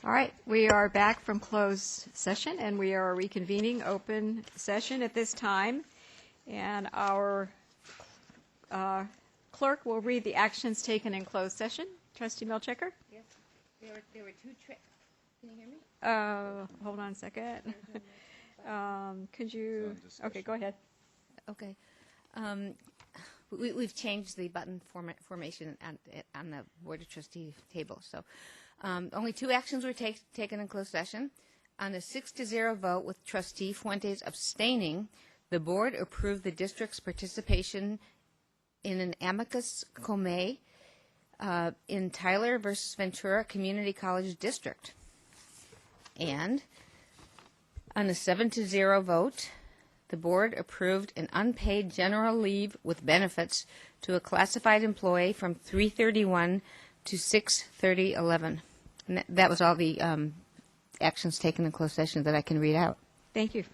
All right, we are back from closed session, and we are reconvening open session at this time. And our clerk will read the actions taken in closed session. Trustee Milchiker? Yes, there were two trips. Can you hear me? Hold on a second. Could you? Okay, go ahead. Okay. We've changed the button formation on the Board of Trustees table. So only two actions were taken in closed session. On a 6-0 vote with Trustee Fuentes abstaining, the board approved the district's participation in an amicus curiae in Tyler versus Ventura Community College District. And on a 7-0 vote, the board approved an unpaid general leave with benefits to a classified employee from 3/31 to 6/30/11. And that was all the actions taken in closed session that I can read out. Thank you.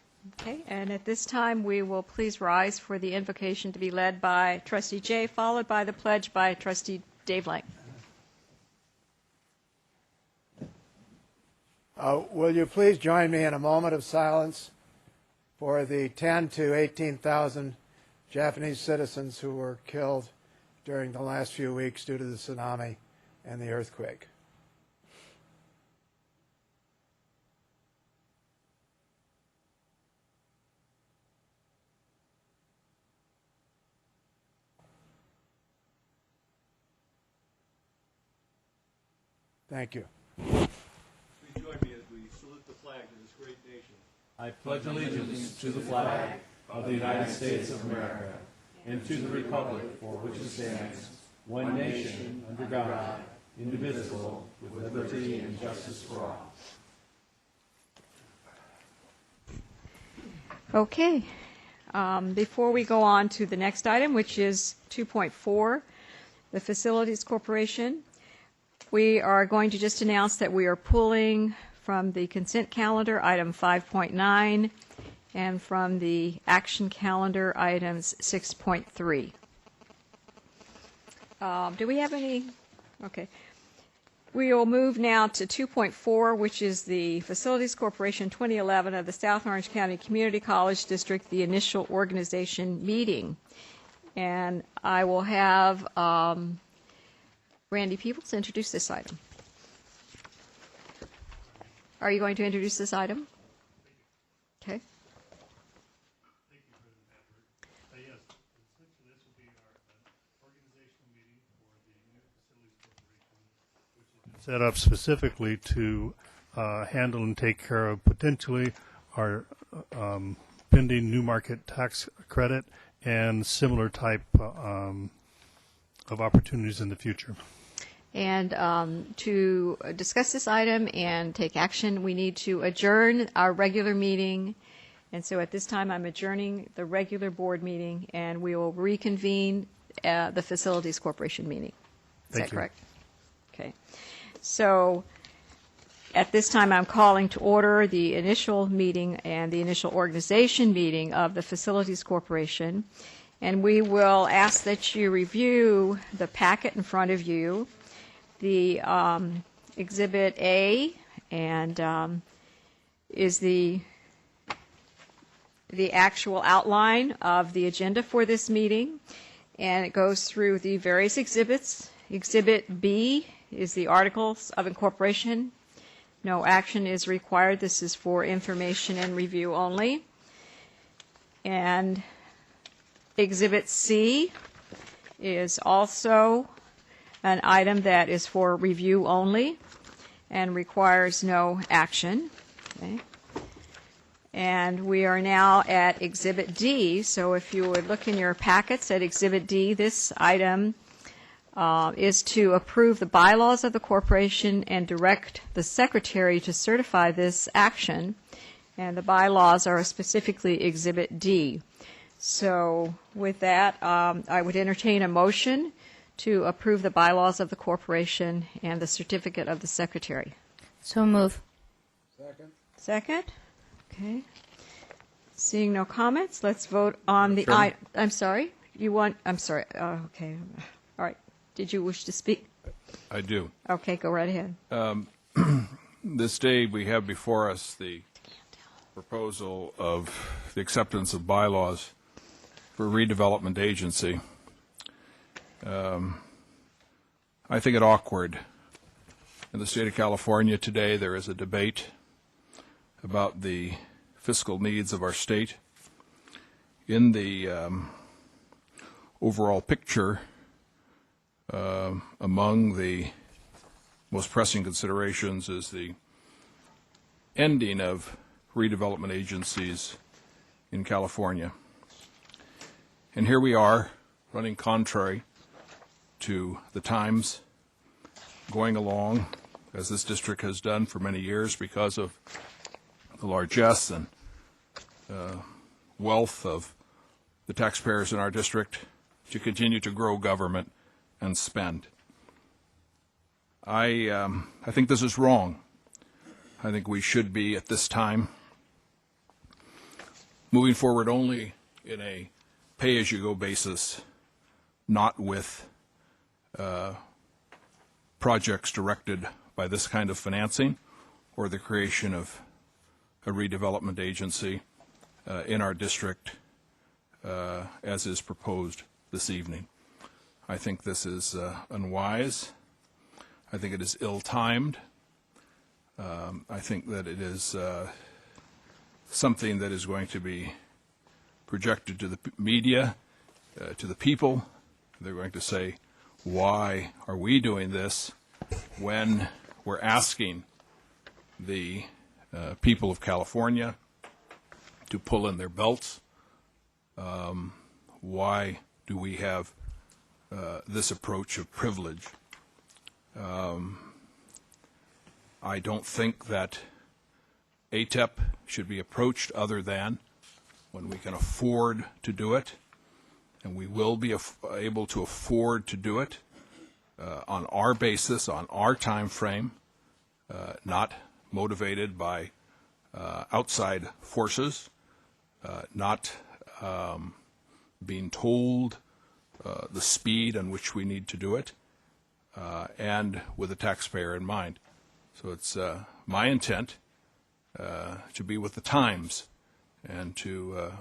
Okay, and at this time, we will please rise for the invocation to be led by Trustee Jay, followed by the pledge by Trustee Dave Lang. Will you please join me in a moment of silence for the 10 to 18,000 Japanese citizens who were killed during the last few weeks due to the tsunami and the earthquake. Thank you. Please join me as we salute the flag of this great nation. I pledge allegiance to the flag of the United States of America and to the republic for which it stands, one nation, under God, indivisible, with liberty and justice for all. Okay. Before we go on to the next item, which is 2.4, the Facilities Corporation, we are going to just announce that we are pulling from the consent calendar item 5.9 and from the action calendar items 6.3. Do we have any? Okay. We will move now to 2.4, which is the Facilities Corporation 2011 of the South Orange County Community College District, the initial organization meeting. And I will have Brandye Peebles introduce this item. Are you going to introduce this item? Okay. Thank you, President Patrick. Yes, essentially this will be our organizational meeting for the new Facilities Corporation, which has been set up specifically to handle and take care of potentially our pending new market tax credit and similar type of opportunities in the future. And to discuss this item and take action, we need to adjourn our regular meeting. And so at this time, I'm adjourning the regular board meeting, and we will reconvene the Facilities Corporation meeting. Is that correct? Okay. So at this time, I'm calling to order the initial meeting and the initial organization meeting of the Facilities Corporation. And we will ask that you review the packet in front of you. The Exhibit A and is the actual outline of the agenda for this meeting, and it goes through the various exhibits. Exhibit B is the Articles of Incorporation. No action is required. This is for information and review only. And Exhibit C is also an item that is for review only and requires no action. Okay. And we are now at Exhibit D. So if you would look in your packets at Exhibit D, this item is to approve the bylaws of the corporation and direct the secretary to certify this action. And the bylaws are specifically Exhibit D. So with that, I would entertain a motion to approve the bylaws of the corporation and the certificate of the secretary. So move. Second. Second? Okay. Seeing no comments, let's vote on the item. I'm sorry? You want, I'm sorry. Okay. All right. Did you wish to speak? I do. Okay, go right ahead. This day we have before us the proposal of the acceptance of bylaws for redevelopment agency. I think it awkward. In the state of California today, there is a debate about the fiscal needs of our state. In the overall picture, among the most pressing considerations is the ending of redevelopment agencies in California. And here we are, running contrary to the times, going along, as this district has done for many years because of the largesse and wealth of the taxpayers in our district, to continue to grow government and spend. I think this is wrong. I think we should be, at this time, moving forward only in a pay-as-you-go basis, not with projects directed by this kind of financing or the creation of a redevelopment agency in our district as is proposed this evening. I think this is unwise. I think it is ill-timed. I think that it is something that is going to be projected to the media, to the people. They're going to say, why are we doing this when we're asking the people of California to pull in their belts? Why do we have this approach of privilege? I don't think that ATEP should be approached other than when we can afford to do it, and we will be able to afford to do it on our basis, on our time frame, not motivated by outside forces, not being told the speed on which we need to do it, and with the taxpayer in mind. So it's my intent to be with the times and to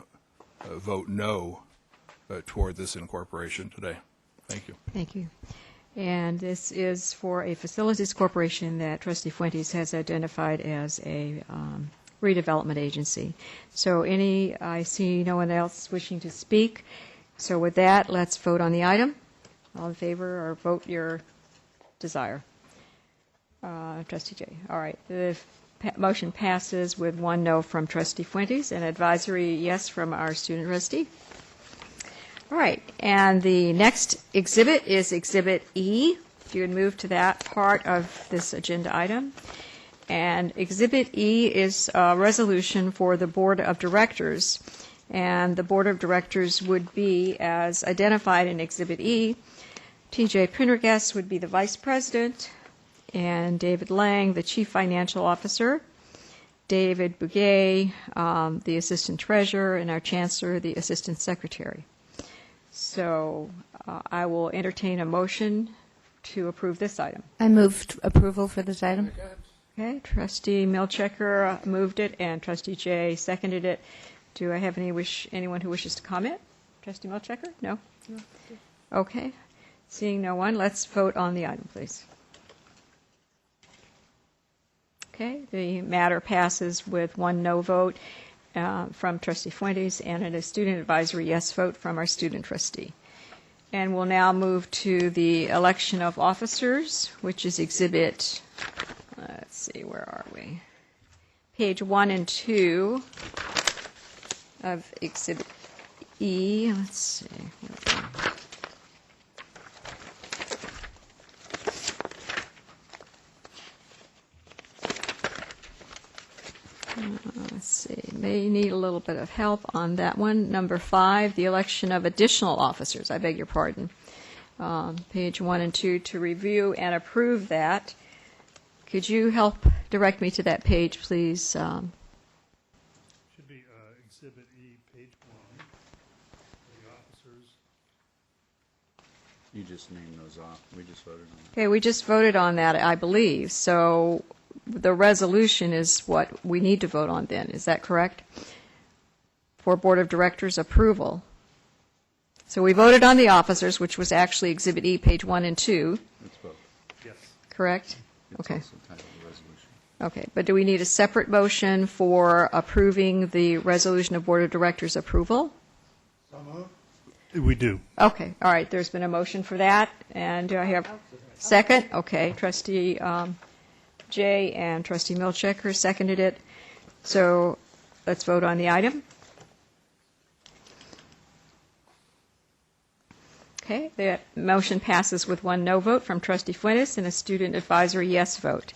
vote no toward this incorporation today. Thank you. Thank you. And this is for a facilities corporation that Trustee Fuentes has identified as a redevelopment agency. So I see no one else wishing to speak. So with that, let's vote on the item. All in favor, or vote your desire. Trustee Jay. All right. The motion passes with 1 no from Trustee Fuentes and advisory yes from our student trustee. All right. And the next exhibit is Exhibit E. If you would move to that part of this agenda item. And Exhibit E is a resolution for the Board of Directors. And the Board of Directors would be, as identified in Exhibit E, T.J. Prendergast would be the Vice President, and David Lang, the Chief Financial Officer, David Bugay, the Assistant Treasurer, and our Chancellor, the Assistant Secretary. So I will entertain a motion to approve this item. I moved approval for this item. Okay, Trustee Milchiker moved it, and Trustee Jay seconded it. Do I have anyone who wishes to comment? Trustee Milchiker? No? Okay. Seeing no one, let's vote on the item, please. Okay, the matter passes with 1 no vote from Trustee Fuentes and a student advisory yes vote from our student trustee. And we'll now move to the election of officers, which is Exhibit, let's see, where are we? Page 1 and 2 of Exhibit E. Let's see. Let's see. May need a little bit of help on that one. Number 5, the election of additional officers. I beg your pardon. Page 1 and 2 to review and approve that. Could you help direct me to that page, please? Should be Exhibit E, page 1. The officers. You just named those off. We just voted on that. Okay, we just voted on that, I believe. So the resolution is what we need to vote on then. Is that correct? For Board of Directors approval. So we voted on the officers, which was actually Exhibit E, page 1 and 2. Let's vote. Yes. Correct? It's Okay. also titled the resolution. Okay, but do we need a separate motion for approving the resolution of Board of Directors approval? So moved. We do. Okay, all right, there's been a motion for that, and do I have second? Okay, Trustee Jay and Trustee Milchiker seconded it. So let's vote on the item. Okay, the motion passes with one no vote from Trustee Fuentes and a student advisory yes vote.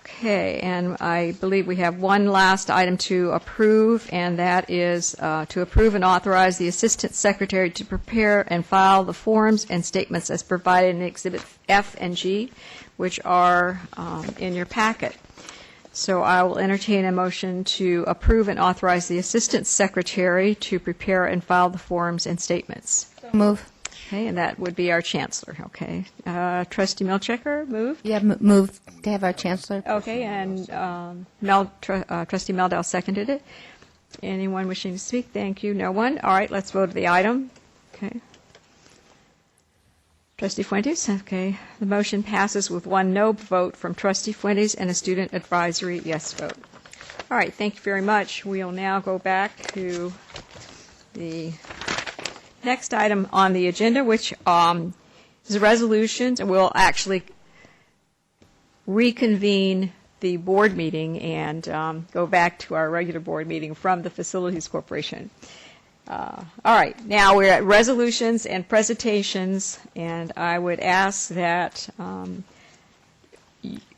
Okay, and I believe we have one last item to approve, and that is to approve and authorize the Assistant Secretary to prepare and file the forms and statements as provided in Exhibit F and G, which are in your packet. So I will entertain a motion to approve and authorize the Assistant Secretary to prepare and file the forms and statements. Move. Okay, and that would be our Chancellor, okay. Trustee Milchiker, move. Yeah, move to have our Chancellor. Okay, and Trustee Meldau seconded it. Anyone wishing to speak? Thank you. No one? All right, let's vote on the item. Okay. Trustee Fuentes, okay. The motion passes with one no vote from Trustee Fuentes and a student advisory yes vote. All right, thank you very much. We'll now go back to the next item on the agenda, which is resolutions, and we'll actually reconvene the board meeting and go back to our regular board meeting from the Facilities Corporation. All right, now we're at resolutions and presentations, and I would ask that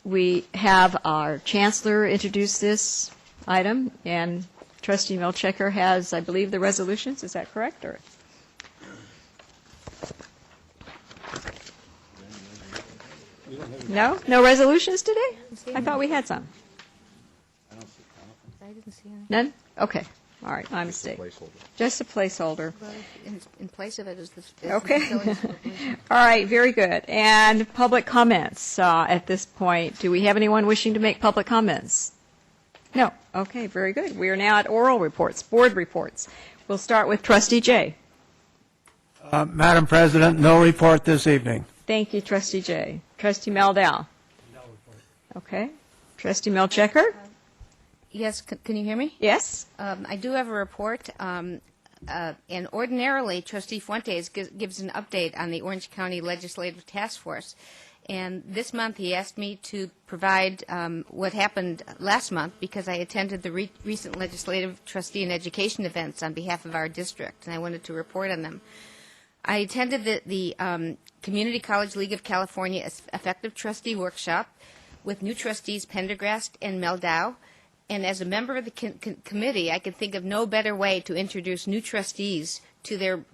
we have our Chancellor introduce this item, and Trustee Milchiker has, I believe, the resolutions. Is that correct? Or no? No resolutions today? I thought we had some. I didn't see any. None? Okay. All right, my mistake. Placeholder. Just a placeholder. In place of it is this. Okay. All right, very good. And public comments at this point. Do we have anyone wishing to make public comments? No. Okay, very good. We are now at oral reports, board reports. We'll start with Trustee Jay. Madam President, no report this evening. Thank you, Trustee Jay. Trustee Meldau. Okay. Trustee Milchiker? Yes, can you hear me? Yes? I do have a report, and ordinarily Trustee Fuentes gives an update on the Orange County Legislative Task Force. And this month he asked me to provide what happened last month because I attended the recent legislative trustee and education events on behalf of our district, and I wanted to report on them. I attended the Community College League of California Effective Trustee Workshop with new trustees Pendergrast and Meldau. And as a member of the committee, I could think of no better way to introduce new trustees to their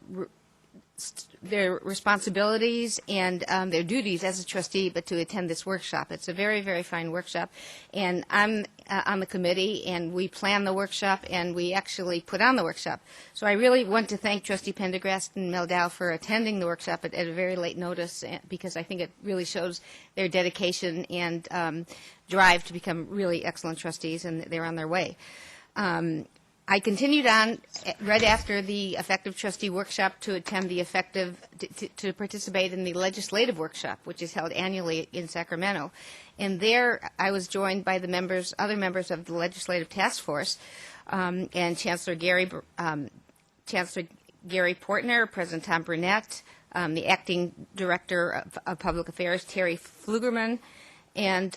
responsibilities and their duties as a trustee, but to attend this workshop. It's a very, very fine workshop. And I'm on the committee, and we plan the workshop, and we actually put on the workshop. So I really want to thank Trustee Pendergrast and Meldau for attending the workshop at a very late notice, because I think it really shows their dedication and drive to become really excellent trustees, and they're on their way. I continued on right after the effective trustee workshop to attend the to participate in the legislative workshop, which is held annually in Sacramento. And there I was joined by the other members of the legislative task force, and Chancellor Gary Portner, President Tom Burnett, the acting director of public affairs, Terry Pflugerman. And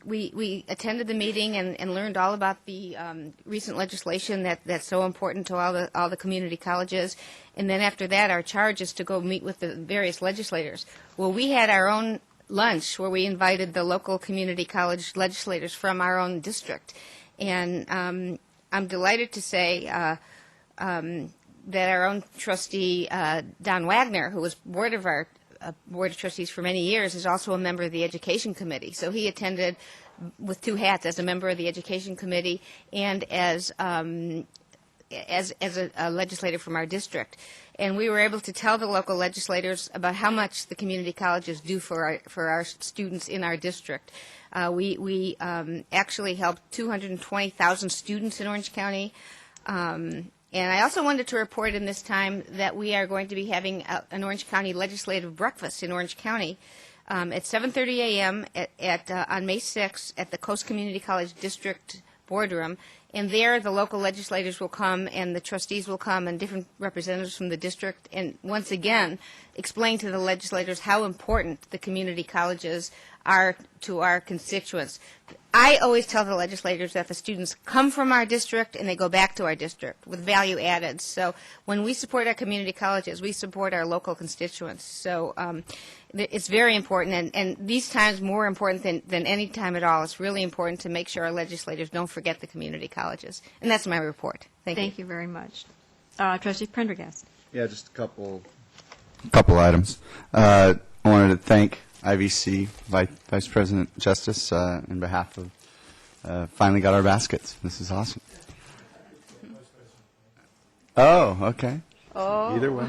we attended the meeting and learned all about the recent legislation that's so important to all the community colleges. And then after that, our charge is to go meet with the various legislators. Well, we had our own lunch where we invited the local community college legislators from our own district. And I'm delighted to say that our own trustee, Don Wagner, who was Board of Trustees for many years, is also a member of the Education Committee. So he attended with two hats, as a member of the Education Committee and as as a legislator from our district. And we were able to tell the local legislators about how much the community colleges do for our students in our district. We actually helped 220,000 students in Orange County. And I also wanted to report in this time that we are going to be having an Orange County legislative breakfast in Orange County at 7:30 a.m. On May 6th at the Coast Community College District Boardroom. And there the local legislators will come and the trustees will come and different representatives from the district and once again explain to the legislators how important the community colleges are to our constituents. I always tell the legislators that the students come from our district and they go back to our district with value added. So when we support our community colleges, we support our local constituents. So it's very important, and these times more important than any time at all. It's really important to make sure our legislators don't forget the community colleges. And that's my report. Thank you. Thank you very much. Trustee Prendergast. Yeah, just a couple items. I wanted to thank IVC Vice President Justice in behalf of finally got our baskets. This is awesome. Oh, okay. Oh. Either way.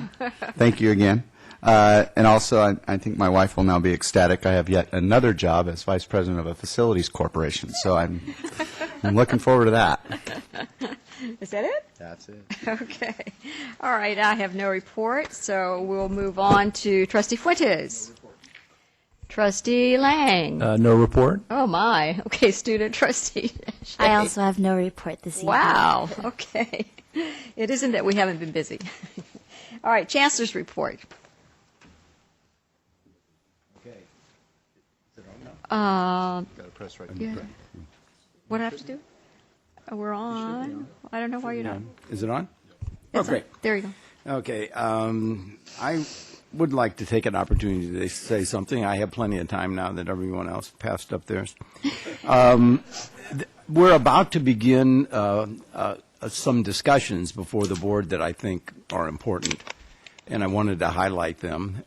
Thank you again. And also, I think my wife will now be ecstatic. I have yet another job as Vice President of a facilities corporation, so I'm looking forward to that. Is that it? That's it. Okay. All right. I have no report, so we'll move on to Trustee Fuentes. Trustee Lang. No report. Oh, my. Okay, student trustee. I also have no report this evening. Wow. Okay. It isn't that we haven't been busy. All right, Chancellor's report. Okay. Is it on now? Got to press right. Yeah. What do I have to do? Oh, we're on. I don't know why you're not. Is it on? It's great. on. There you go. Okay. I would like to take an opportunity to say something. I have plenty of time now that everyone else passed up theirs. We're about to begin some discussions before the board that I think are important, and I wanted to highlight them.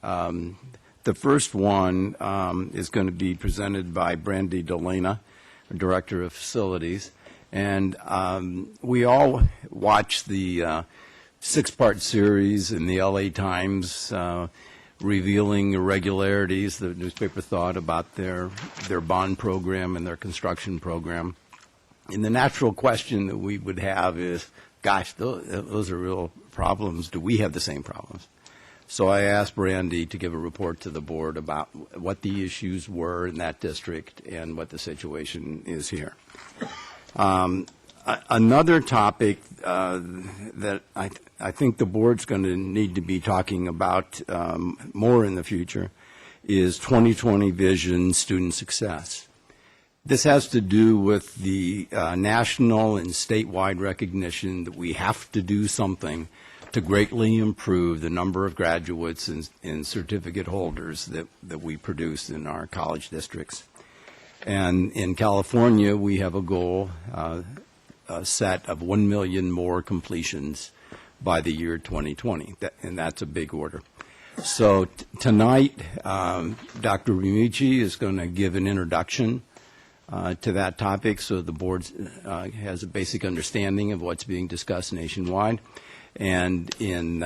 The first one is going to be presented by Brandye Delana, Director of Facilities. And we all watched the six-part series in the LA Times revealing irregularities the newspaper thought about their bond program and their construction program. And the natural question that we would have is, gosh, those are real problems. Do we have the same problems? So I asked Brandye to give a report to the board about what the issues were in that district and what the situation is here. Another topic that I think the board's going to need to be talking about more in the future is 2020 Vision Student Success. This has to do with the national and statewide recognition that we have to do something to greatly improve the number of graduates and certificate holders that we produce in our college districts. And in California, we have a goal, a set of 1 million more completions by the year 2020, and that's a big order. So tonight, Dr. Bramucci is going to give an introduction to that topic so the board has a basic understanding of what's being discussed nationwide. And in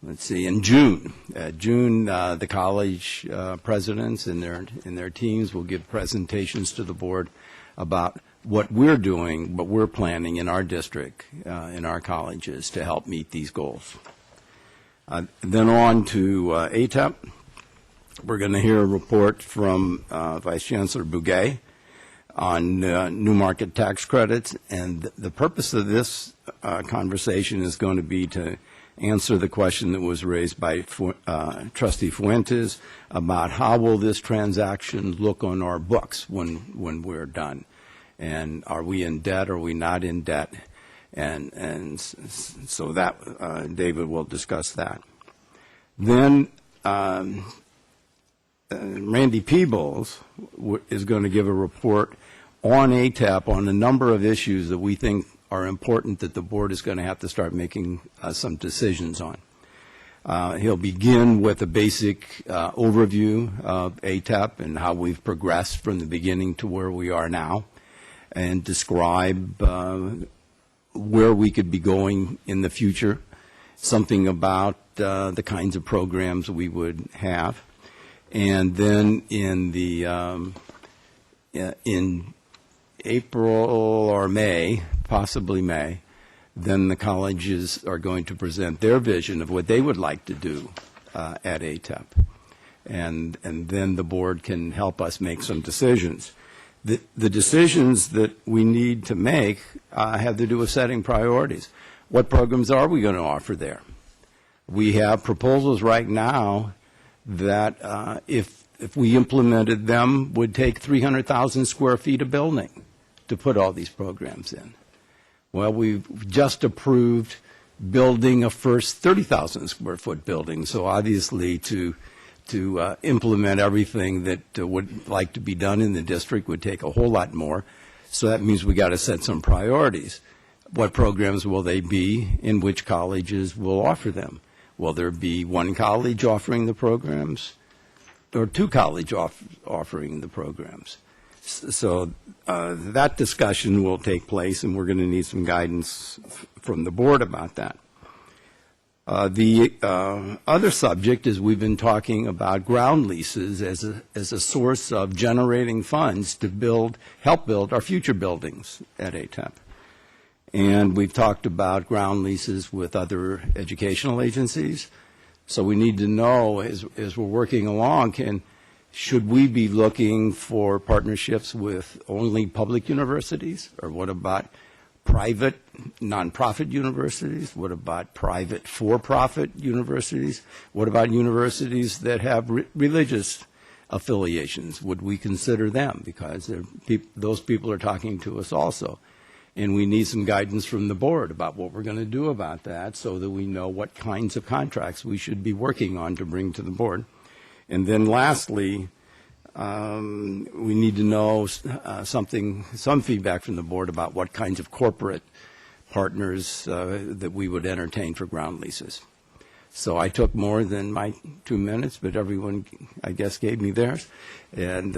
in June, the college presidents and their teams will give presentations to the board about what we're doing, what we're planning in our district, in our colleges to help meet these goals. Then on to ATEP. We're going to hear a report from Vice Chancellor Bugay on new market tax credits, and the purpose of this conversation is going to be to answer the question that was raised by Trustee Fuentes about how will this transaction look on our books when we're done, and are we in debt, are we not in debt, and so that David will discuss that. Then Randy Peebles is going to give a report on ATEP on a number of issues that we think are important that the board is going to have to start making some decisions on. He'll begin with a basic overview of ATEP and how we've progressed from the beginning to where we are now, and describe where we could be going in the future, something about the kinds of programs we would have. And then in April or May, possibly May, then the colleges are going to present their vision of what they would like to do at ATEP. And then the board can help us make some decisions. The decisions that we need to make have to do with setting priorities. What programs are we going to offer there? We have proposals right now that if we implemented them would take 300,000 square feet of building to put all these programs in. Well, we've just approved building a first 30,000 square foot building, so obviously to implement everything that would like to be done in the district would take a whole lot more. So that means we got to set some priorities. What programs will they be? In which colleges will offer them? Will there be one college offering the programs or two colleges offering the programs? So that discussion will take place, and we're going to need some guidance from the board about that. The other subject is we've been talking about ground leases as a source of generating funds to help build our future buildings at ATEP. And we've talked about ground leases with other educational agencies. So we need to know, as we're working along, should we be looking for partnerships with only public universities? Or what about private nonprofit universities? What about private for-profit universities? What about universities that have religious affiliations? Would we consider them? Because those people are talking to us also. And we need some guidance from the board about what we're going to do about that so that we know what kinds of contracts we should be working on to bring to the board. And then lastly, we need to know some feedback from the board about what kinds of corporate partners that we would entertain for ground leases. So I took more than my 2 minutes, but everyone, I guess, gave me theirs. And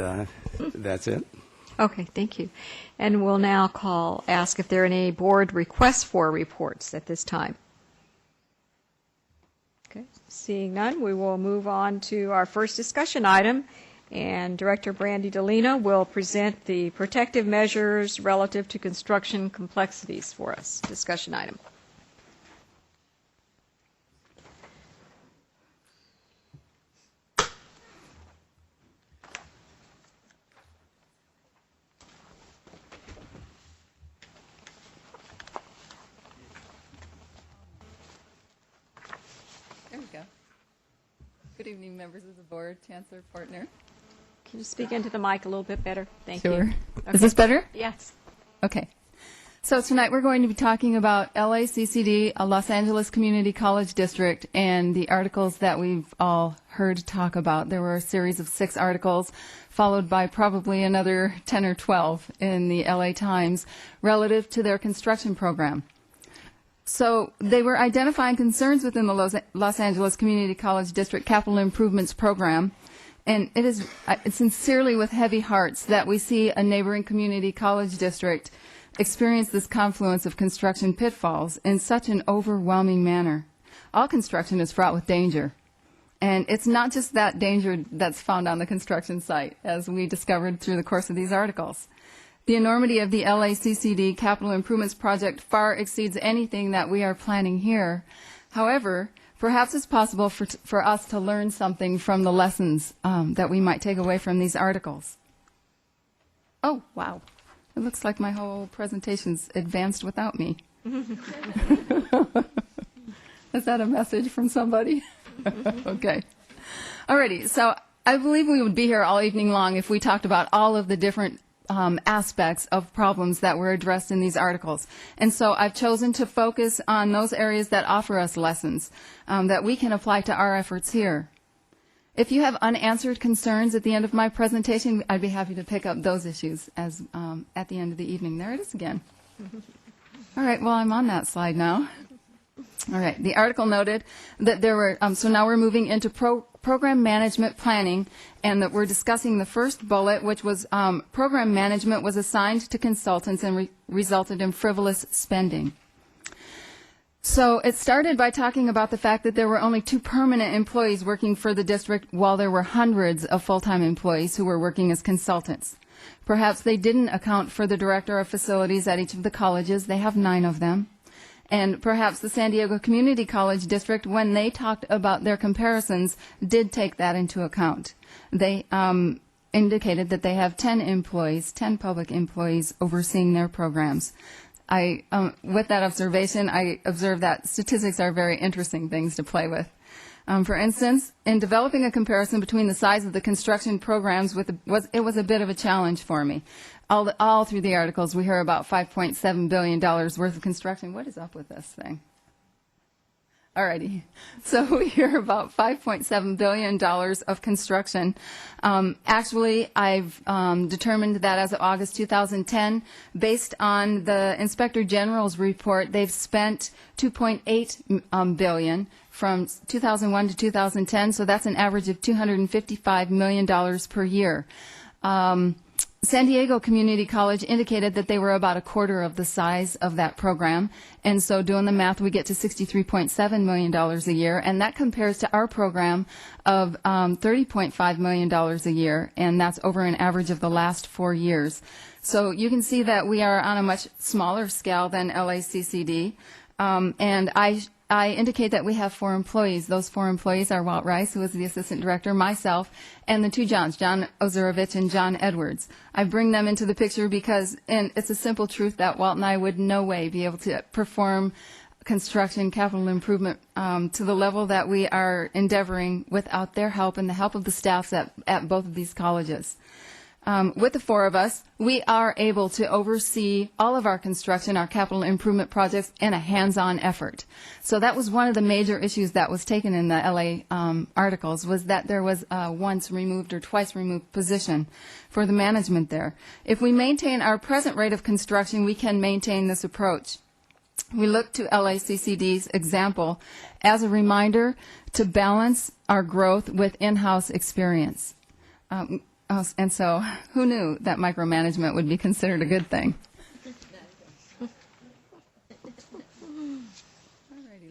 that's it. Okay, thank you. And we'll now ask if there are any board requests for reports at this time. Okay, seeing none, we will move on to our first discussion item. And Director Brandye Delina will present the protective measures relative to construction complexities for us. Discussion item. There we go. Good evening, members of the board, Chancellor, partner. Can you speak into the mic a little bit better? Thank you. Sure. Okay. Is this better? Yes. Okay. So tonight we're going to be talking about LACCD, a Los Angeles Community College District, and the articles that we've all heard talk about. There were a series of 6 articles, followed by probably another 10 or 12 in the LA Times, relative to their construction program. So they were identifying concerns within the Los Angeles Community College District Capital Improvements Program. And it is sincerely with heavy hearts that we see a neighboring community college district experience this confluence of construction pitfalls in such an overwhelming manner. All construction is fraught with danger. And it's not just that danger that's found on the construction site, as we discovered through the course of these articles. The enormity of the LACCD Capital Improvements Project far exceeds anything that we are planning here. However, perhaps it's possible for us to learn something from the lessons that we might take away from these articles. Oh, wow. It looks like my whole presentation's advanced without me. Is that a message from somebody? Okay. Alrighty, so I believe we would be here all evening long if we talked about all of the different aspects of problems that were addressed in these articles. And so I've chosen to focus on those areas that offer us lessons that we can apply to our efforts here. If you have unanswered concerns at the end of my presentation, I'd be happy to pick up those issues as at the end of the evening. There it is again. All right, well, I'm on that slide now. All right, the article noted that there were, so now we're moving into program management planning, and that we're discussing the first bullet, which was program management was assigned to consultants and resulted in frivolous spending. So it started by talking about the fact that there were only 2 permanent employees working for the district while there were hundreds of full-time employees who were working as consultants. Perhaps they didn't account for the director of facilities at each of the colleges. They have 9 of them. And perhaps the San Diego Community College District, when they talked about their comparisons, did take that into account. They indicated that they have 10 employees, 10 public employees overseeing their programs. With that observation, I observed that statistics are very interesting things to play with. For instance, in developing a comparison between the size of the construction programs, it was a bit of a challenge for me. All through the articles, we hear about $5.7 billion worth of construction. What is up with this thing? Alrighty. So we hear about $5.7 billion of construction. Actually, I've determined that as of August 2010, based on the Inspector General's report, they've spent $2.8 billion from 2001 to 2010, so that's an average of $255 million per year. San Diego Community College indicated that they were about a quarter of the size of that program, and so doing the math, we get to $63.7 million a year, and that compares to our program of $30.5 million a year, and that's over an average of the last 4 years. So you can see that we are on a much smaller scale than LACCD, and I indicate that we have 4 employees. Those 4 employees are Walt Rice, who is the assistant director, myself, and the 2 Johns, John Ozurovich and John Edwards. I bring them into the picture because, and it's a simple truth that Walt and I would no way be able to perform construction, capital improvement to the level that we are endeavoring without their help and the help of the staffs at both of these colleges. With the 4 of us, we are able to oversee all of our construction, our capital improvement projects, in a hands-on effort. So that was one of the major issues that was taken in the LA articles, was that there was a once removed or twice removed position for the management there. If we maintain our present rate of construction, we can maintain this approach. We look to LACCD's example as a reminder to balance our growth with in-house experience. And so, who knew that micromanagement would be considered a good thing? Alrighty,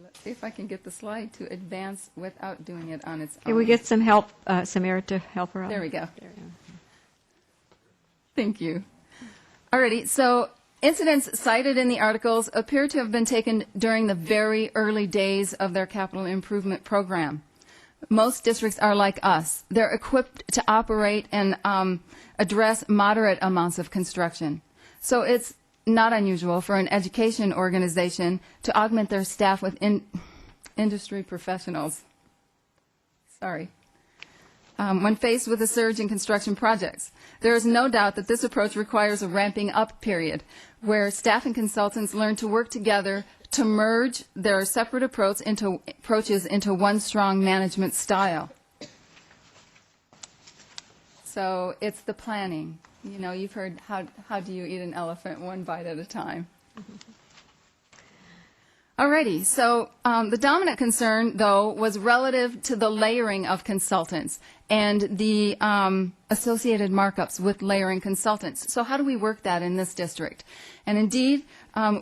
let's see if I can get the slide to advance without doing it on its own. Can we get some help, Samira, to help her out? There we go. Thank you. Alrighty, so incidents cited in the articles appear to have been taken during the very early days of their capital improvement program. Most districts are like us. They're equipped to operate and address moderate amounts of construction. So it's not unusual for an education organization to augment their staff with industry professionals. When faced with a surge in construction projects, there is no doubt that this approach requires a ramping up period where staff and consultants learn to work together to merge their separate approaches into one strong management style. So it's the planning. You know, you've heard how do you eat an elephant one bite at a time. Alrighty, so the dominant concern, though, was relative to the layering of consultants and the associated markups with layering consultants. So how do we work that in this district? And indeed,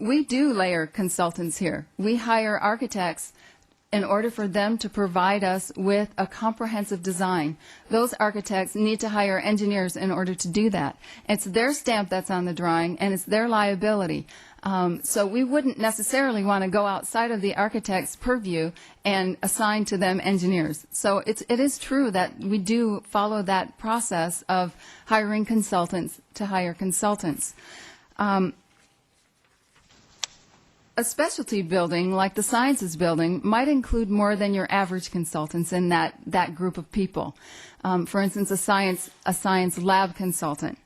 we do layer consultants here. We hire architects in order for them to provide us with a comprehensive design. Those architects need to hire engineers in order to do that. It's their stamp that's on the drawing, and it's their liability. So we wouldn't necessarily want to go outside of the architect's purview and assign to them engineers. So it is true that we do follow that process of hiring consultants to hire consultants. A specialty building, like the sciences building, might include more than your average consultants in that group of people. For instance, a science lab consultant.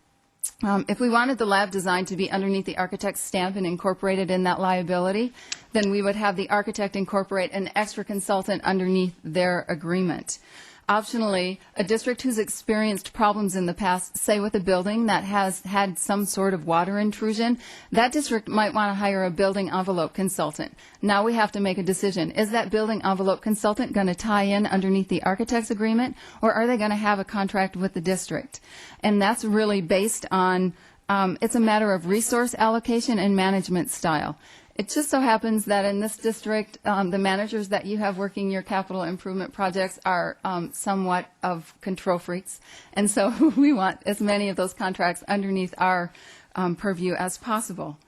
If we wanted the lab design to be underneath the architect's stamp and incorporated in that liability, then we would have the architect incorporate an extra consultant underneath their agreement. Optionally, a district who's experienced problems in the past, say with a building that has had some sort of water intrusion, that district might want to hire a building envelope consultant. Now we have to make a decision. Is that building envelope consultant going to tie in underneath the architect's agreement, or are they going to have a contract with the district? And that's really based on, it's a matter of resource allocation and management style. It just so happens that in this district, the managers that you have working your capital improvement projects are somewhat of control freaks. And so we want as many of those contracts underneath our purview as possible.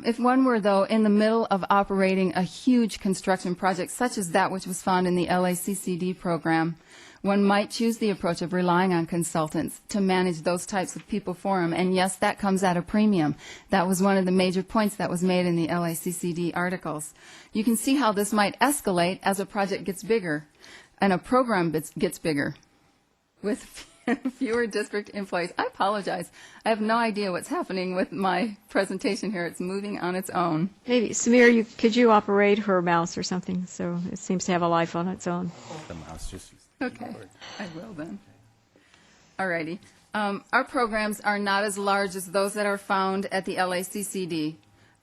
If one were, though, in the middle of operating a huge construction project, such as that which was found in the LACCD program, one might choose the approach of relying on consultants to manage those types of people for them. And yes, that comes at a premium. That was one of the major points that was made in the LACCD articles. You can see how this might escalate as a project gets bigger and a program gets bigger with fewer district employees. I apologize. I have no idea what's happening with my presentation here. It's moving on its own. Maybe, Samir, could you operate her mouse or something? So it seems to have a life on its own. The mouse just. Okay, I will then. All righty. Our programs are not as large as those that are found at the LACCD,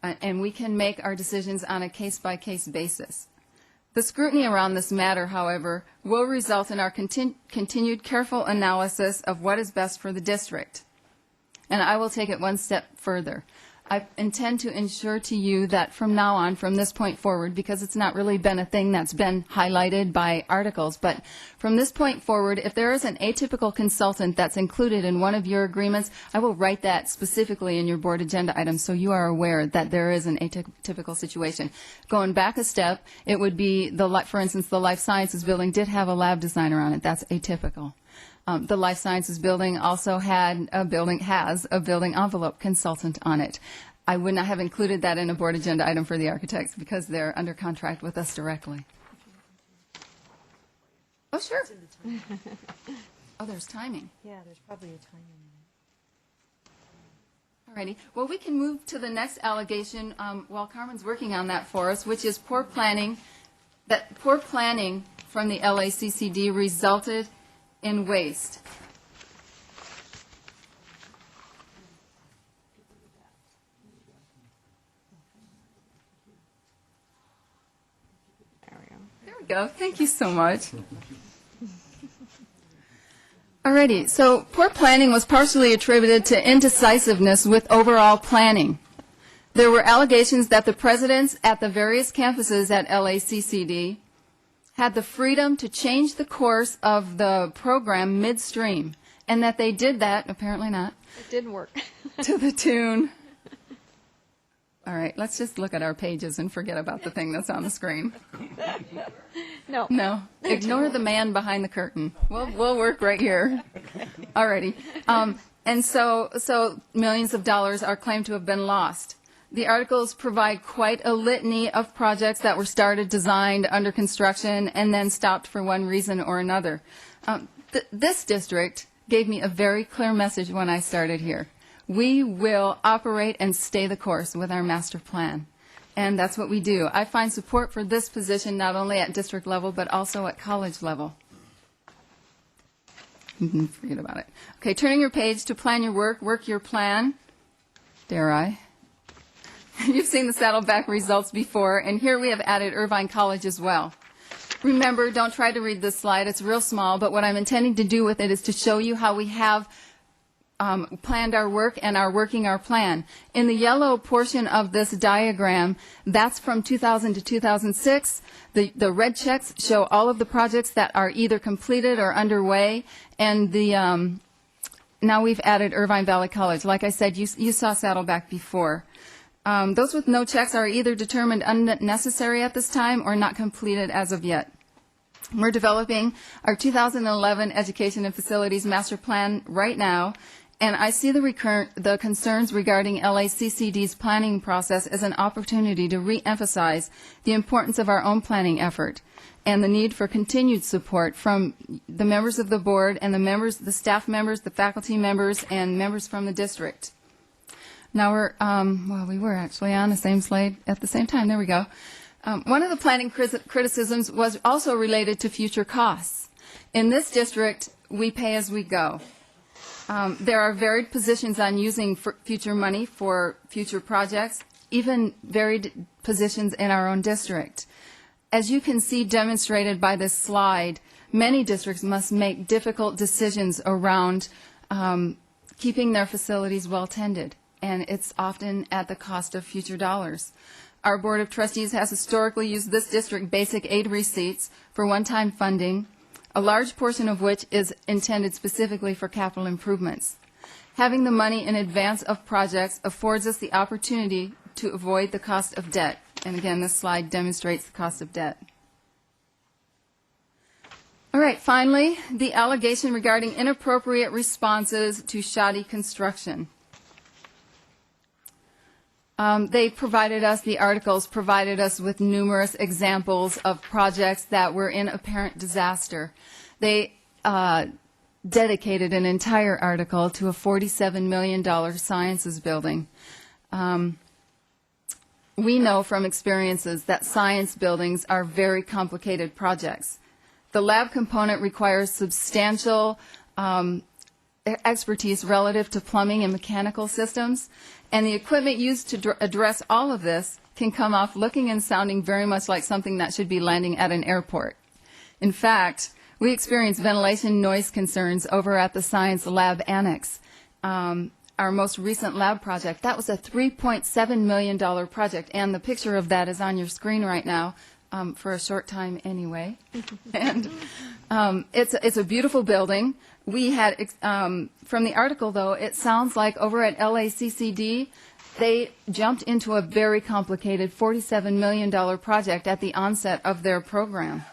and we can make our decisions on a case-by-case basis. The scrutiny around this matter, however, will result in our continued careful analysis of what is best for the district. And I will take it one step further. I intend to ensure to you that from now on, from this point forward, because it's not really been a thing that's been highlighted by articles, but from this point forward, if there is an atypical consultant that's included in one of your agreements, I will write that specifically in your board agenda item so you are aware that there is an atypical situation. Going back a step, it would be, for instance, the life sciences building did have a lab designer on it. That's atypical. The life sciences building also has a building envelope consultant on it. I would not have included that in a board agenda item for the architects because they're under contract with us directly. Oh, sure. Oh, there's timing. Yeah, there's probably a timing in it. All righty. Well, we can move to the next allegation while Carmen's working on that for us, which is poor planning. That poor planning from the LACCD resulted in waste. There we go. Thank you so much. Alrighty, so poor planning was partially attributed to indecisiveness with overall planning. There were allegations that the presidents at the various campuses at LACCD had the freedom to change the course of the program midstream, and that they did that, apparently not. It didn't work. To the tune. All right, let's just look at our pages and forget about the thing that's on the screen. No. No, ignore the man behind the curtain. We'll work right here. All righty. And so millions of dollars are claimed to have been lost. The articles provide quite a litany of projects that were started, designed, under construction, and then stopped for one reason or another. This district gave me a very clear message when I started here. We will operate and stay the course with our master plan. And that's what we do. I find support for this position not only at district level, but also at college level. Forget about it. Okay, turning your page to plan your work your plan. Dare I? You've seen the Saddleback results before, and here we have added Irvine College as well. Remember, don't try to read this slide. It's real small, but what I'm intending to do with it is to show you how we have planned our work and are working our plan. In the yellow portion of this diagram, that's from 2000 to 2006. The red checks show all of the projects that are either completed or underway, and now we've added Irvine Valley College. Like I said, you saw Saddleback before. Those with no checks are either determined unnecessary at this time or not completed as of yet. We're developing our 2011 Education and Facilities Master Plan right now, and I see the concerns regarding LACCD's planning process as an opportunity to re-emphasize the importance of our own planning effort and the need for continued support from the members of the board and the staff members, the faculty members, and members from the district. Now we were actually on the same slide at the same time. There we go. One of the planning criticisms was also related to future costs. In this district, we pay as we go. There are varied positions on using future money for future projects, even varied positions in our own district. As you can see demonstrated by this slide, many districts must make difficult decisions around keeping their facilities well tended, and it's often at the cost of future dollars. Our Board of Trustees has historically used this district basic aid receipts for one-time funding, a large portion of which is intended specifically for capital improvements. Having the money in advance of projects affords us the opportunity to avoid the cost of debt. And again, this slide demonstrates the cost of debt. All right, finally, the allegation regarding inappropriate responses to shoddy construction. The articles provided us with numerous examples of projects that were in apparent disaster. They dedicated an entire article to a $47 million sciences building. We know from experiences that science buildings are very complicated projects. The lab component requires substantial expertise relative to plumbing and mechanical systems, and the equipment used to address all of this can come off looking and sounding very much like something that should be landing at an airport. In fact, we experienced ventilation noise concerns over at the Science Lab Annex. Our most recent lab project, that was a $3.7 million project, and the picture of that is on your screen right now. For a short time anyway. And it's a beautiful building. We had, from the article though, it sounds like over at LACCD, they jumped into a very complicated $47 million project at the onset of their program.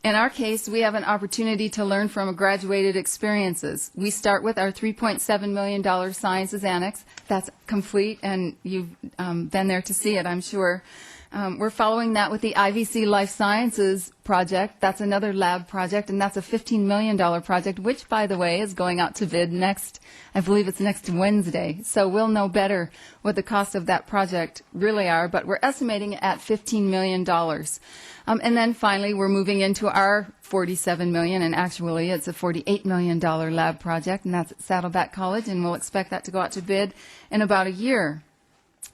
In our case, we have an opportunity to learn from graduated experiences. We start with our $3.7 million Sciences Annex. That's complete, and you've been there to see it, I'm sure. We're following that with the IVC Life Sciences project. That's another lab project, and that's a $15 million project, which, by the way, is going out to bid next, I believe it's next Wednesday. So we'll know better what the cost of that project really are, but we're estimating it at $15 million. And then finally, we're moving into our $47 million, and actually it's a $48 million lab project, and that's at Saddleback College, and we'll expect that to go out to bid in about a year.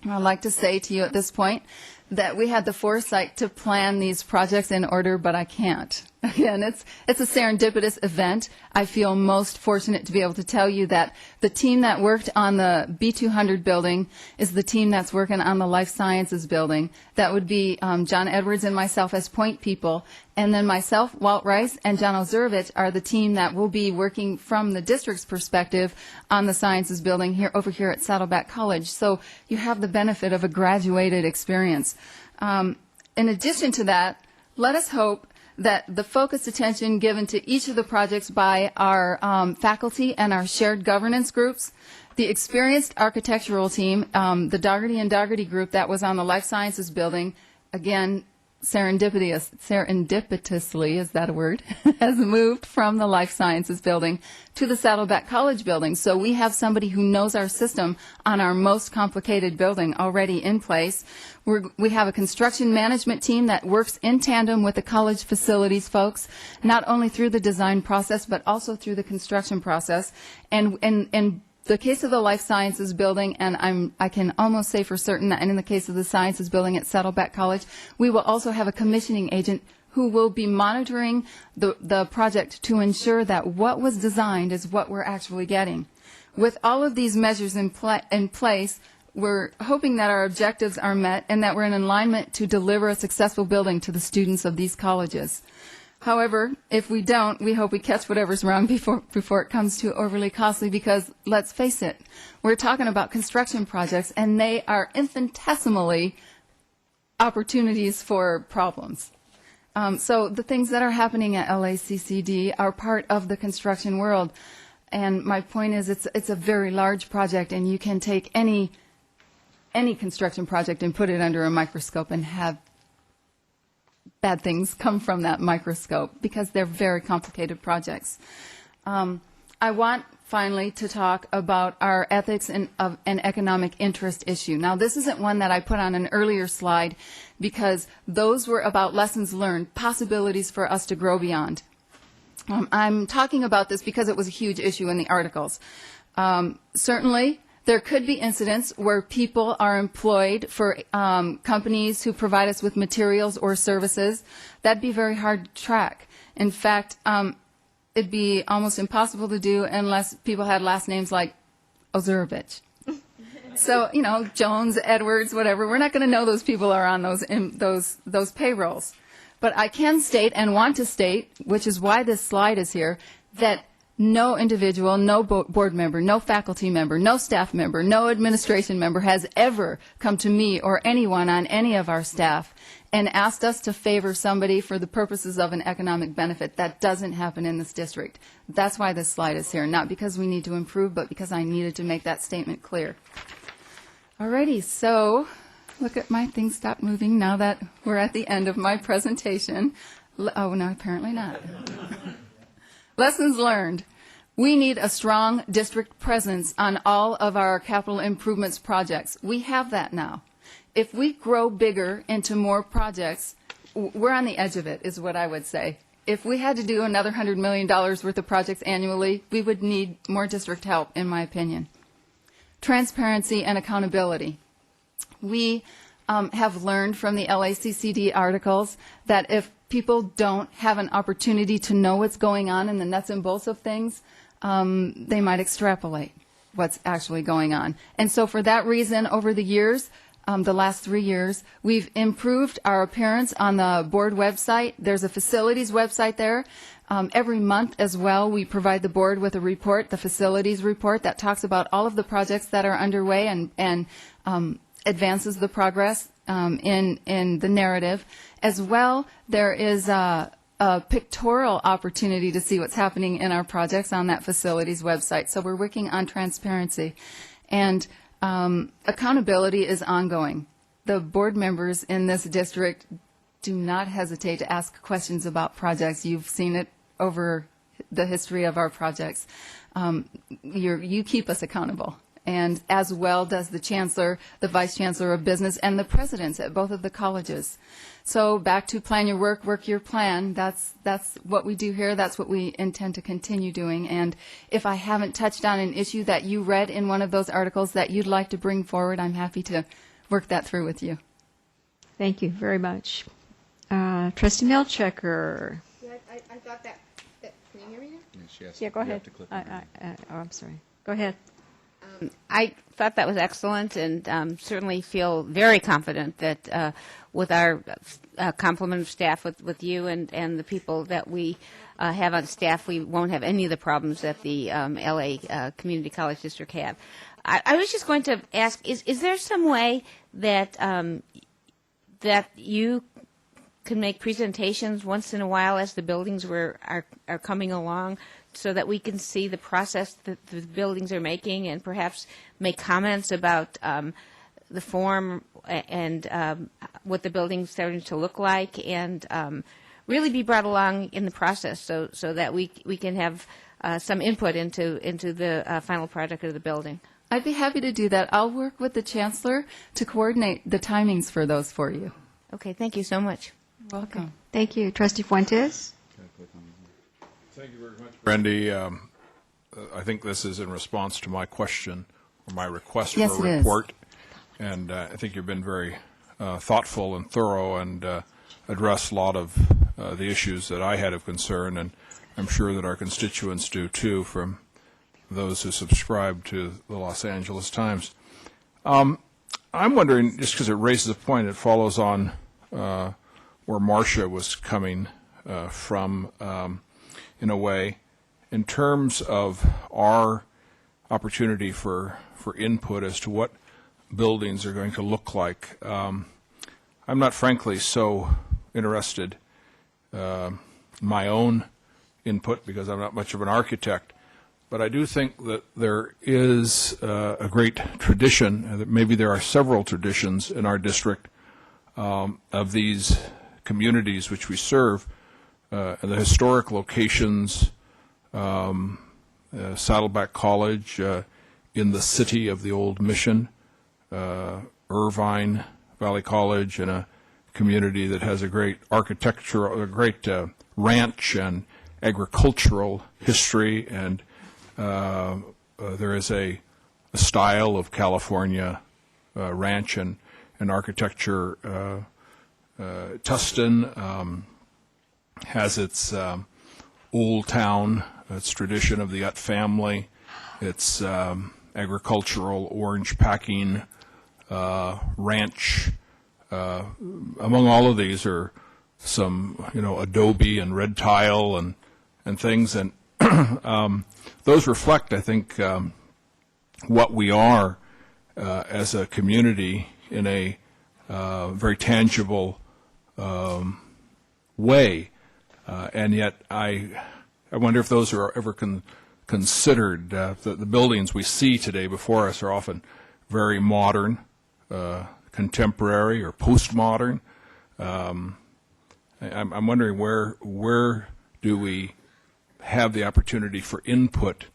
I'd like to say to you at this point that we had the foresight to plan these projects in order, but I can't. Again, it's a serendipitous event. I feel most fortunate to be able to tell you that the team that worked on the B200 building is the team that's working on the Life Sciences building. That would be John Edwards and myself as point people. And then myself, Walt Rice, and John Ozurovich are the team that will be working from the district's perspective on the Sciences building over here at Saddleback College. So you have the benefit of a graduated experience. In addition to that, let us hope that the focused attention given to each of the projects by our faculty and our shared governance groups, the experienced architectural team, the Dougherty and Dougherty group that was on the Life Sciences building, again, serendipitously, is that a word, has moved from the Life Sciences building to the Saddleback College building. So we have somebody who knows our system on our most complicated building already in place. We have a construction management team that works in tandem with the college facilities folks, not only through the design process, but also through the construction process. And in the case of the Life Sciences building, and I can almost say for certain that in the case of the Sciences building at Saddleback College, we will also have a commissioning agent who will be monitoring the project to ensure that what was designed is what we're actually getting. With all of these measures in place, we're hoping that our objectives are met and that we're in alignment to deliver a successful building to the students of these colleges. However, if we don't, we hope we catch whatever's wrong before it comes too overly costly, because let's face it, we're talking about construction projects and they are infinitesimally opportunities for problems. So the things that are happening at LACCD are part of the construction world. And my point is it's a very large project, and you can take any construction project and put it under a microscope and have bad things come from that microscope because they're very complicated projects. I want finally to talk about our ethics and economic interest issue. Now, this isn't one that I put on an earlier slide because those were about lessons learned, possibilities for us to grow beyond. I'm talking about this because it was a huge issue in the articles. Certainly, there could be incidents where people are employed for companies who provide us with materials or services. That'd be very hard to track. In fact, it'd be almost impossible to do unless people had last names like Ozurovich. So, you know, Jones, Edwards, whatever. We're not going to know those people are on those payrolls. But I can state and want to state, which is why this slide is here, that no individual, no board member, no faculty member, no staff member, no administration member has ever come to me or anyone on any of our staff and asked us to favor somebody for the purposes of an economic benefit. That doesn't happen in this district. That's why this slide is here, not because we need to improve, but because I needed to make that statement clear. Alrighty, so look at my thing stop moving now that we're at the end of my presentation. Oh, no, apparently not. Lessons learned. We need a strong district presence on all of our capital improvements projects. We have that now. If we grow bigger into more projects, we're on the edge of it, is what I would say. If we had to do another $100 million worth of projects annually, we would need more district help, in my opinion. Transparency and accountability. We have learned from the LACCD articles that if people don't have an opportunity to know what's going on in the nuts and bolts of things, they might extrapolate what's actually going on. And so for that reason, over the years, the last 3 years, we've improved our appearance on the board website. There's a facilities website there. Every month as well, we provide the board with a report, the facilities report, that talks about all of the projects that are underway and advances the progress in the narrative. As well, there is a pictorial opportunity to see what's happening in our projects on that facilities website. So we're working on transparency. And accountability is ongoing. The board members in this district do not hesitate to ask questions about projects. You've seen it over the history of our projects. You keep us accountable. And as well does the Chancellor, the Vice Chancellor of Business, and the presidents at both of the colleges. So back to plan your work, work your plan. That's what we do here. That's what we intend to continue doing. And if I haven't touched on an issue that you read in one of those articles that you'd like to bring forward, I'm happy to work that through with you. Thank you very much. Trustee Milchiker. Yeah, I thought that, can you hear me now? Yeah, go ahead. I'm sorry. Go ahead. I thought that was excellent, and certainly feel very confident that with our complement of staff, with you and the people that we have on staff, we won't have any of the problems that the LA Community College District have. I was just going to ask: is there some way that that you can make presentations once in a while as the buildings are coming along, so that we can see the process that the buildings are making, and perhaps make comments about the form and what the building's starting to look like, and really be brought along in the process, so that we can have some input into the final product of the building. I'd be happy to do that. I'll work with the Chancellor to coordinate the timings for those for you. Okay, thank you so much. Welcome. Okay. Thank you. Trustee Fuentes? Thank you very much, Brandye. I think this is in response to my question or my request Yes, for a it is. report. And I think you've been very thoughtful and thorough and addressed a lot of the issues that I had of concern, and I'm sure that our constituents do too, from those who subscribe to the Los Angeles Times. I'm wondering, just because it raises a point, it follows on where Marcia was coming from, in a way, in terms of our opportunity for input as to what buildings are going to look like. I'm not, frankly, so interested in my own input, because I'm not much of an architect, but I do think that there is a great tradition, and that maybe there are several traditions in our district of these communities which we serve, the historic locations, Saddleback College in the city of the old mission, Irvine Valley College, in a community that has a great architecture, a great ranch, and agricultural history, and there is a style of California ranch and architecture. Tustin has its old town, its tradition of the Ut family, its agricultural orange packing ranch. Among all of these are some, adobe and red tile and things, and those reflect, I think, what we are as a community in a very tangible way, and yet I wonder if those are ever considered. The buildings we see today before us are often very modern, contemporary, or postmodern. I'm wondering where do we have the opportunity for input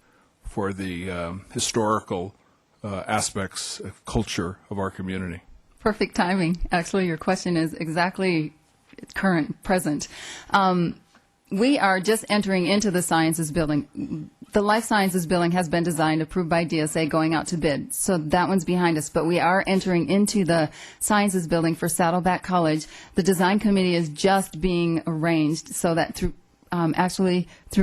for the historical aspects of culture of our community. Perfect timing. Actually, your question is exactly current, present. We are just entering into the sciences building. The life sciences building has been designed, approved by DSA, going out to bid. So that one's behind us. But we are entering into the sciences building for Saddleback College. The design committee is just being arranged so that through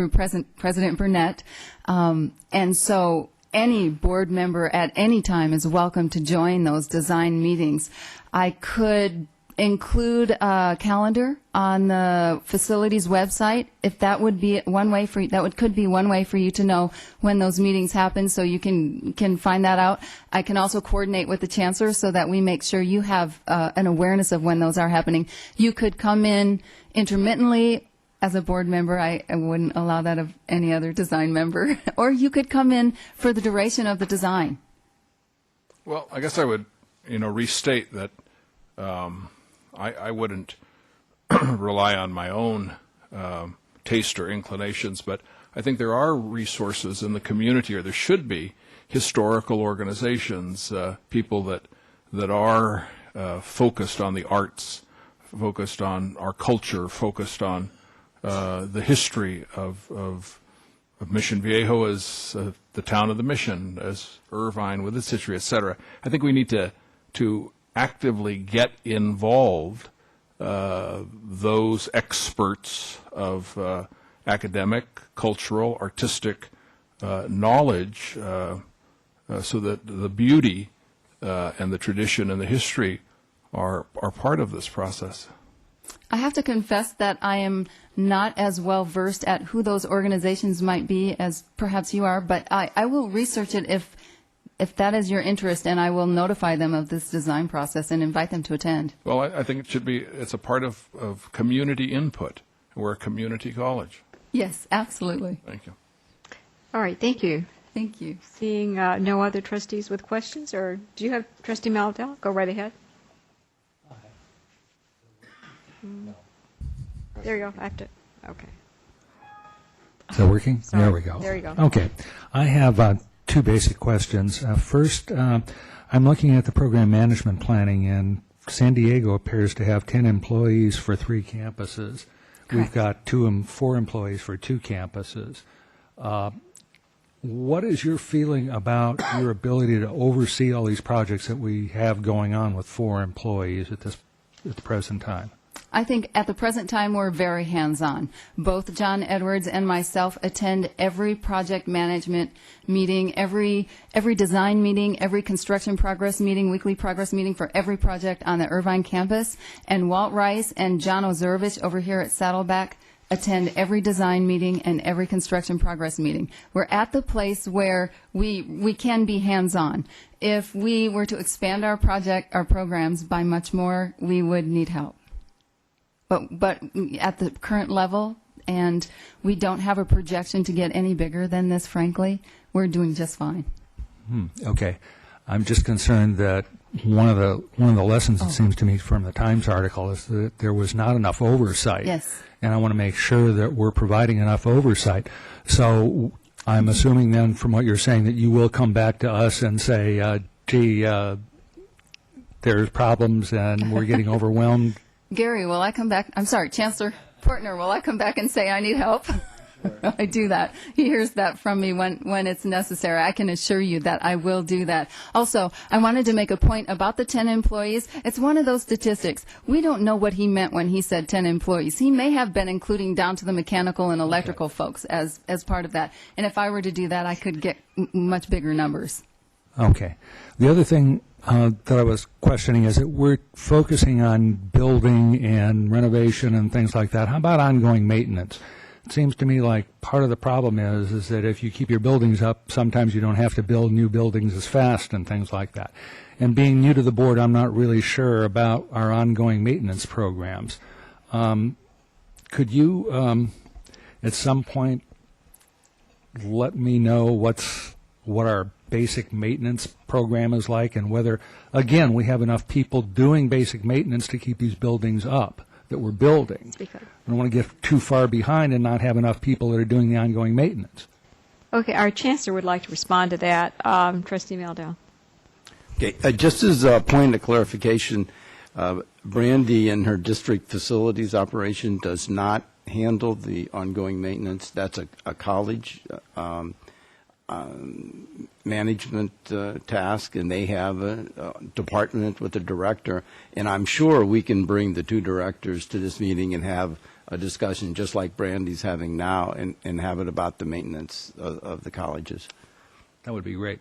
President Burnett. And so any board member at any time is welcome to join those design meetings. I could include a calendar on the facilities website, if that would be one way for could be one way for you to know when those meetings happen, so you can find that out. I can also coordinate with the Chancellor so that we make sure you have an awareness of when those are happening. You could come in intermittently as a board member. I wouldn't allow that of any other design member. Or you could come in for the duration of the design. Well, I guess I would, restate that I wouldn't rely on my own taste or inclinations, but I think there are resources in the community, or there should be, historical organizations, people that are focused on the arts, focused on our culture, focused on the history of Mission Viejo as the town of the mission, as Irvine with its history, et cetera. I think we need to actively get involved those experts of academic, cultural, artistic knowledge so that the beauty and the tradition and the history are part of this process. I have to confess that I am not as well versed at who those organizations might be as perhaps you are, but I will research it if that is your interest, and I will notify them of this design process and invite them to attend. Well, I think it's a part of community input. We're a community college. Yes, absolutely. Thank you. All right, thank you. Thank you. Seeing no other trustees with questions, or do you have Trustee Maldell? Go right ahead. There you go. I have to. Okay. Is that working? Sorry. There we go. There you go. Okay. I have two basic questions. First, I'm looking at the program management planning, and San Diego appears to have 10 employees for 3 campuses. We've got 4 employees for 2 campuses. What is your feeling about your ability to oversee all these projects that we have going on with 4 employees at the present time? I think at the present time we're very hands-on. Both John Edwards and myself attend every project management meeting, every design meeting, every construction progress meeting, weekly progress meeting for every project on the Irvine campus. And Walt Rice and John Ozurovich over here at Saddleback attend every design meeting and every construction progress meeting. We're at the place where we can be hands-on. If we were to expand our programs by much more, we would need help. But at the current level, and we don't have a projection to get any bigger than this, frankly, we're doing just fine. Okay. I'm just concerned that one of the lessons, it seems to me, from the Times article is that there was not enough oversight. Yes. And I want to make sure that we're providing enough oversight. So I'm assuming then from what you're saying that you will come back to us and say, there's problems and we're getting overwhelmed. Gary, will I come back? I'm sorry, Chancellor Portner, will I come back and say I need help? I do that. He hears that from me when it's necessary. I can assure you that I will do that. Also, I wanted to make a point about the 10 employees. It's one of those statistics. We don't know what he meant when he said 10 employees. He may have been including down to the mechanical and electrical folks as part of that. And if I were to do that, I could get much bigger numbers. Okay. The other thing that I was questioning is that we're focusing on building and renovation and things like that. How about ongoing maintenance? It seems to me like part of the problem is that if you keep your buildings up, sometimes you don't have to build new buildings as fast and things like that. And being new to the board, I'm not really sure about our ongoing maintenance programs. Could you, at some point, let me know what our basic maintenance program is like, and whether, again, we have enough people doing basic maintenance to keep these buildings up that we're building? I don't want to get too far behind and not have enough people that are doing the ongoing maintenance. Okay, our Chancellor would like to respond to that. Trustee Milchiker. Okay, just as a point of clarification, Brandye and her district facilities operation does not handle the ongoing maintenance. That's a college management task, and they have a department with a director, and I'm sure we can bring the two directors to this meeting and have a discussion just like Brandye's having now, and have it about the maintenance of the colleges. That would be great.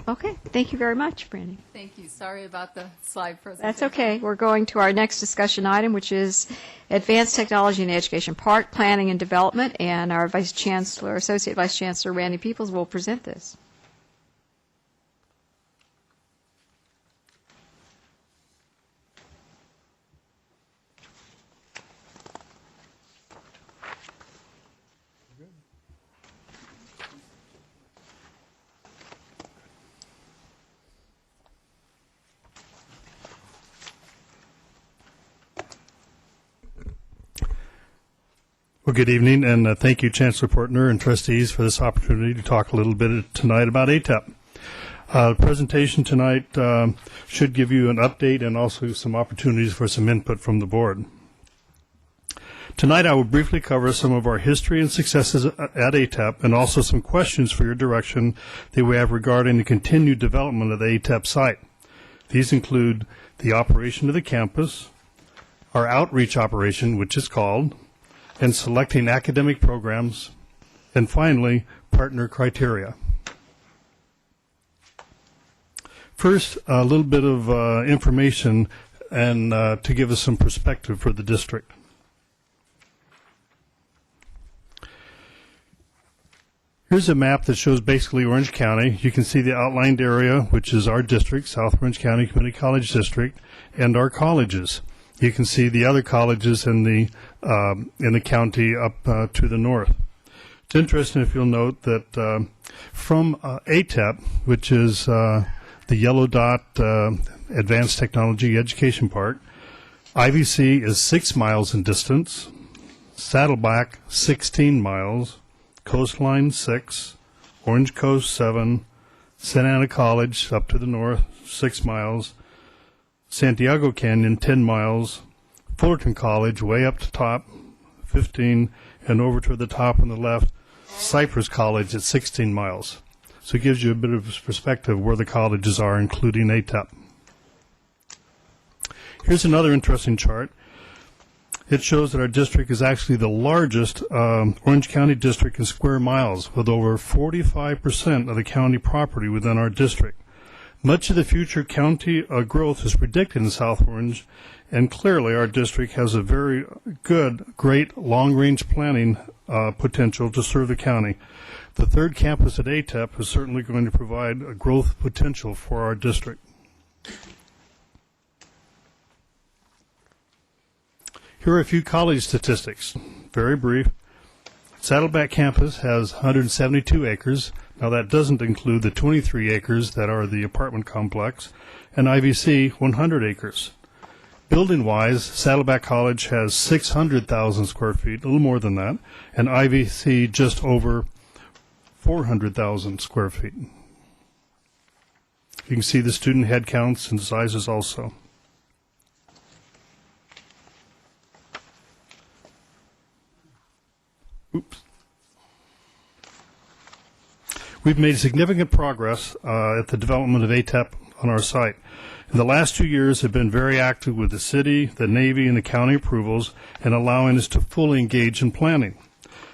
Okay, thank you very much, Brandye. Thank you. Sorry about the slide presentation. That's okay. We're going to our next discussion item, which is Advanced Technology in Education Park Planning and Development, and our Vice Chancellor, Associate Vice Chancellor Randy Peebles will present this. Well, good evening, and thank you, Chancellor Portner and trustees, for this opportunity to talk a little bit tonight about ATEP. The presentation tonight should give you an update and also some opportunities for some input from the board. Tonight, I will briefly cover some of our history and successes at ATEP, and also some questions for your direction that we have regarding the continued development of the ATEP site. These include the operation of the campus, our outreach operation, which is called, and selecting academic programs, and finally, partner criteria. First, a little bit of information and to give us some perspective for the district. Here's a map that shows basically Orange County. You can see the outlined area, which is our district, South Orange County Community College District, and our colleges. You can see the other colleges in the county up to the north. It's interesting if you'll note that from ATEP, which is the yellow dot Advanced Technology Education Park, IVC is 6 miles in distance, Saddleback 16 miles, Coastline 6, Orange Coast 7, Santa Ana College up to the north 6 miles, Santiago Canyon, 10 miles, Fullerton College, way up to top, 15, and over to the top on the left, Cypress College at 16 miles. So it gives you a bit of perspective where the colleges are, including ATEP. Here's another interesting chart. It shows that our district is actually the largest Orange County district in square miles, with over 45% of the county property within our district. Much of the future county growth is predicted in South Orange, and clearly our district has a very great long-range planning potential to serve the county. The third campus at ATEP is certainly going to provide a growth potential for our district. Here are a few college statistics, very brief. Saddleback campus has 172 acres. Now, that doesn't include the 23 acres that are the apartment complex, and IVC 100 acres. Building-wise, Saddleback College has 600,000 square feet, a little more than that, and IVC just over 400,000 square feet. You can see the student head counts and sizes also. We've made significant progress at the development of ATEP on our site. In the last 2 years have been very active with the city, the Navy, and the county approvals, and allowing us to fully engage in planning.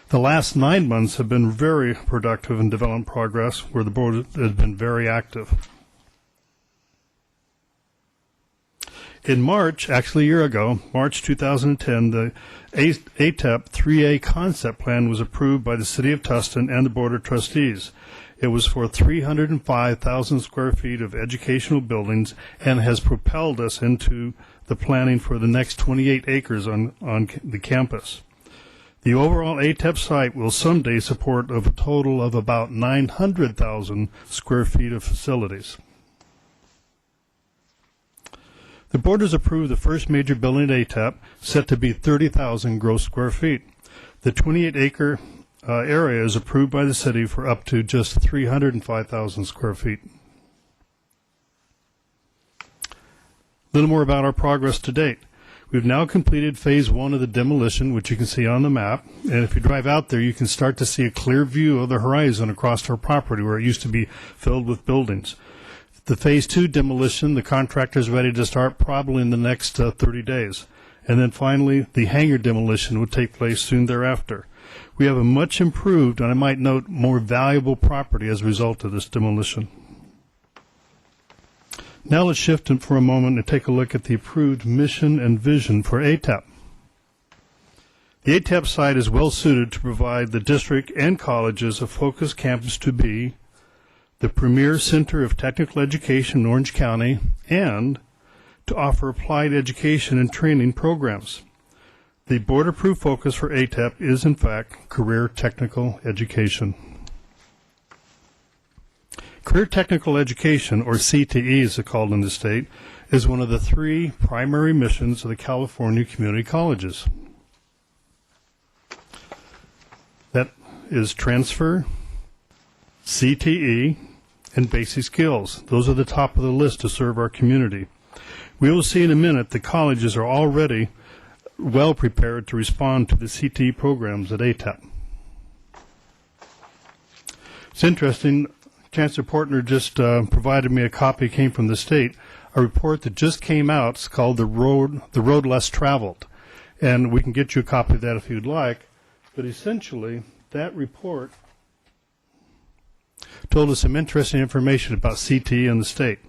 The last 9 months have been very productive in development progress, where the board has been very active. In March, actually a year ago, March 2010, the ATEP 3A concept plan was approved by the City of Tustin and the Board of Trustees. It was for 305,000 square feet of educational buildings and has propelled us into the planning for the next 28 acres on the campus. The overall ATEP site will someday support a total of about 900,000 square feet of facilities. The board has approved the first major building at ATEP, set to be 30,000 gross square feet. The 28-acre area is approved by the city for up to just 305,000 square feet. A little more about our progress to date. We've now completed phase 1 of the demolition, which you can see on the map. And if you drive out there, you can start to see a clear view of the horizon across our property where it used to be filled with buildings. The phase 2 demolition, the contractor is ready to start probably in the next 30 days. And then finally, the hangar demolition would take place soon thereafter. We have a much improved, and I might note, more valuable property as a result of this demolition. Now let's shift for a moment and take a look at the approved mission and vision for ATEP. The ATEP site is well suited to provide the district and colleges a focused campus to be the premier center of technical education in Orange County and to offer applied education and training programs. The board-approved focus for ATEP is, in fact, career technical education. Career Technical Education, or CTE as it's called in the state, is one of the 3 primary missions of the California community colleges. That is transfer, CTE, and basic skills. Those are the top of the list to serve our community. We will see in a minute the colleges are already well prepared to respond to the CTE programs at ATEP. It's interesting. Chancellor Portner just provided me a copy, came from the state, a report that just came out. It's called The Road Less Traveled. And we can get you a copy of that if you'd like. But essentially, that report told us some interesting information about CTE in the state.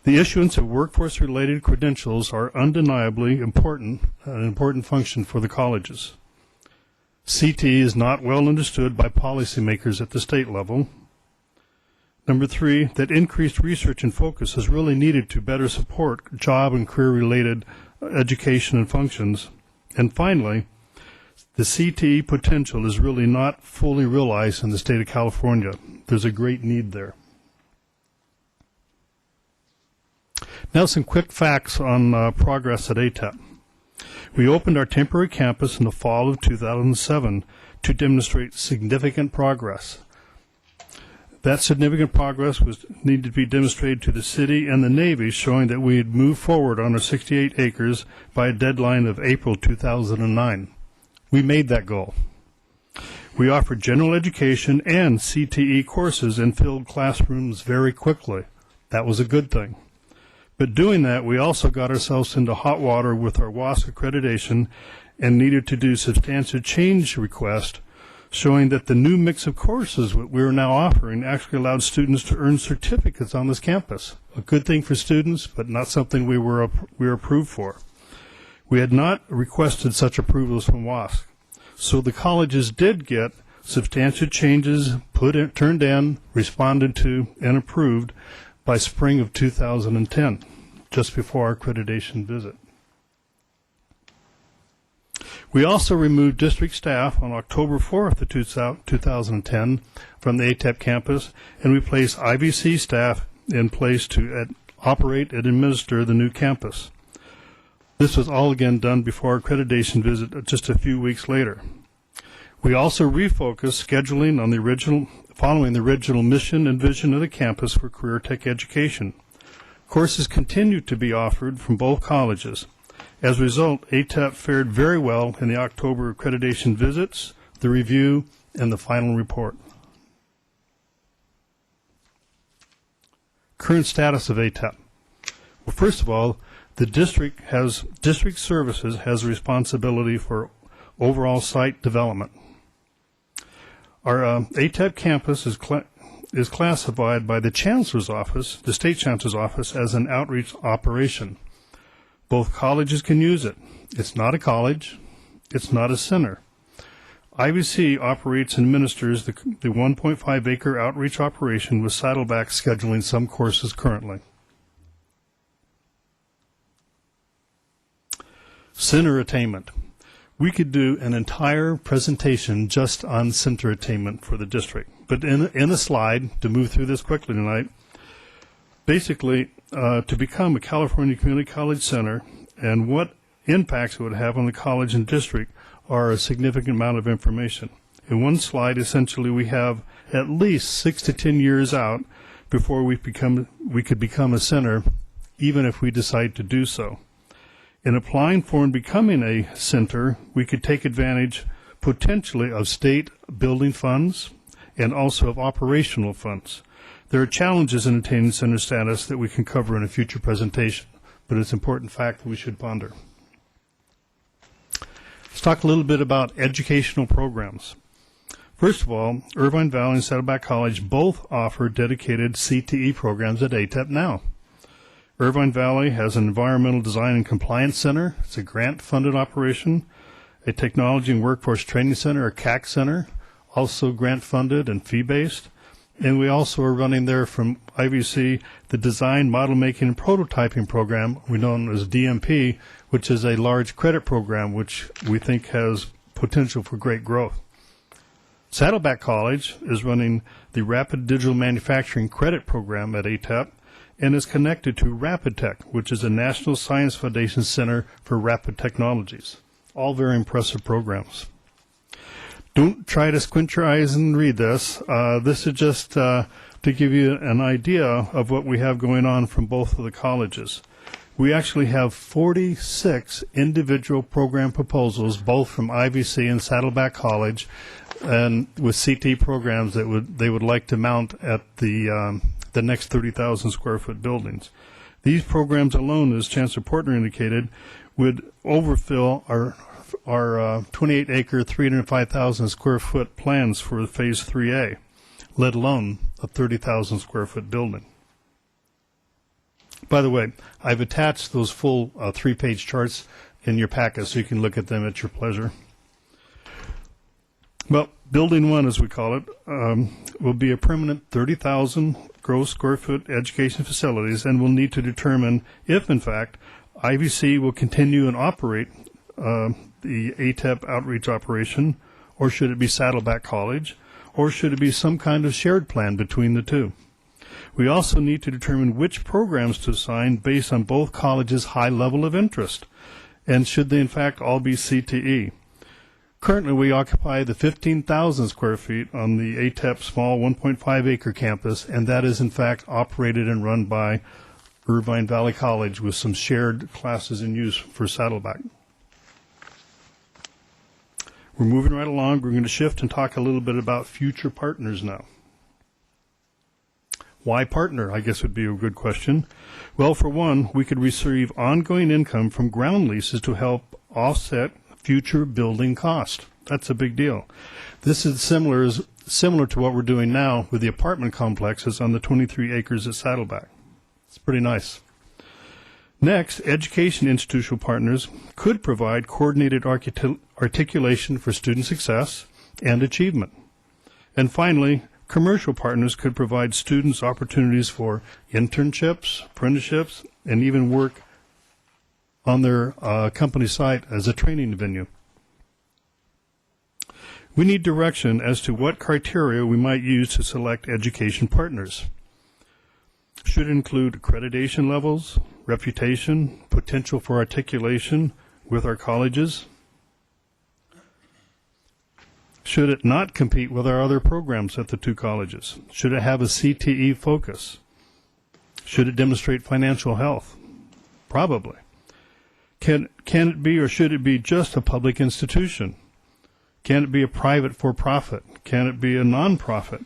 The issuance of workforce-related credentials are undeniably important, an important function for the colleges. CTE is not well understood by policymakers at the state level. Number 3, that increased research and focus is really needed to better support job and career-related education and functions. And finally, the CTE potential is really not fully realized in the state of California. There's a great need there. Now some quick facts on progress at ATEP. We opened our temporary campus in the fall of 2007 to demonstrate significant progress. That significant progress needed to be demonstrated to the city and the Navy, showing that we had moved forward on our 68 acres by a deadline of April 2009. We made that goal. We offered general education and CTE courses and filled classrooms very quickly. That was a good thing. But doing that, we also got ourselves into hot water with our WASC accreditation and needed to do substantial change request, showing that the new mix of courses we are now offering actually allowed students to earn certificates on this campus. A good thing for students, but not something we were approved for. We had not requested such approvals from WASC. So the colleges did get substantial changes turned in, responded to, and approved by spring of 2010, just before our accreditation visit. We also removed district staff on October 4th of 2010 from the ATEP campus, and we placed IVC staff in place to operate and administer the new campus. This was all again done before our accreditation visit just a few weeks later. We also refocused scheduling on following the original mission and vision of the campus for career tech education. Courses continue to be offered from both colleges. As a result, ATEP fared very well in the October accreditation visits, the review, and the final report. Current status of ATEP. Well, first of all, the district services has a responsibility for overall site development. Our ATEP campus is classified by the Chancellor's office, the State Chancellor's office, as an outreach operation. Both colleges can use it. It's not a college. It's not a center. IVC operates and administers the 1.5-acre outreach operation, with Saddleback scheduling some courses currently. Center attainment. We could do an entire presentation just on center attainment for the district. But in a slide, to move through this quickly tonight, basically, to become a California Community College Center and what impacts it would have on the college and district are a significant amount of information. In one slide, essentially, we have at least 6 to 10 years out before we could become a center, even if we decide to do so. In applying for and becoming a center, we could take advantage potentially of state building funds and also of operational funds. There are challenges in attaining center status that we can cover in a future presentation, but it's an important fact that we should ponder. Let's talk a little bit about educational programs. First of all, Irvine Valley and Saddleback College both offer dedicated CTE programs at ATEP now. Irvine Valley has an Environmental Design and Compliance Center. It's a grant-funded operation. A Technology and Workforce Training Center, a CACT Center, also grant-funded and fee-based. And we also are running there from IVC the Design, Model Making, and Prototyping program, we know as DMP, which is a large credit program which we think has potential for great growth. Saddleback College is running the Rapid Digital Manufacturing Credit Program at ATEP and is connected to Rapid Tech, which is a National Science Foundation Center for Rapid Technologies. All very impressive programs. Don't try to squint your eyes and read this. This is just to give you an idea of what we have going on from both of the colleges. We actually have 46 individual program proposals, both from IVC and Saddleback College, and with CT programs that they would like to mount at the next 30,000 square foot buildings. These programs alone, as Chancellor Portner indicated, would overfill our 28-acre, 305,000 square foot plans for Phase 3A, let alone a 30,000 square foot building. By the way, I've attached those full 3-page charts in your packet so you can look at them at your pleasure. Well, Building 1, as we call it, will be a permanent 30,000 gross square foot education facilities, and will need to determine if, in fact, IVC will continue and operate the ATEP outreach operation, or should it be Saddleback College, or should it be some kind of shared plan between the two. We also need to determine which programs to assign based on both colleges' high level of interest, and should they in fact all be CTE. Currently, we occupy the 15,000 square feet on the ATEP small 1.5-acre campus, and that is in fact operated and run by Irvine Valley College with some shared classes in use for Saddleback. We're moving right along. We're going to shift and talk a little bit about future partners now. Why partner, I guess would be a good question. Well, for one, we could receive ongoing income from ground leases to help offset future building cost. That's a big deal. This is similar to what we're doing now with the apartment complexes on the 23 acres at Saddleback. It's pretty nice. Next, education institutional partners could provide coordinated articulation for student success and achievement. And finally, commercial partners could provide students opportunities for internships, apprenticeships, and even work on their company site as a training venue. We need direction as to what criteria we might use to select education partners. Should it include accreditation levels, reputation, potential for articulation with our colleges? Should it not compete with our other programs at the two colleges? Should it have a CTE focus? Should it demonstrate financial health? Probably. Can it be or should it be just a public institution? Can it be a private for-profit? Can it be a non-profit?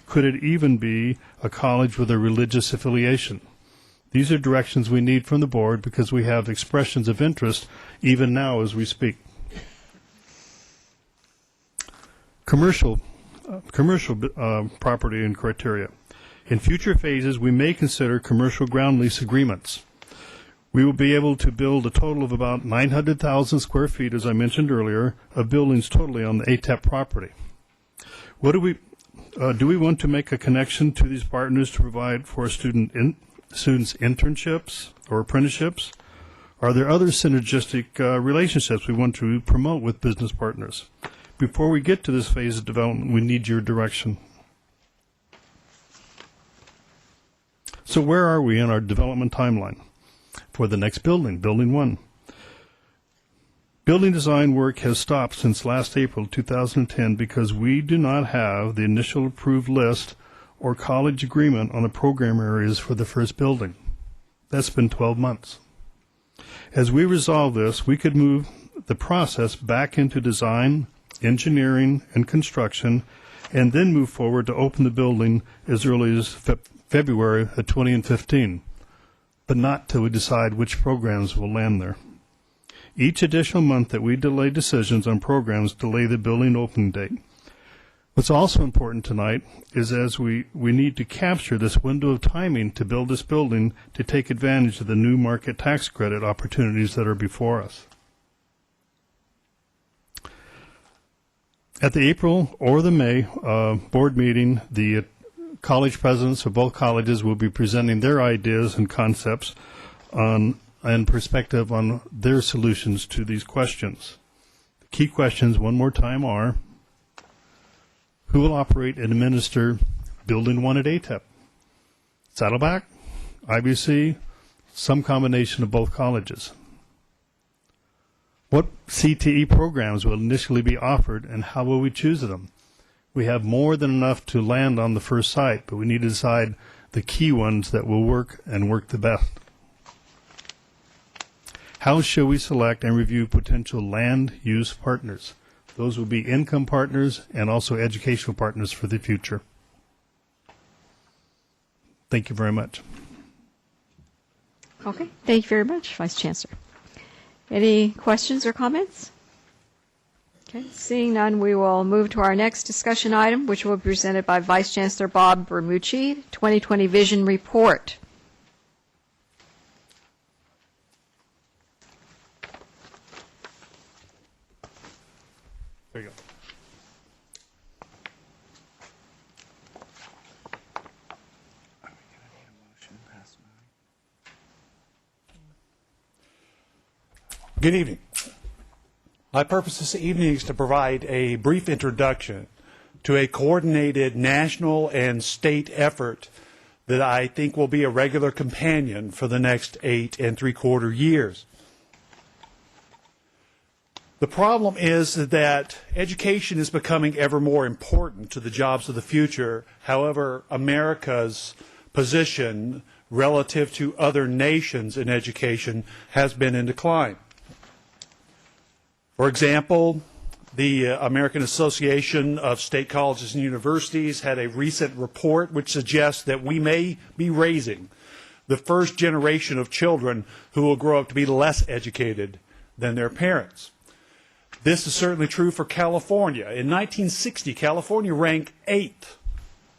Could it even be a college with a religious affiliation? These are directions we need from the board because we have expressions of interest even now as we speak. Commercial property and criteria. In future phases, we may consider commercial ground lease agreements. We will be able to build a total of about 900,000 square feet, as I mentioned earlier, of buildings totally on the ATEP property. What do we want to make a connection to these partners to provide for students internships or apprenticeships? Are there other synergistic relationships we want to promote with business partners? Before we get to this phase of development, we need your direction. So where are we in our development timeline for the next building, Building 1? Building design work has stopped since last April 2010 because we do not have the initial approved list or college agreement on the program areas for the first building. That's been 12 months. As we resolve this, we could move the process back into design, engineering, and construction, and then move forward to open the building as early as February of 2015, but not till we decide which programs will land there. Each additional month that we delay decisions on programs delay the building opening date. What's also important tonight is as we need to capture this window of timing to build this building to take advantage of the new market tax credit opportunities that are before us. At the April or the May board meeting, the college presidents of both colleges will be presenting their ideas and concepts and perspective on their solutions to these questions. The key questions, one more time, are: who will operate and administer Building 1 at ATEP? Saddleback, IBC, some combination of both colleges. What CTE programs will initially be offered and how will we choose them? We have more than enough to land on the first site, but we need to decide the key ones that will work and work the best. How shall we select and review potential land use partners? Those will be income partners and also educational partners for the future. Thank you very much. Okay, thank you very much, Vice Chancellor. Any questions or comments? Okay, seeing none, we will move to our next discussion item, which will be presented by Vice Chancellor Bob Bramucci, 2020 Vision Report. There you go. Good evening. My purpose this evening is to provide a brief introduction to a coordinated national and state effort that I think will be a regular companion for the next 8 3/4 years. The problem is that education is becoming ever more important to the jobs of the future. However, America's position relative to other nations in education has been in decline. For example, the American Association of State Colleges and Universities had a recent report which suggests that we may be raising the first generation of children who will grow up to be less educated than their parents. This is certainly true for California. In 1960, California ranked 8th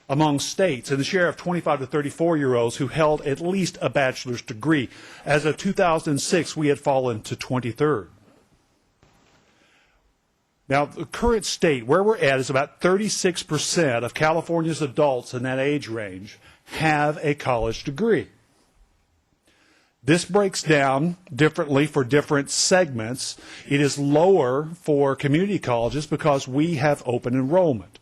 among states in the share of 25 to 34-year-olds who held at least a bachelor's degree. As of 2006, we had fallen to 23rd. Now, the current state, where we're at, is about 36% of California's adults in that age range have a college degree. This breaks down differently for different segments. It is lower for community colleges because we have open enrollment.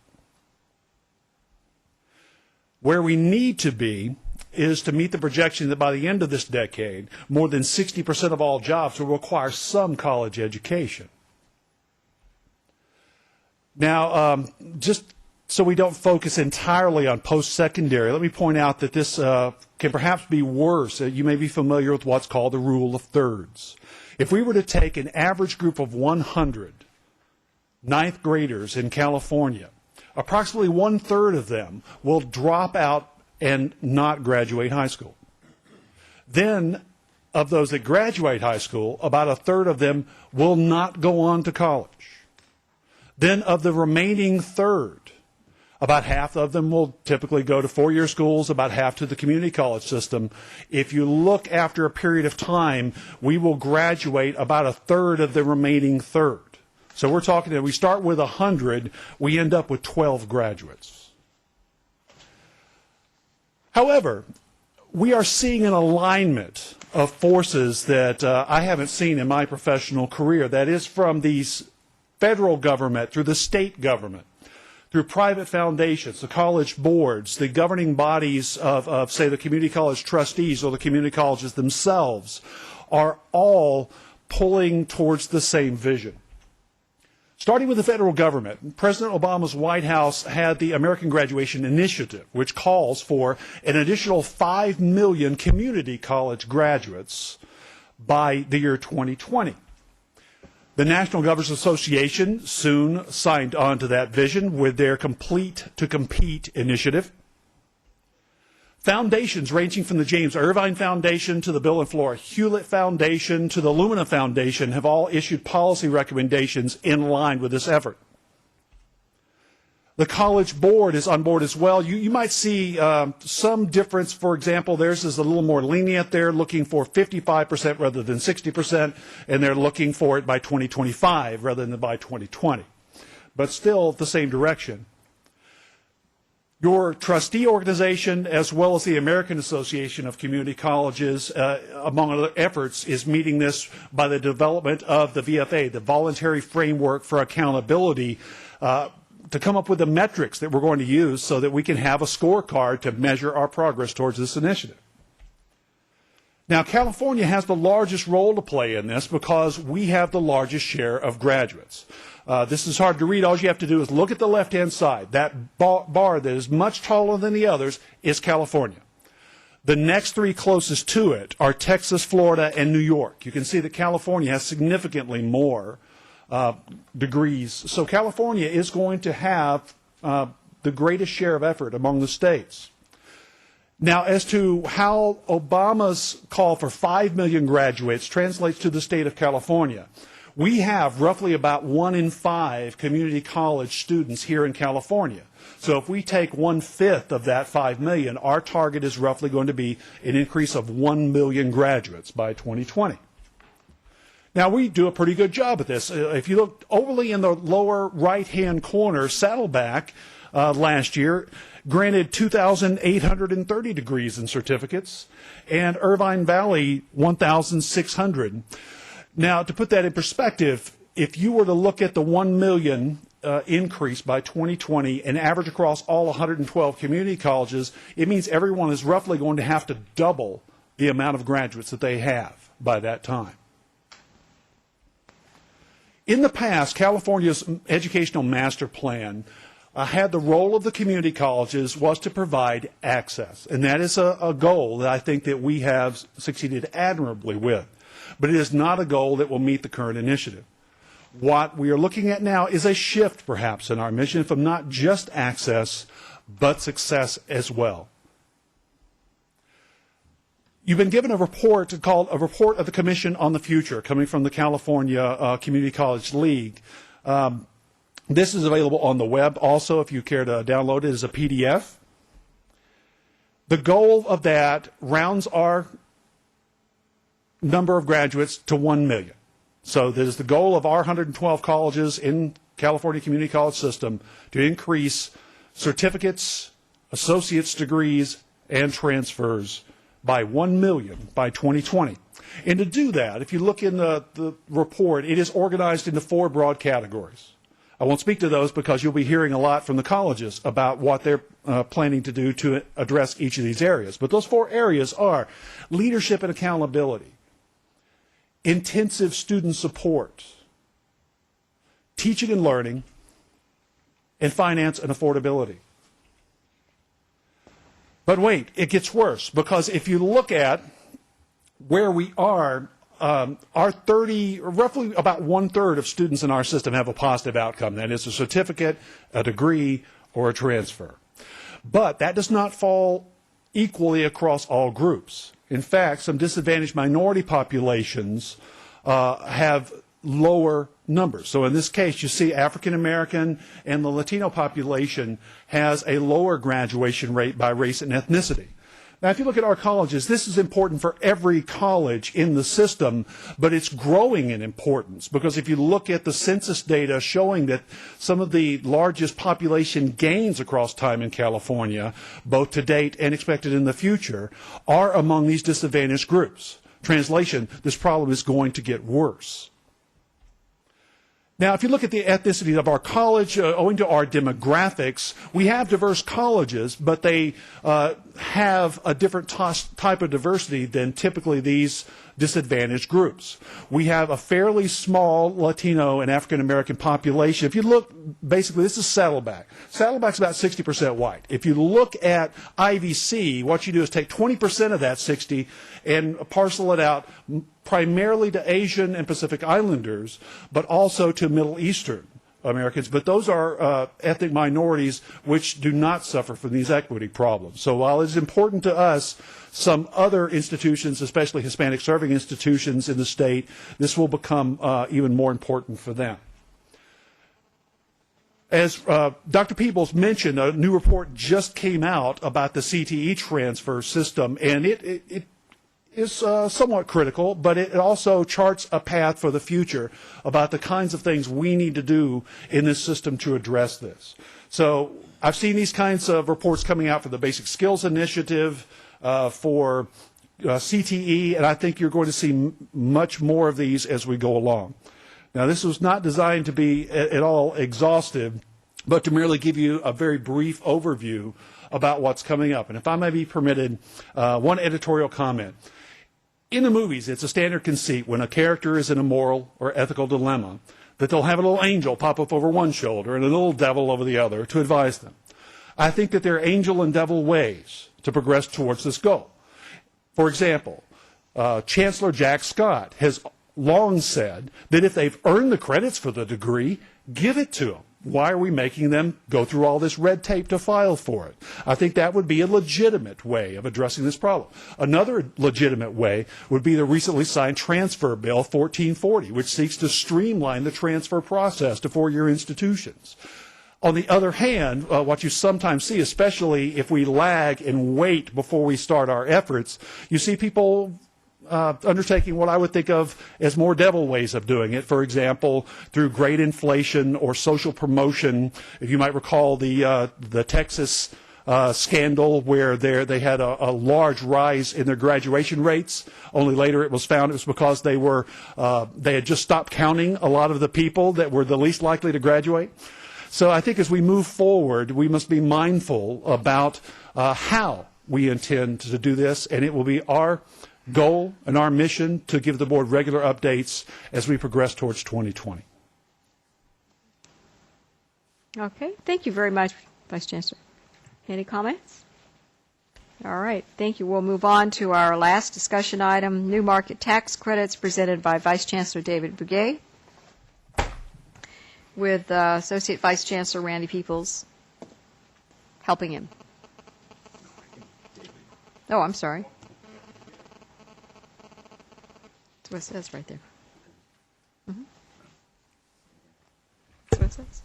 Where we need to be is to meet the projection that by the end of this decade, more than 60% of all jobs will require some college education. Now, just so we don't focus entirely on post-secondary, let me point out that this can perhaps be worse. You may be familiar with what's called the rule of thirds. If we were to take an average group of 100 ninth graders in California, approximately 1/3 of them will drop out and not graduate high school. Then, of those that graduate high school, about 1/3 of them will not go on to college. Then, of the remaining third, about half of them will typically go to four-year schools, about half to the community college system. If you look after a period of time, we will graduate about 1/3 of the remaining third. So we're talking that we start with 100, we end up with 12 graduates. However, we are seeing an alignment of forces that I haven't seen in my professional career. That is from the federal government through the state government, through private foundations, the college boards, the governing bodies of, say, the community college trustees or the community colleges themselves, are all pulling towards the same vision. Starting with the federal government, President Obama's White House had the American Graduation Initiative, which calls for an additional 5 million community college graduates by the year 2020. The National Governors Association soon signed on to that vision with their Complete to Compete initiative. Foundations ranging from the James Irvine Foundation to the Bill and Flora Hewlett Foundation to the Lumina Foundation have all issued policy recommendations in line with this effort. The College Board is on board as well. You might see some difference. For example, theirs is a little more lenient. They're looking for 55% rather than 60%, and they're looking for it by 2025 rather than by 2020. But still the same direction. Your trustee organization, as well as the American Association of Community Colleges, among other efforts, is meeting this by the development of the VFA, the Voluntary Framework for Accountability, to come up with the metrics that we're going to use so that we can have a scorecard to measure our progress towards this initiative. Now, California has the largest role to play in this because we have the largest share of graduates. This is hard to read. All you have to do is look at the left-hand side. That bar that is much taller than the others is California. The next three closest to it are Texas, Florida, and New York. You can see that California has significantly more degrees. So California is going to have the greatest share of effort among the states. Now, as to how Obama's call for 5 million graduates translates to the state of California, we have roughly about 1 in 5 community college students here in California. So if we take 1/5 of that 5 million, our target is roughly going to be an increase of 1 million graduates by 2020. Now, we do a pretty good job at this. If you look overly in the lower right-hand corner, Saddleback last year granted 2,830 degrees and certificates, and Irvine Valley 1,600. Now, to put that in perspective, if you were to look at the 1 million increase by 2020 and average across all 112 community colleges, it means everyone is roughly going to have to double the amount of graduates that they have by that time. In the past, California's educational master plan had the role of the community colleges was to provide access, and that is a goal that I think that we have succeeded admirably with. But it is not a goal that will meet the current initiative. What we are looking at now is a shift, perhaps, in our mission from not just access, but success as well. You've been given a report called a Report of the Commission on the Future, coming from the California Community College League. This is available on the web also, if you care to download it as a PDF. The goal of that rounds our number of graduates to 1 million. So that is the goal of our 112 colleges in California Community College system, to increase certificates, associate's degrees, and transfers by 1 million by 2020. And to do that, if you look in the report, it is organized into 4 broad categories. I won't speak to those because you'll be hearing a lot from the colleges about what they're planning to do to address each of these areas. But those 4 areas are leadership and accountability, intensive student support, teaching and learning, in finance and affordability. But wait, it gets worse, because if you look at where we are, roughly about 1/3 of students in our system have a positive outcome. That is a certificate, a degree, or a transfer. But that does not fall equally across all groups. In fact, some disadvantaged minority populations have lower numbers. So in this case, you see African American and the Latino population has a lower graduation rate by race and ethnicity. Now, if you look at our colleges, this is important for every college in the system, but it's growing in importance, because if you look at the census data showing that some of the largest population gains across time in California, both to date and expected in the future, are among these disadvantaged groups. Translation, this problem is going to get worse. Now, if you look at the ethnicity of our college, owing to our demographics, we have diverse colleges, but they have a different type of diversity than typically these disadvantaged groups. We have a fairly small Latino and African American population. If you look, basically, this is Saddleback. Saddleback's about 60% white. If you look at IVC, what you do is take 20% of that 60 and parcel it out primarily to Asian and Pacific Islanders, but also to Middle Eastern Americans. But those are ethnic minorities which do not suffer from these equity problems. So while it's important to us, some other institutions, especially Hispanic serving institutions in the state, this will become even more important for them. As Dr. Peebles mentioned, a new report just came out about the CTE transfer system, and it is somewhat critical, but it also charts a path for the future about the kinds of things we need to do in this system to address this. So I've seen these kinds of reports coming out for the Basic Skills Initiative, for CTE, and I think you're going to see much more of these as we go along. Now, this was not designed to be at all exhaustive, but to merely give you a very brief overview about what's coming up. And if I may be permitted, one editorial comment. In the movies, it's a standard conceit when a character is in a moral or ethical dilemma that they'll have a little angel pop up over one shoulder and a little devil over the other to advise them. I think that there are angel and devil ways to progress towards this goal. For example, Chancellor Jack Scott has long said that if they've earned the credits for the degree, give it to them. Why are we making them go through all this red tape to file for it? I think that would be a legitimate way of addressing this problem. Another legitimate way would be the recently signed Transfer Bill 1440, which seeks to streamline the transfer process to four-year institutions. On the other hand, what you sometimes see, especially if we lag and wait before we start our efforts, you see people undertaking what I would think of as more devil ways of doing it. For example, through great inflation or social promotion. If you might recall the Texas scandal where they had a large rise in their graduation rates. Only later it was found it was because they had just stopped counting a lot of the people that were the least likely to graduate. So I think as we move forward, we must be mindful about how we intend to do this, and it will be our goal and our mission to give the board regular updates as we progress towards 2020. Okay, thank you very much, Vice Chancellor. Any comments? All right, thank you. We'll move on to our last discussion item, new market tax credits, presented by Vice Chancellor David Bugay, with Associate Vice Chancellor Randy Peebles helping him. Oh, I'm sorry. That's what it says right there. Mm-hmm. That's what it says.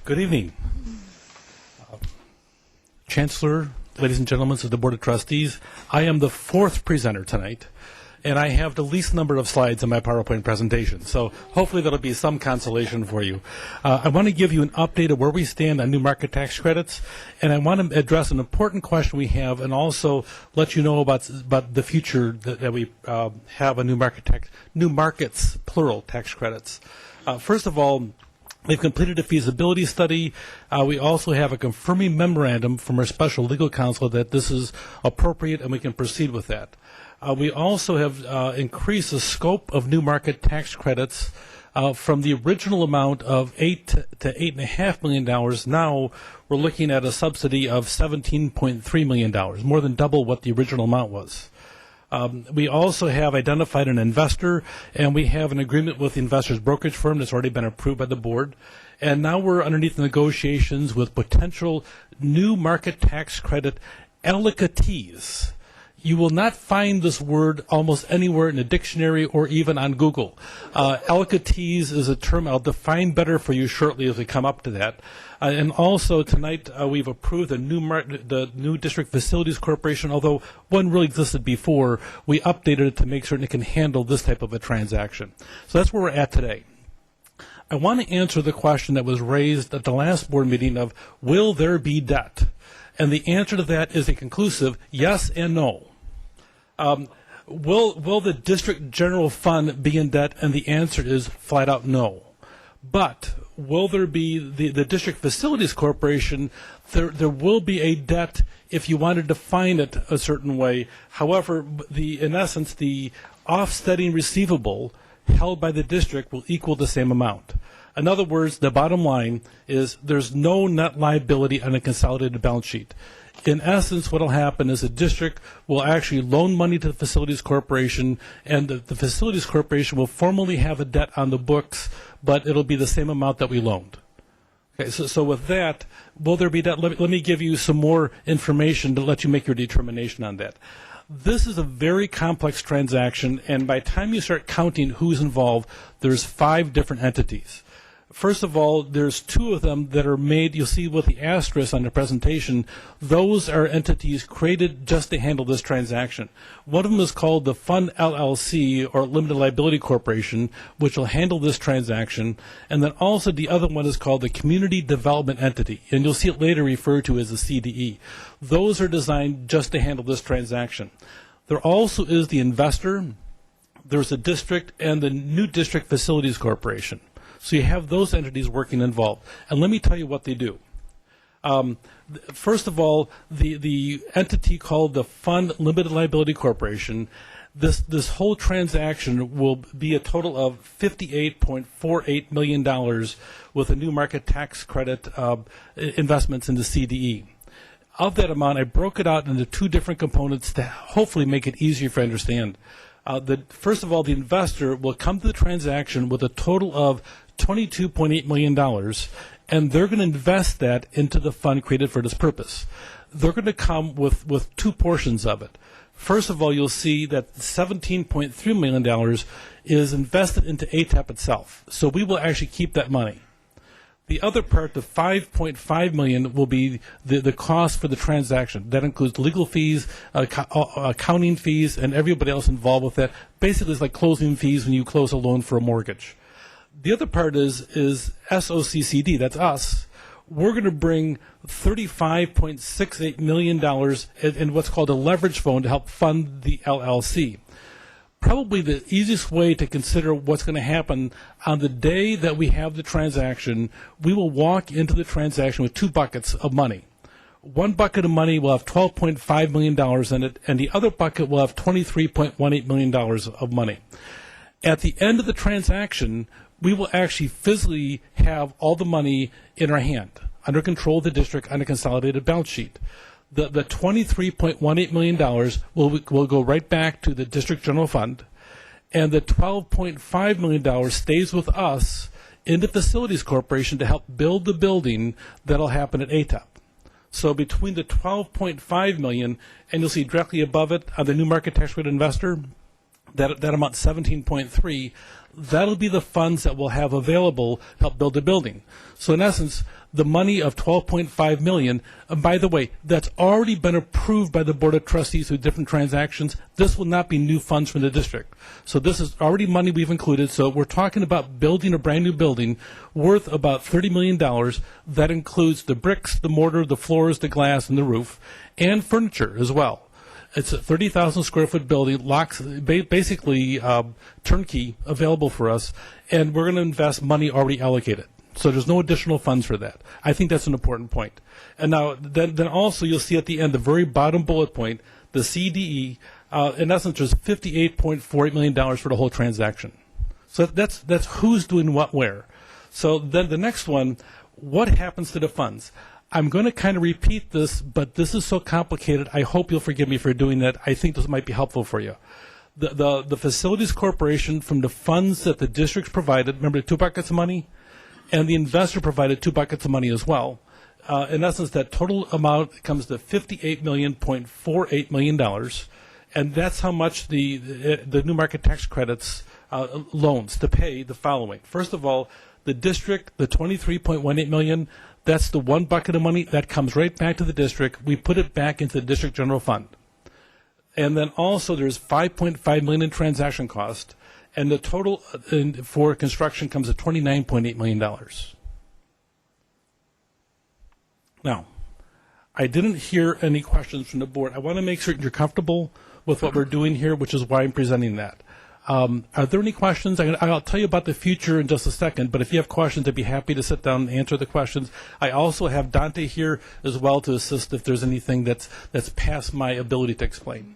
Good evening. Chancellor, ladies and gentlemen of the Board of Trustees, I am the fourth presenter tonight, and I have the least number of slides in my PowerPoint presentation, so hopefully that'll be some consolation for you. I want to give you an update of where we stand on new market tax credits, and I want to address an important question we have and also let you know about the future that we have a new markets, plural, tax credits. First of all, we've completed a feasibility study. We also have a confirming memorandum from our special legal counsel that this is appropriate and we can proceed with that. We also have increased the scope of new market tax credits From the original amount of $8 to $8.5 million, now we're looking at a subsidy of $17.3 million, more than double what the original amount was. We also have identified an investor, and we have an agreement with the investor's brokerage firm that's already been approved by the board. And now we're underneath negotiations with potential new market tax credit allocatees. You will not find this word almost anywhere in a dictionary or even on Google. Allocatees is a term I'll define better for you shortly as we come up to that. And also tonight we've approved the new District Facilities Corporation, although one really existed before. We updated it to make certain it can handle this type of a transaction. So that's where we're at today. I want to answer the question that was raised at the last board meeting of, will there be debt? And the answer to that is a conclusive yes and no. Will the district general fund be in debt? And the answer is flat out no. But will there be the District Facilities Corporation? There will be a debt if you wanted to define it a certain way. However, in essence, the offsetting receivable held by the district will equal the same amount. In other words, the bottom line is there's no net liability on a consolidated balance sheet. In essence, what will happen is the district will actually loan money to the Facilities Corporation, and the Facilities Corporation will formally have a debt on the books, but it'll be the same amount that we loaned. Okay, so with that, will there be debt? Let me give you some more information to let you make your determination on that. This is a very complex transaction, and by the time you start counting who's involved, there's 5 different entities. First of all, there's 2 of them that are made, you'll see with the asterisk on the presentation, those are entities created just to handle this transaction. One of them is called the Fund LLC, or Limited Liability Corporation, which will handle this transaction. And then also the other one is called the Community Development Entity, and you'll see it later referred to as the CDE. Those are designed just to handle this transaction. There also is the investor, there's a district, and the new District Facilities Corporation. So you have those entities working involved. And let me tell you what they do. First of all, the entity called the Fund Limited Liability Corporation, this whole transaction will be a total of $58.48 million with a new market tax credit investments in the CDE. Of that amount, I broke it out into 2 different components to hopefully make it easier for you to understand. First of all, the investor will come to the transaction with a total of $22.8 million, and they're going to invest that into the fund created for this purpose. They're going to come with 2 portions of it. First of all, you'll see that $17.3 million is invested into ATEP itself. So we will actually keep that money. The other part, the $5.5 million, will be the cost for the transaction. That includes legal fees, accounting fees, and everybody else involved with that. Basically, it's like closing fees when you close a loan for a mortgage. The other part is SOCCD, that's us. We're going to bring $35.68 million in what's called a leverage fund to help fund the LLC. Probably the easiest way to consider what's going to happen on the day that we have the transaction, we will walk into the transaction with 2 buckets of money. One bucket of money will have $12.5 million in it, and the other bucket will have $23.18 million of money. At the end of the transaction, we will actually physically have all the money in our hand, under control of the district on a consolidated balance sheet. The $23.18 million will go right back to the district general fund, and the $12.5 million stays with us in the Facilities Corporation to help build the building that'll happen at ATEP. So between the $12.5 million, and you'll see directly above it on the new market tax credit investor, that amount $17.3, that'll be the funds that we'll have available to help build the building. So in essence, the money of $12.5 million, and by the way, that's already been approved by the Board of Trustees through different transactions. This will not be new funds from the district. So this is already money we've included. So we're talking about building a brand new building worth about $30 million. That includes the bricks, the mortar, the floors, the glass, and the roof, and furniture as well. It's a 30,000 square foot building, basically turnkey, available for us, and we're going to invest money already allocated. So there's no additional funds for that. I think that's an important point. And now, then also you'll see at the end, the very bottom bullet point, the CDE, in essence, there's $58.48 million for the whole transaction. So that's who's doing what where. So then the next one, what happens to the funds? I'm going to kind of repeat this, but this is so complicated. I hope you'll forgive me for doing that. I think this might be helpful for you. The Facilities Corporation, from the funds that the districts provided, remember the 2 buckets of money? And the investor provided 2 buckets of money as well. In essence, that total amount comes to $58.48 million, and that's how much the new market tax credits loans to pay the following. First of all, the district, the $23.18 million, that's the 1 bucket of money that comes right back to the district. We put it back into the district general fund. And then also there's $5.5 million in transaction cost, and the total for construction comes to $29.8 million. Now, I didn't hear any questions from the board. I want to make certain you're comfortable with what we're doing here, which is why I'm presenting that. Are there any questions? I'll tell you about the future in just a second, but if you have questions, I'd be happy to sit down and answer the questions. I also have Dante here as well to assist if there's anything that's past my ability to explain.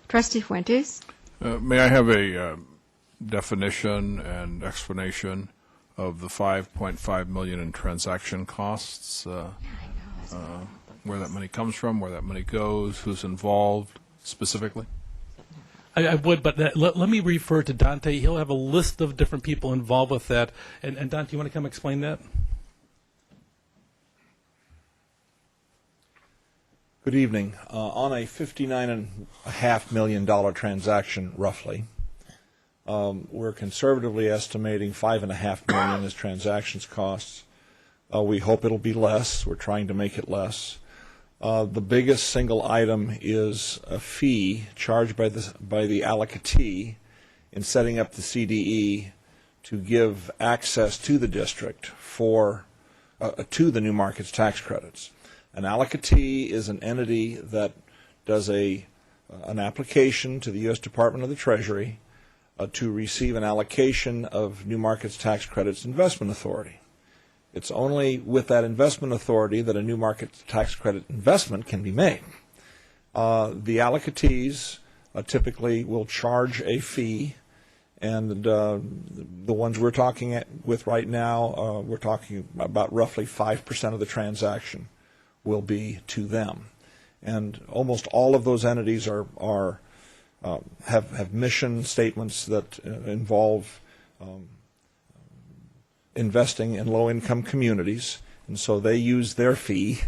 Trustee Fuentes? May I have a definition and explanation of the $5.5 million in transaction costs, where that money comes from, where that money goes, who's involved specifically? I would, but let me refer to Dante. He'll have a list of different people involved with that. And Dante, you want to come explain that? Good evening. On a $59.5 million transaction, roughly, we're conservatively estimating $5.5 million as transactions costs. We hope it'll be less. We're trying to make it less. The biggest single item is a fee charged by the allocatee in setting up the CDE to give access to the district to the new markets tax credits. An allocatee is an entity that does an application to the U.S. Department of the Treasury to receive an allocation of new markets tax credits investment authority. It's only with that investment authority that a new market tax credit investment can be made. The allocatees typically will charge a fee, and the ones we're talking with right now, we're talking about roughly 5% of the transaction will be to them. And almost all of those entities have mission statements that involve investing in low-income communities, and so they use their fee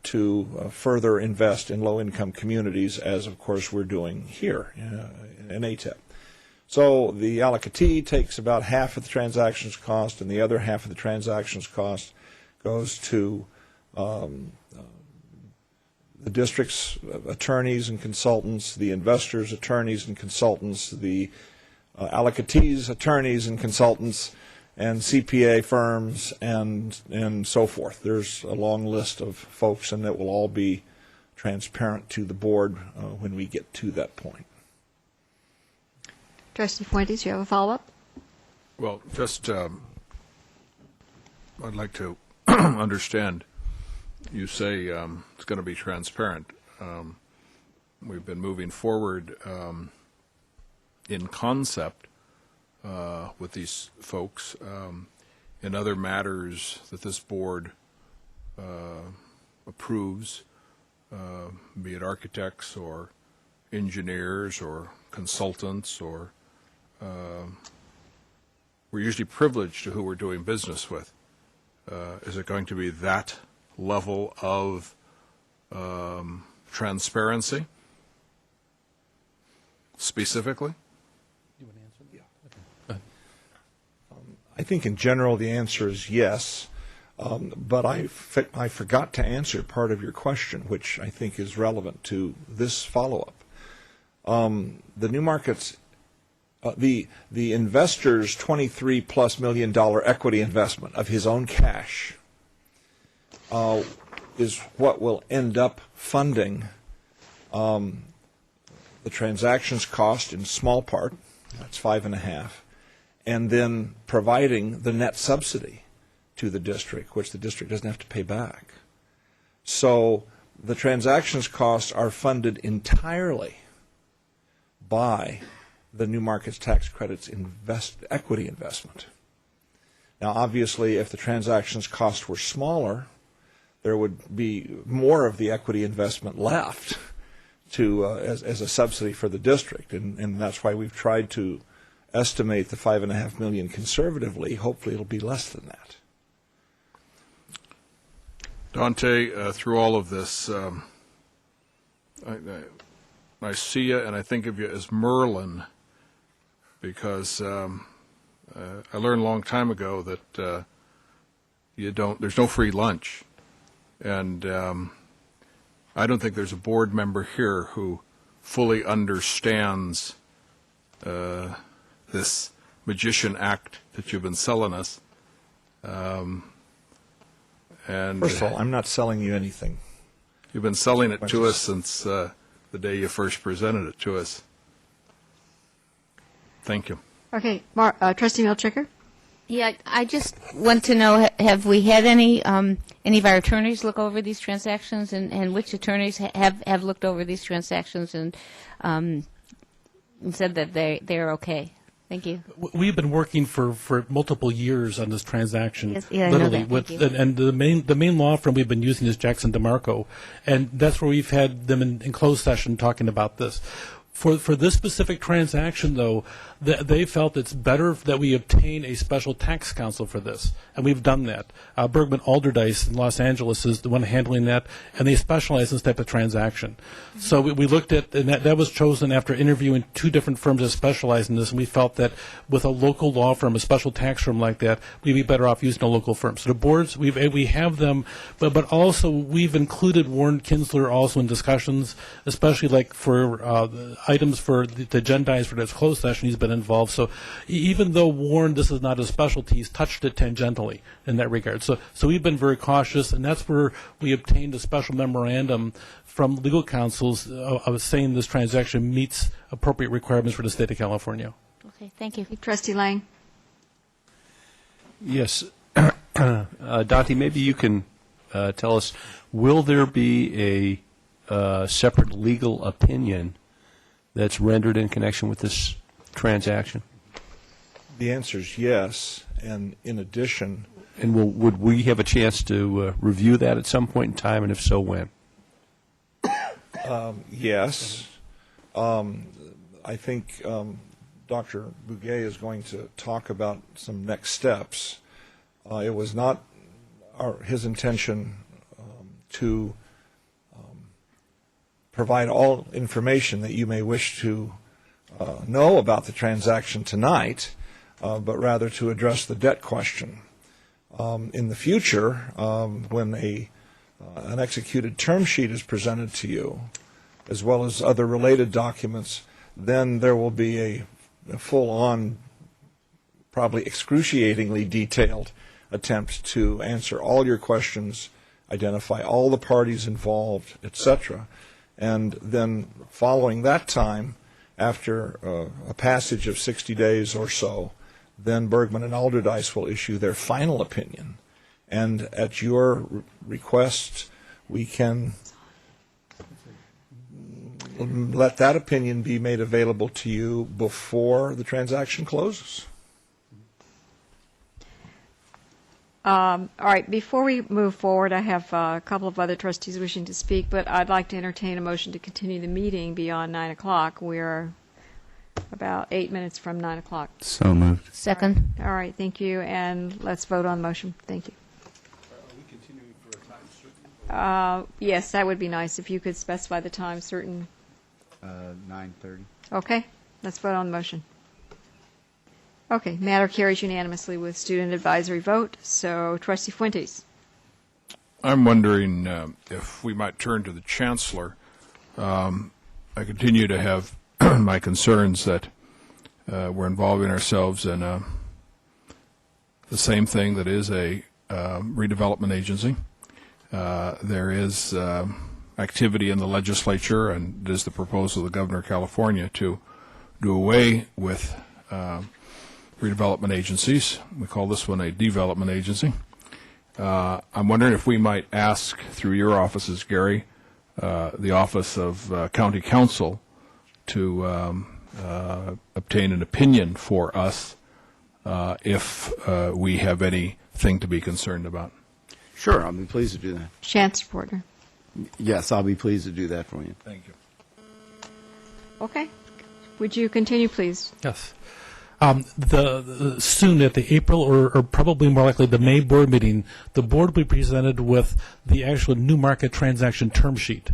to further invest in low-income communities, as of course we're doing here in ATEP. So the allocatee takes about half of the transactions cost, and the other half of the transactions cost goes to the district's attorneys and consultants, the investors' attorneys and consultants, the allocatees' attorneys and consultants, and CPA firms, and so forth. There's a long list of folks, and that will all be transparent to the board when we get to that point. Trustee Fuentes, you have a follow-up? Well, just I'd like to understand. You say it's going to be transparent. We've been moving forward in concept with these folks in other matters that this board approves, be it architects or engineers or consultants, or we're usually privileged to who we're doing business with. Is it going to be that level of transparency specifically? I think in general the answer is yes, but I forgot to answer part of your question, which I think is relevant to this follow-up. The new markets, the investor's $23+ million equity investment of his own cash is what will end up funding the transactions cost in small part, that's 5.5, and then providing the net subsidy to the district, which the district doesn't have to pay back. So the transactions costs are funded entirely by the new markets tax credits equity investment. Now, obviously, if the transactions cost were smaller, there would be more of the equity investment left to as a subsidy for the district, and that's why we've tried to estimate the $5.5 million conservatively. Hopefully, it'll be less than that. Dante, through all of this, I see you and I think of you as Merlin, because I learned a long time ago that there's no free lunch, and I don't think there's a board member here who fully understands this magician act that you've been selling us. And First of all, I'm not selling you anything. You've been selling it to us since the day you first presented it to us. Thank you. Okay, Trustee Milchiker? Yeah, I just want to know, have we had any of our attorneys look over these transactions, and which attorneys have looked over these transactions and said that they're okay? Thank you. We've been working for multiple years on this transaction. Yes, yeah, I know that. Thank you. And the main law firm we've been using is Jackson DeMarco, and that's where we've had them in closed session talking about this. For this specific transaction, though, they felt it's better that we obtain a special tax counsel for this, and we've done that. Bergman Alderdice in Los Angeles is the one handling that, and they specialize in this type of transaction. So we looked at, and that was chosen after interviewing two different firms that specialize in this, and we felt that with a local law firm, a special tax firm like that, we'd be better off using a local firm. So the boards, we have them, but also we've included Warren Kinsler also in discussions, especially like for items for the agendize for this closed session. He's been involved. So even though Warren, this is not his specialty, he's touched it tangentially in that regard. So we've been very cautious, and that's where we obtained a special memorandum from legal counsels of saying this transaction meets appropriate requirements for the state of California. Okay, thank you. Trustee Lang? Yes. Dante, maybe you can tell us, will there be a separate legal opinion that's rendered in connection with this transaction? The answer is yes, and in addition... And would we have a chance to review that at some point in time, and if so, when? Yes. I think Dr. Bugay is going to talk about some next steps. It was not his intention to provide all information that you may wish to know about the transaction tonight, but rather to address the debt question. In the future, when an executed term sheet is presented to you, as well as other related documents, then there will be a full-on, probably excruciatingly detailed attempt to answer all your questions, identify all the parties involved, etc. And then following that time, after a passage of 60 days or so, then Bergman and Alderdice will issue their final opinion. And at your request, we can let that opinion be made available to you before the transaction closes. All right, before we move forward, I have a couple of other trustees wishing to speak, but I'd like to entertain a motion to continue the meeting beyond 9 o'clock. We're about 8 minutes from 9 o'clock. So moved. Second. All right, thank you, and let's vote on the motion. Thank you. Are we continuing for a time certain? Yes, that would be nice if you could specify the time certain. 9:30. Okay, let's vote on the motion. Okay, matter carries unanimously with student advisory vote. So, Trustee Fuentes. I'm wondering if we might turn to the Chancellor. I continue to have my concerns that we're involving ourselves in the same thing that is a redevelopment agency. There is activity in the legislature, and it is the proposal of the Governor of California to do away with redevelopment agencies. We call this one a development agency. I'm wondering if we might ask through your offices, Gary, the Office of County Counsel to obtain an opinion for us if we have anything to be concerned about. Sure, I'll be pleased to do that. Chancellor Porter. Yes, I'll be pleased to do that for you. Thank you. Okay. Would you continue, please? Yes. Soon at the April or probably more likely the May board meeting, the board will be presented with the actual new market transaction term sheet.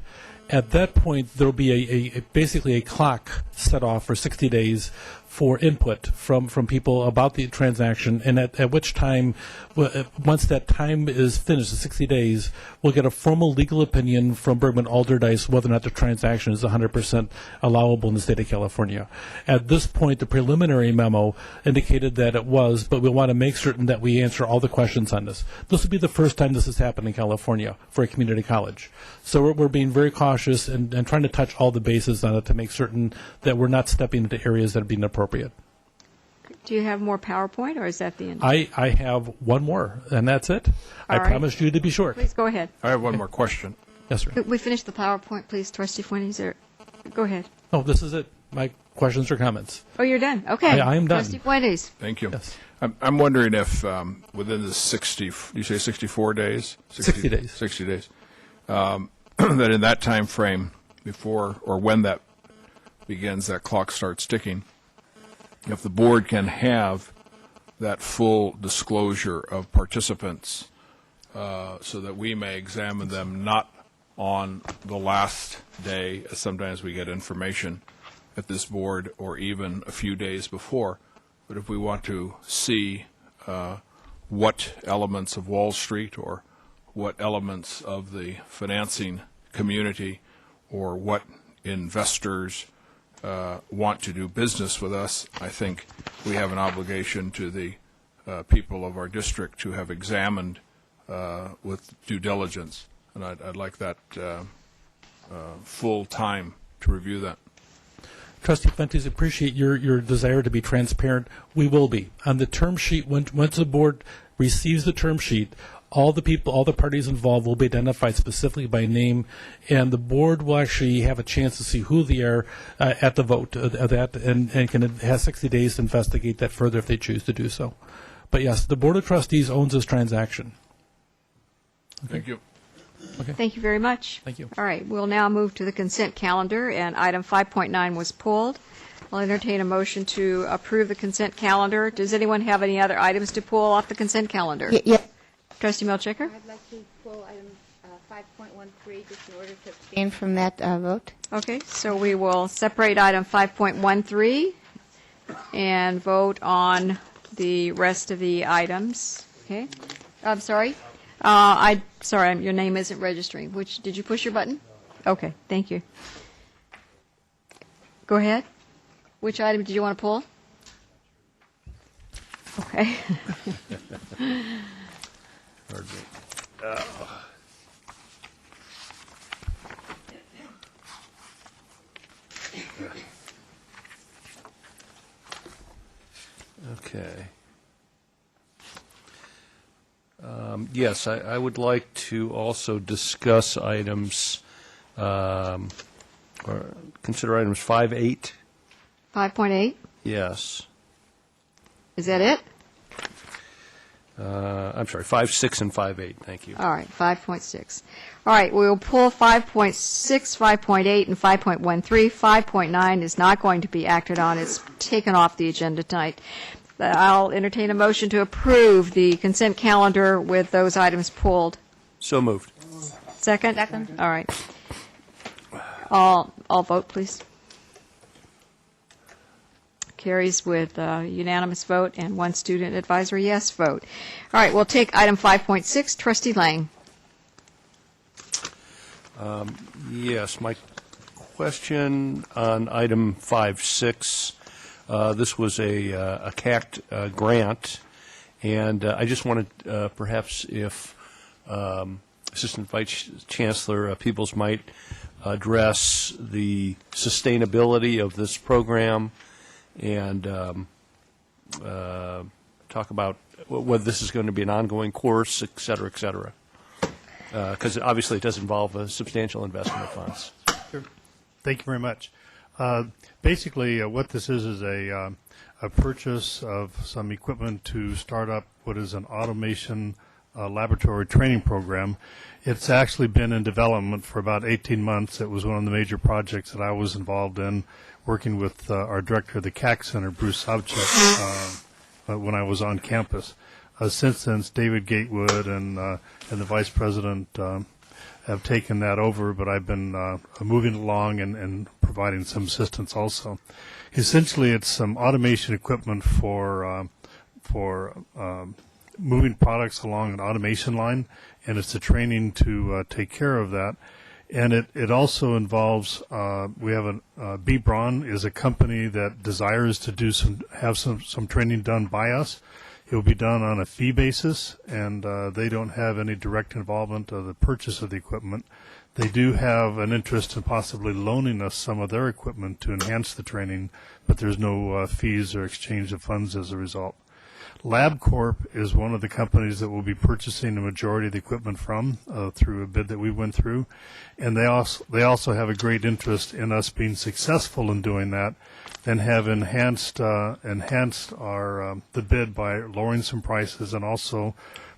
At that point, there will be basically a clock set off for 60 days for input from people about the transaction, and at which time, once that time is finished, the 60 days, we'll get a formal legal opinion from Bergman Alderdice whether or not the transaction is 100% allowable in the state of California. At this point, the preliminary memo indicated that it was, but we want to make certain that we answer all the questions on this. This will be the first time this has happened in California for a community college. So we're being very cautious and trying to touch all the bases on it to make certain that we're not stepping into areas that are being appropriate. Do you have more PowerPoint, or is that the end? I have one more, and that's it. I right. promised you to be short. Please go ahead. I have one more question. Yes, sir. Could we finish the PowerPoint, please, Trustee Fuentes? Go ahead. Oh, this is it. My questions or comments. Oh, you're done. Okay. I am done. Trustee Fuentes. Thank you. Yes. I'm wondering if within the 60, you say 64 days? 60 days. 60 days. That in that time frame, before or when that begins, that clock starts ticking, if the board can have that full disclosure of participants so that we may examine them not on the last day, as sometimes we get information at this board, or even a few days before, but if we want to see what elements of Wall Street or what elements of the financing community or what investors want to do business with us, I think we have an obligation to the people of our district to have examined with due diligence, and I'd like that full time to review that. Trustee Fuentes, appreciate your desire to be transparent. We will be. On the term sheet, once the board receives the term sheet, all the people, all the parties involved will be identified specifically by name, and the board will actually have a chance to see who they are at the vote and can have 60 days to investigate that further if they choose to do so. But yes, the Board of Trustees owns this transaction. Thank you. Okay. Thank you very much. Thank you. All right, we'll now move to the consent calendar, and item 5.9 was pulled. I'll entertain a motion to approve the consent calendar. Does anyone have any other items to pull off the consent calendar? Yeah. Trustee Milchiker? I'd like to pull item 5.13 just in order to abstain from that vote. Okay, so we will separate item 5.13 and vote on the rest of the items. Okay? I'm sorry? Sorry, your name isn't registering. Did you push your button? Okay, thank you. Go ahead. Which item did you want to pull? Okay. Okay. Yes, I would like to also discuss items, or consider items 5.8. 5.8? Yes. Is that it? I'm sorry, 5.6 and 5.8. Thank you. All right, 5.6. All right, we will pull 5.6, 5.8, and 5.13. 5.9 is not going to be acted on. It's taken off the agenda tonight. I'll entertain a motion to approve the consent calendar with those items pulled. So moved. Second? Second. All right. All vote, please. Carries with unanimous vote and one student advisory yes vote. All right, we'll take item 5.6. Trustee Lang. Yes, my question on item 5.6, this was a CACT grant, and I just wanted perhaps if Assistant Vice Chancellor Peebles might address the sustainability of this program and talk about whether this is going to be an ongoing course, et cetera, because obviously it does involve a substantial investment of funds. Sure. Thank you very much. Basically, what this is a purchase of some equipment to start up what is an automation laboratory training program. It's actually been in development for about 18 months. It was one of the major projects that I was involved in, working with our director of the CACT Center, Bruce Savchuk, when I was on campus. Since then, David Gatewood and the vice president have taken that over, but I've been moving along and providing some assistance also. Essentially, it's some automation equipment for moving products along an automation line, and it's a training to take care of that. And it also involves, we have B. Braun is a company that desires to have some training done by us. It will be done on a fee basis, and they don't have any direct involvement of the purchase of the equipment. They do have an interest in possibly loaning us some of their equipment to enhance the training, but there's no fees or exchange of funds as a result. LabCorp is one of the companies that will be purchasing the majority of the equipment from through a bid that we went through, and they also have a great interest in us being successful in doing that, and have enhanced our the bid by lowering some prices and also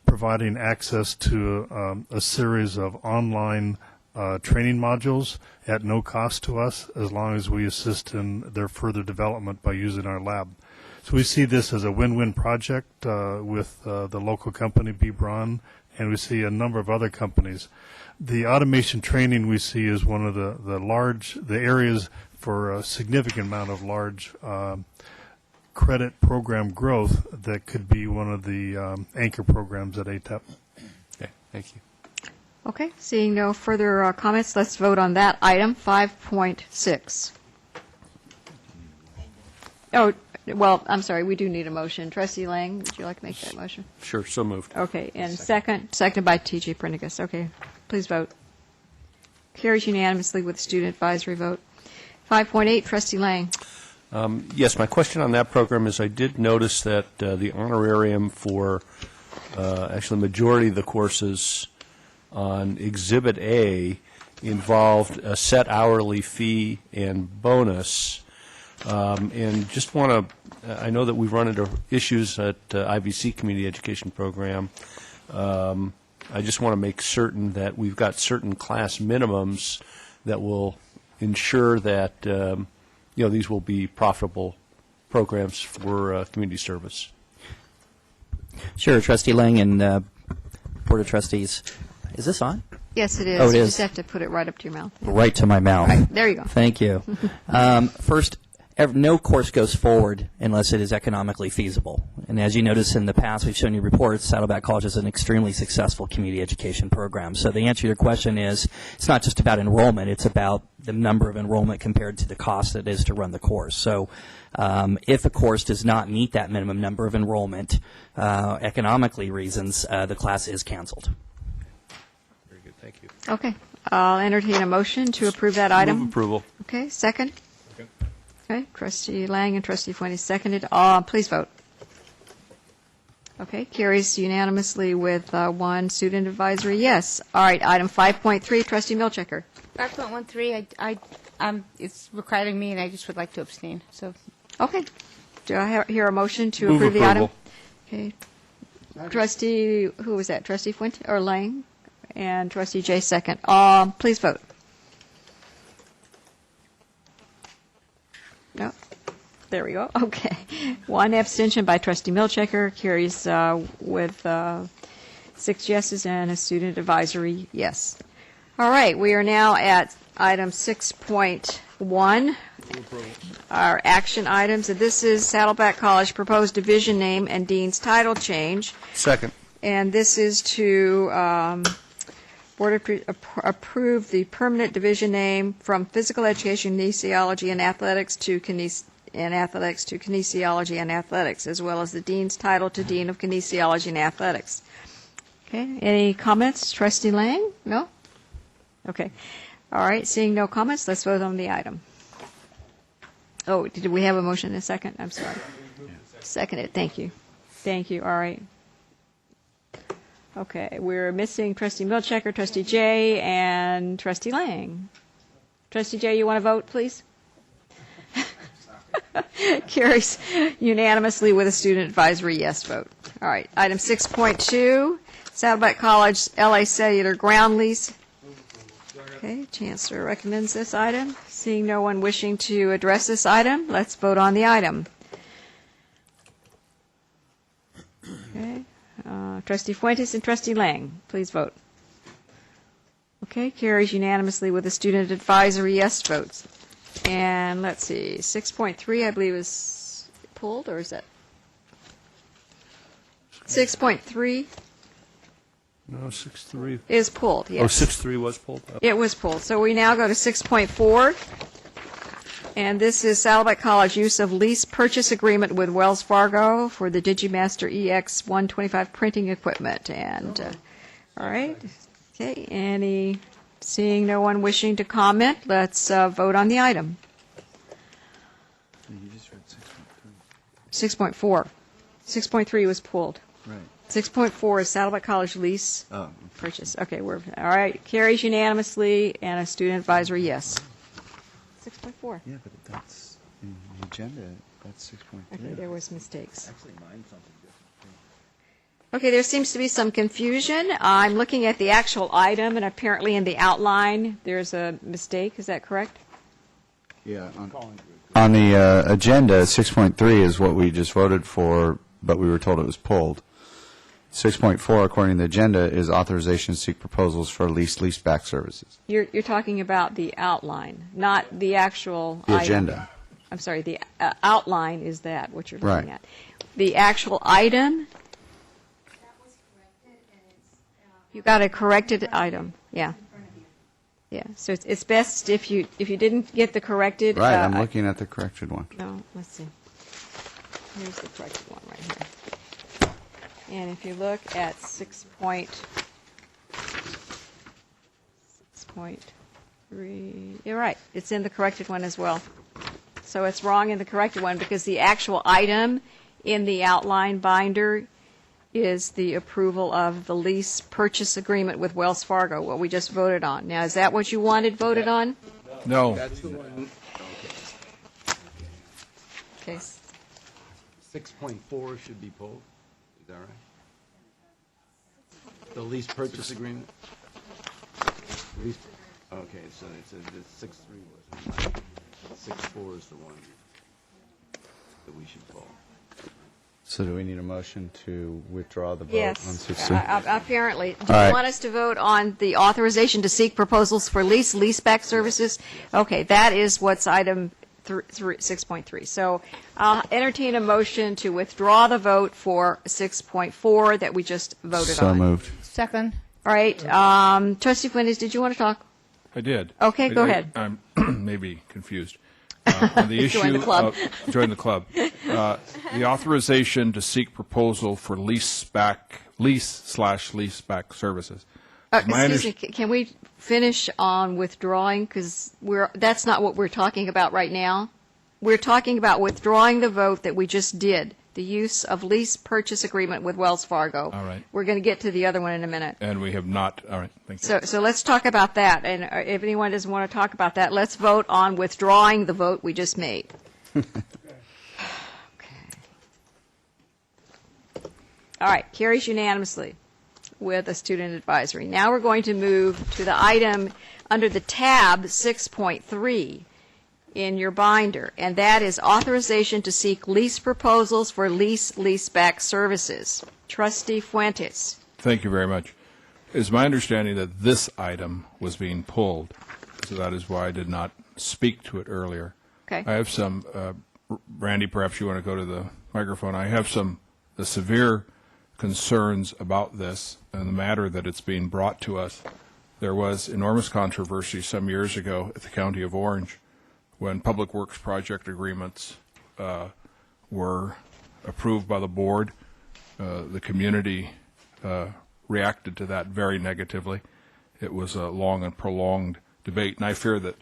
providing access to a series of online training modules at no cost to us, as long as we assist in their further development by using our lab. So we see this as a win-win project with the local company, B. Braun, and we see a number of other companies. The automation training we see is one of the areas for a significant amount of large credit program growth that could be one of the anchor programs at ATEP. Okay, thank you. Okay, seeing no further comments, let's vote on that item, 5.6. Oh, well, I'm sorry, we do need a motion. Trustee Lang, would you like to make that motion? Sure, so moved. Okay, and seconded by T.J. Prendergast. Okay, please vote. Carries unanimously with student advisory vote. 5.8, Trustee Lang. Yes, my question on that program is I did notice that the honorarium for actually the majority of the courses on Exhibit A involved a set hourly fee and bonus. And just want to, I know that we've run into issues at IVC Community Education Program. I just want to make certain that we've got certain class minimums that will ensure that these will be profitable programs for community service. Sure, Trustee Lang and Board of Trustees. Is this on? Yes, it is. Oh, it you is. just have to put it right up to your mouth. Right to my mouth. Right, there you go. Thank you. First, no course goes forward unless it is economically feasible. And as you notice in the past, we've shown you reports, Saddleback College is an extremely successful community education program. So the answer to your question is, it's not just about enrollment, it's about the number of enrollment compared to the cost it is to run the course. So if a course does not meet that minimum number of enrollment, economically reasons, the class is canceled. Very good, thank you. Okay, I'll entertain a motion to approve that item. Move approval. Okay, second? Okay, Trustee Lang and Trustee Fuentes seconded. Please vote. Okay, carries unanimously with one student advisory yes. All right, item 5.3, Trustee Milchiker. 5.13, it's requiring me, and I just would like to abstain. So, Okay, do I hear a motion to Move approve the item? approval. Okay, Trustee, who was that? Trustee Fuentes or Lang? And Trustee Jay second. Please vote. No. There we go. Okay. One abstention by Trustee Milchiker carries with 6 yeses and a student advisory yes. All right. We are now at item 6.1, our action items. And this is Saddleback College proposed division name and dean's title change. Second. And this is to approve the permanent division name from physical education, kinesiology, and athletics to kinesiology and athletics, as well as the dean's title to dean of kinesiology and athletics. Okay. Any comments, Trustee Lang? No? Okay. All right. Seeing no comments, let's vote on the item. Oh, did we have a motion in a second? I'm sorry. Seconded. Thank you. Thank you. All right. Okay, we're missing Trustee Milchiker, Trustee Jay, and Trustee Lang. Trustee Jay, you want to vote, please? Carries unanimously with a student advisory yes vote. All right, item 6.2, Saddleback College LA Cellular ground lease. Okay, Chancellor recommends this item. Seeing no one wishing to address this item, let's vote on the item. Okay, Trustee Fuentes and Trustee Lang, please vote. Okay, carries unanimously with the student advisory yes votes. And let's see, 6.3 I believe is pulled, or is that? 6.3 No, 6.3. is pulled, Oh, yes. 6.3 was pulled? It was pulled. So we now go to 6.4, and this is Saddleback College use of lease purchase agreement with Wells Fargo for the Digimaster EX 125 printing equipment. And, all right, okay, seeing no one wishing to comment, let's vote on the item. You just read 6.4. 6.3 was pulled. Right. 6.4 is Saddleback College lease Oh, purchase. Okay, all right. Carries unanimously, and a student advisory yes. 6.4. yeah, but that's in the agenda. That's 6.3. Okay, there was mistakes. Actually, mine's something different. Okay, there seems to be some confusion. I'm looking at the actual item, and apparently in the outline, there's a mistake. Is that correct? Yeah. On the agenda, 6.3 is what we just voted for, but we were told it was pulled. 6.4, according to the agenda, is authorization to seek proposals for leaseback services. You're talking about the outline, not the actual The item. agenda. I'm sorry, the outline is that, what you're looking Right. at. The actual item, you got a corrected item, yeah. Yeah, so it's best if you didn't get the corrected. Right, I'm looking at the corrected one. No, let's see. Here's the corrected one right here. And if you look at 6.3, you're right, it's in the corrected one as well. So it's wrong in the corrected one because the actual item in the outline binder is the approval of the lease purchase agreement with Wells Fargo, what we just voted on. Now, is that what you wanted voted on? No. That's the one. Okay. 6.4 should be pulled. Is that right? The lease purchase agreement? Okay, so it's 6.3 was 6.4 is the one that we should pull. So do we need a motion to withdraw the vote on Yes, 6.3? apparently. Do All you right. want us to vote on the authorization to seek proposals for leaseback services? Okay, that is what's item 6.3. So I'll entertain a motion to withdraw the vote for 6.4 that we just voted So on. moved. Second. All right, Trustee Fuentes, did you want to talk? I did. Okay, go ahead. I'm maybe confused. On the issue Join the club. join the club. The authorization to seek proposal for lease/leaseback services. My Excuse me, can we finish on withdrawing? Because that's not what we're talking about right now. We're talking about withdrawing the vote that we just did, the use of lease purchase agreement with Wells Fargo. All right. We're going to get to the other one in a minute. And we have not. All right. Thank you. So let's talk about that. And if anyone doesn't want to talk about that, let's vote on withdrawing the vote we just made. Okay. All right, carries unanimously with a student advisory. Now we're going to move to the item under the tab 6.3 in your binder, and that is authorization to seek lease proposals for leaseback services. Trustee Fuentes. Thank you very much. It's my understanding that this item was being pulled, so that is why I did not speak to it earlier. Okay. I have some, Brandye, perhaps you want to go to the microphone. I have some severe concerns about this and the matter that it's being brought to us. There was enormous controversy some years ago at the County of Orange when public works project agreements were approved by the board. The community reacted to that very negatively. It was a long and prolonged debate, and I fear that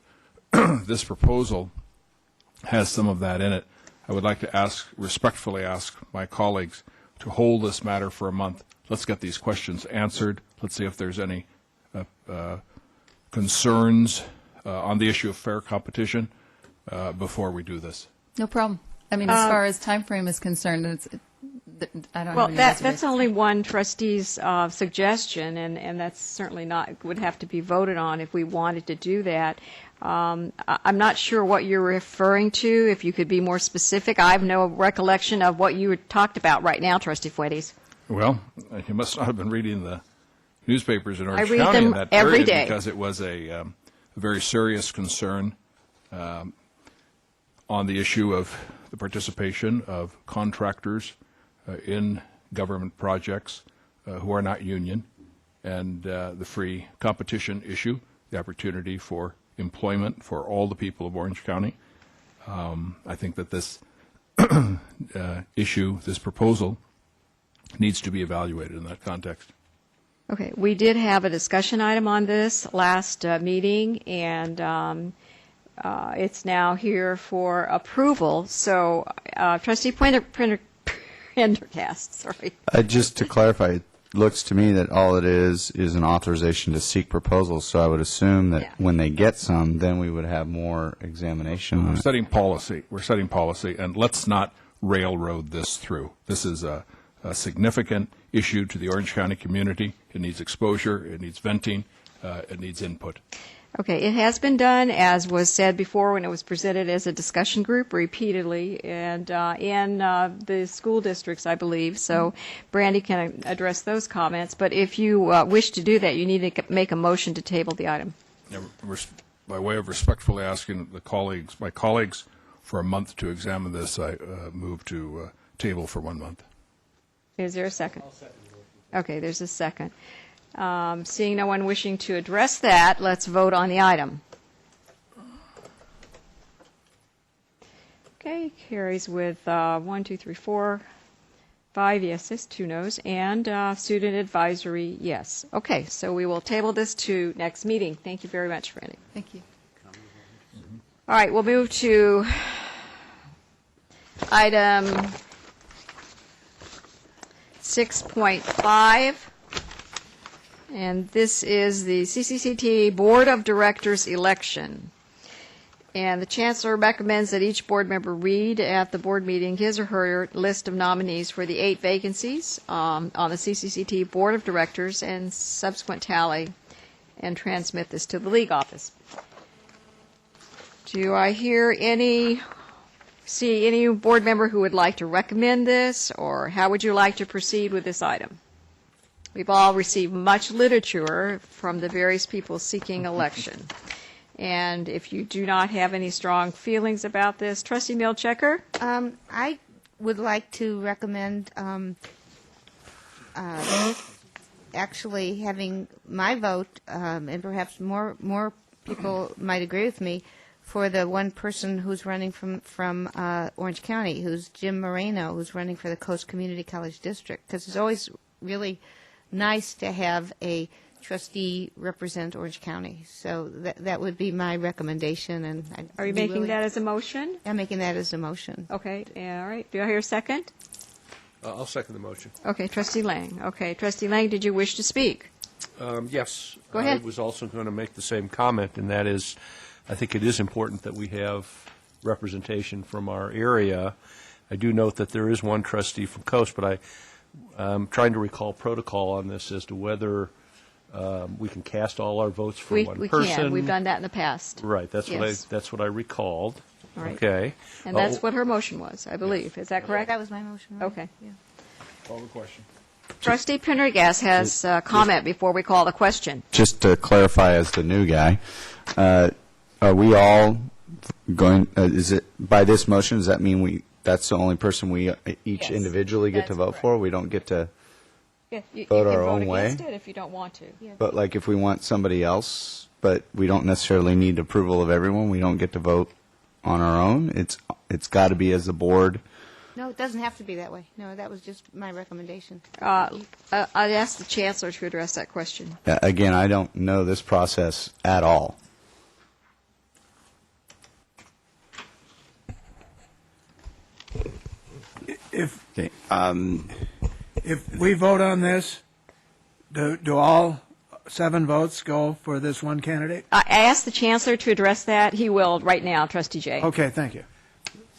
this proposal has some of that in it. I would like to respectfully ask my colleagues to hold this matter for a month. Let's get these questions answered. Let's see if there's any concerns on the issue of fair competition before we do this. No problem. I mean, as far as time frame is concerned, I don't Well, have any that's reservations. only one trustee's suggestion, and that's certainly not, would have to be voted on if we wanted to do that. I'm not sure what you're referring to, if you could be more specific. I have no recollection of what you talked about right now, Trustee Fuentes. Well, you must not have been reading the newspapers in Orange read County them in that every period day. because it was a very serious concern on the issue of the participation of contractors in government projects who are not union, and the free competition issue, the opportunity for employment for all the people of Orange County. I think that this issue, this proposal, needs to be evaluated in that context. Okay, we did have a discussion item on this last meeting, and it's now here for approval. So, Trustee Prendergast, sorry. Just to clarify, it looks to me that all it is an authorization to seek proposals, so I would assume that when they get some, then we would have more examination on We're it. setting policy. We're setting policy, and let's not railroad this through. This is a significant issue to the Orange County community. It needs exposure. It needs venting. It needs input. Okay, it has been done, as was said before when it was presented as a discussion group repeatedly, and in the school districts, I believe. So Brandye can address those comments. But if you wish to do that, you need to make a motion to table the item. By way of respectfully asking my colleagues, for a month to examine this, I move to table for 1 month. Is there a second? Okay, there's a second. Seeing no one wishing to address that, let's vote on the item. Okay, carries with 1, 2, 3, 4, 5 yeses, 2 noes, and student advisory yes. Okay, so we will table this to next meeting. Thank you very much, Brandye. Thank you. All right, we'll move to item 6.5. And this is the CCCT Board of Directors election. And the Chancellor recommends that each board member read at the board meeting his or her list of nominees for the 8 vacancies on the CCCT Board of Directors and subsequent tally and transmit this to the league office. Do I see any board member who would like to recommend this, or how would you like to proceed with this item? We've all received much literature from the various people seeking election. And if you do not have any strong feelings about this, Trustee Milchiker? I would like to recommend actually having my vote, and perhaps more people might agree with me, for the one person who's running from Orange County, who's Jim Moreno, who's running for the Coast Community College District, because it's always really nice to have a trustee represent Orange County. So that would be my recommendation. And Are you making that as a motion? I'm making that as a motion. Okay, all right. Do I hear a second? I'll second the motion. Okay, Trustee Lang. Okay, Trustee Lang, did you wish to speak? Yes. Go ahead. I was also going to make the same comment, and that is, I think it is important that we have representation from our area. I do note that there is one trustee from Coast, but I'm trying to recall protocol on this as to whether we can cast all our votes for one We person. can. We've done that in the past. Right. That's Yes. what I recalled. All right. Okay. And that's what her motion was, I believe. Is that correct? That was my motion. Right? Okay. Yeah. Call the question. Trustee Prendergast has a comment before we call the question. Just to clarify, as the new guy, are we all going, is it, by this motion, does that mean that's the only person we each Yes, individually get to that's vote correct. for? We don't get to, Yeah, you Vote can our vote own way? against it if you don't want to. but like if we want somebody else, but we don't necessarily need approval of everyone, we don't get to vote on our own? It's got to be as a board. No, it doesn't have to be that way. No, that was just my recommendation. I'd ask the Chancellor to address that question. Again, I don't know this process at all. If Okay. if we vote on this, do all 7 votes go for this one candidate? I asked the Chancellor to address that. He will right now, Trustee Jay. Okay, thank you.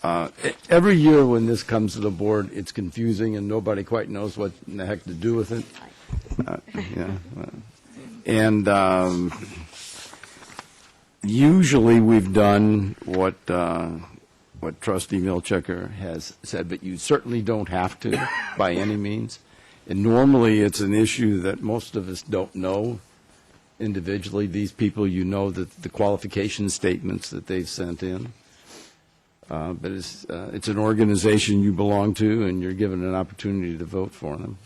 Every year when this comes to the board, it's confusing and nobody quite knows what in the heck to do with it. And usually we've done what Trustee Milchiker has said, but you certainly don't have to by any means. And normally it's an issue that most of us don't know individually. These people, you know that the qualification statements that they've sent in. But it's an organization you belong to, and you're given an opportunity to vote for them.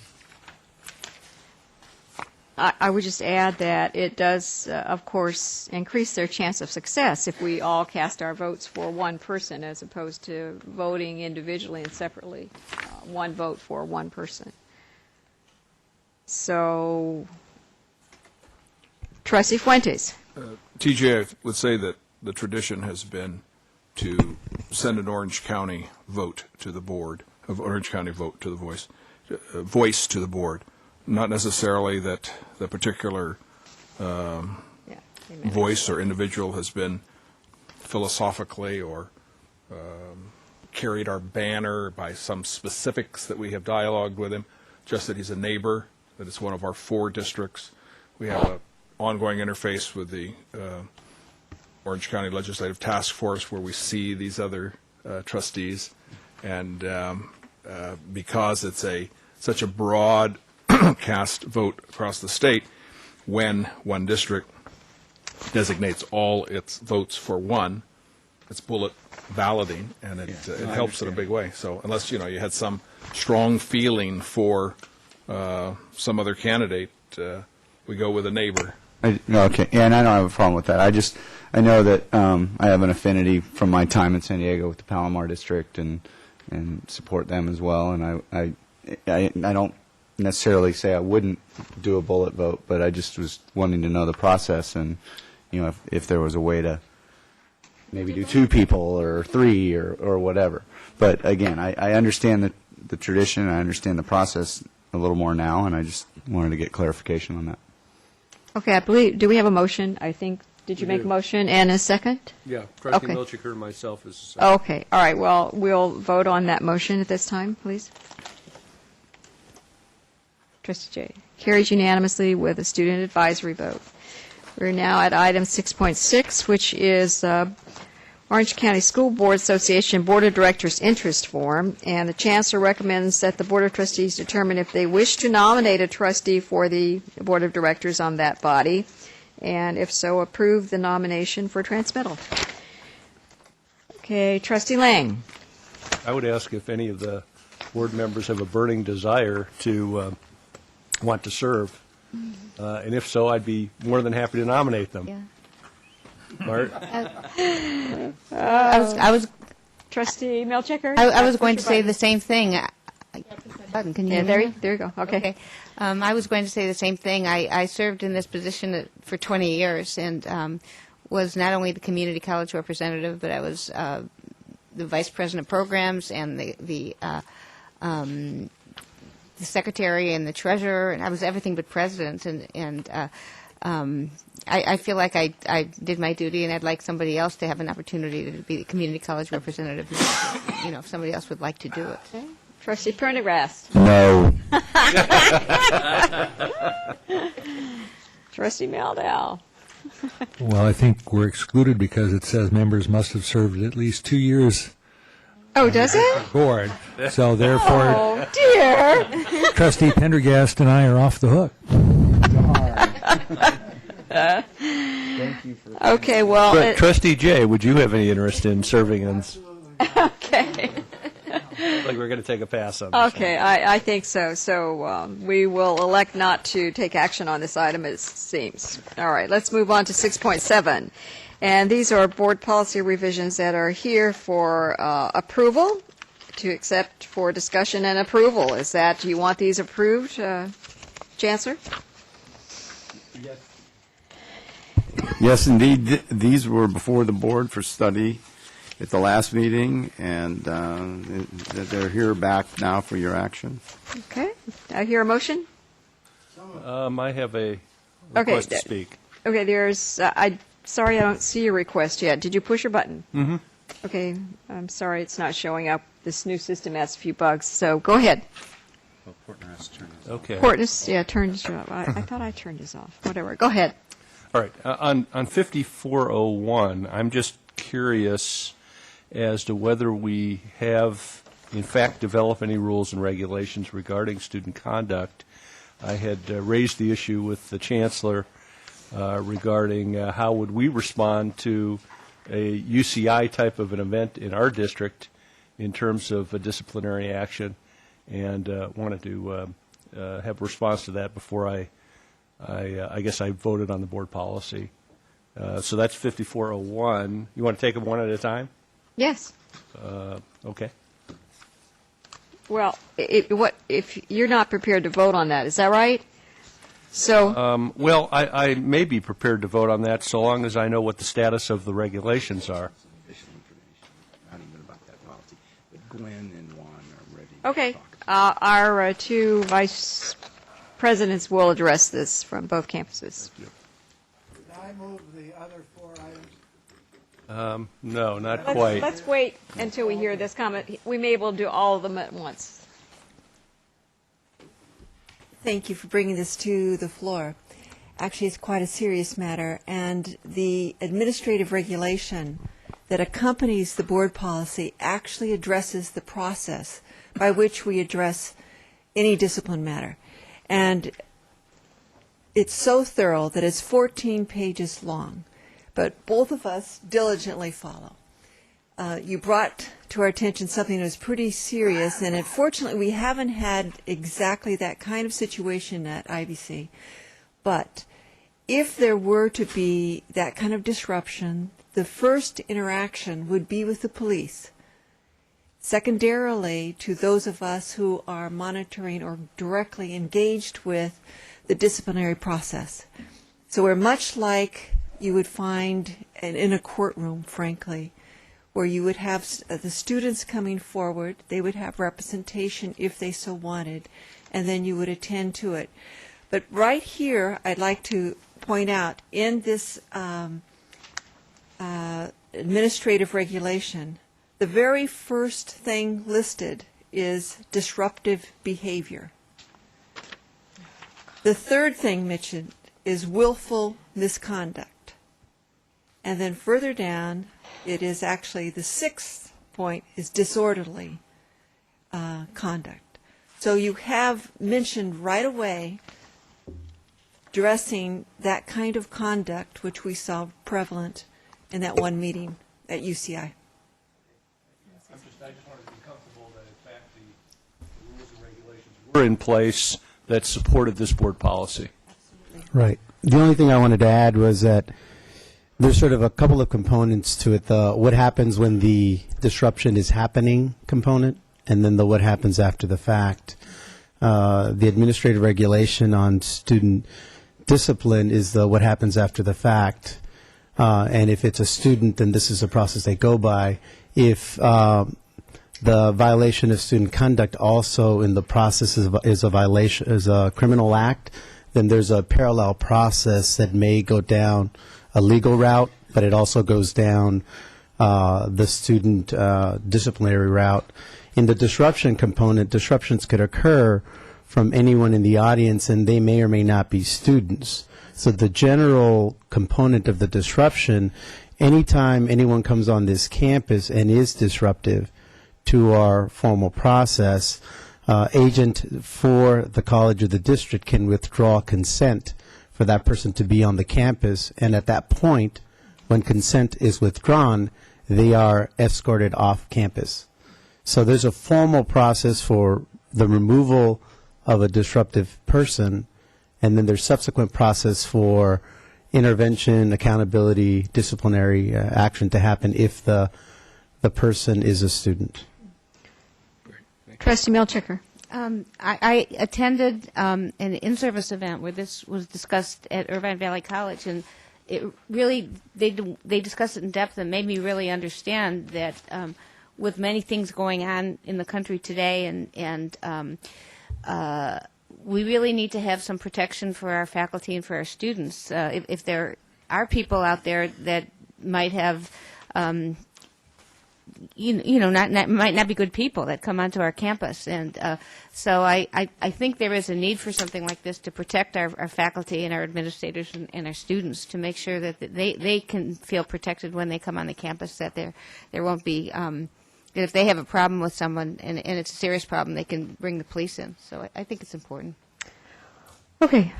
I would just add that it does, of course, increase their chance of success if we all cast our votes for one person as opposed to voting individually and separately, one vote for one person. So, Trustee Fuentes. TJ, I would say that the tradition has been to send an Orange County vote to the board, of Orange County vote to the voice to the board. Not necessarily that the particular voice or individual has been philosophically or carried our banner by some specifics that we have dialogued with him, just that he's a neighbor, that it's one of our 4 districts. We have an ongoing interface with the Orange County Legislative Task Force where we see these other trustees, and because it's such a broad cast vote across the state, when one district designates all its votes for one, it's bullet balloting, and it helps in a big way. So unless you had some strong feeling for some other candidate, we go with a neighbor. Okay, yeah, and I don't have a problem with that. I know that I have an affinity from my time in San Diego with the Palomar District and support them as well. And I don't necessarily say I wouldn't do a bullet vote, but I just was wanting to know the process and, if there was a way to maybe do 2 people or 3 or whatever. But again, I understand the tradition, I understand the process a little more now, and I just wanted to get clarification on that. Okay, I believe, do we have a motion? I think, did you make a motion and a second? Yeah, Trustee Okay. Milchiker and myself is the second. Okay, all right, well, we'll vote on that motion at this time, please. Trustee Jay. Carries unanimously with a student advisory vote. We're now at item 6.6, which is Orange County School Board Association Board of Directors interest form, and the Chancellor recommends that the Board of Trustees determine if they wish to nominate a trustee for the Board of Directors on that body, and if so, approve the nomination for transmittal. Okay, Trustee Lang. I would ask if any of the board members have a burning desire to want to serve, and if so, I'd be more than happy to nominate them. Yeah. Mart? I was Trustee Milchiker? I was going to say the same thing. Button, can you Yeah, hear me? there you go. Okay. I was going to say the same thing. I served in this position for 20 years and was not only the community college representative, but I was the vice president of programs and the secretary and the treasurer, and I was everything but president. And I feel like I did my duty, and I'd like somebody else to have an opportunity to be the community college representative. If somebody else would like to do it. Okay. Trustee Prendergast. No. Trustee Maldell. Well, I think we're excluded because it says members must have served at least 2 years Oh, does it? board. So therefore, Oh, dear. Trustee Pendergast and I are off the hook. Okay, well, But Trustee Jay, would you have any interest in serving in? okay. Like we're going to take a pass on this. Okay, I think so. So we will elect not to take action on this item, it seems. All right, let's move on to 6.7. And these are board policy revisions that are here for approval, to accept for discussion and approval. Do you want these approved, Chancellor? Yes, indeed. These were before the board for study at the last meeting, and they're here back now for your action. Okay, I hear a motion. I have a request to speak. Okay, sorry I don't see your request yet. Did you push your button? Mm-hmm. Okay, I'm sorry it's not showing up. This new system has a few bugs, so go ahead. Okay. Portness, yeah, turn his off. I thought I turned his off. Whatever, go ahead. All right. On 5401, I'm just curious as to whether we have, in fact, developed any rules and regulations regarding student conduct. I had raised the issue with the Chancellor regarding how would we respond to a UCI type of an event in our district in terms of a disciplinary action, and wanted to have a response to that before I guess I voted on the board policy. So that's 5401. You want to take them one at a time? Yes. Okay. Well, if you're not prepared to vote on that, is that right? So, Well, I may be prepared to vote on that so long as I know what the status of the regulations are. Not even about that policy. But Gwen and Juan are ready. okay, our two vice presidents will address this from both campuses. Did I move the other 4 items? No, not quite. Let's wait until we hear this comment. We may be able to do all of them at once. Thank you for bringing this to the floor. Actually, it's quite a serious matter, and the administrative regulation that accompanies the board policy actually addresses the process by which we address any discipline matter. And it's so thorough that it's 14 pages long, but both of us diligently follow. You brought to our attention something that was pretty serious, and unfortunately we haven't had exactly that kind of situation at IBC. But if there were to be that kind of disruption, the first interaction would be with the police. Secondarily, to those of us who are monitoring or directly engaged with the disciplinary process. So we're much like you would find in a courtroom, frankly, where you would have the students coming forward, they would have representation if they so wanted, and then you would attend to it. But right here, I'd like to point out, in this administrative regulation, the very first thing listed is disruptive behavior. The third thing mentioned is willful misconduct. And then further down, it is actually the 6th point is disorderly conduct. So you have mentioned right away addressing that kind of conduct which we saw prevalent in that one meeting at UCI. I just wanted to be comfortable that, in fact, the rules and regulations were in place that supported this board policy. Right. The only thing I wanted to add was that there's sort of a couple of components to it. The what happens when the disruption is happening component, and then the what happens after the fact. The administrative regulation on student discipline is the what happens after the fact. And if it's a student, then this is a process they go by. If the violation of student conduct also in the process is a violation, is a criminal act, then there's a parallel process that may go down a legal route, but it also goes down the student disciplinary route. In the disruption component, disruptions could occur from anyone in the audience, and they may or may not be students. So the general component of the disruption, anytime anyone comes on this campus and is disruptive to our formal process, agent for the college or the district can withdraw consent for that person to be on the campus, and at that point, when consent is withdrawn, they are escorted off campus. So there's a formal process for the removal of a disruptive person, and then there's subsequent process for intervention, accountability, disciplinary action to happen if the person is a student. Trustee Milchiker. I attended an in-service event where this was discussed at Irvine Valley College, and it really they discussed it in depth and made me really understand that with many things going on in the country today, and we really need to have some protection for our faculty and for our students. If there are people out there that might have might not be good people that come onto our campus. And so I think there is a need for something like this to protect our faculty and our administrators and our students, to make sure that they can feel protected when they come on the campus, that there won't be, that if they have a problem with someone and it's a serious problem, they can bring the police in. So I think it's important. Okay.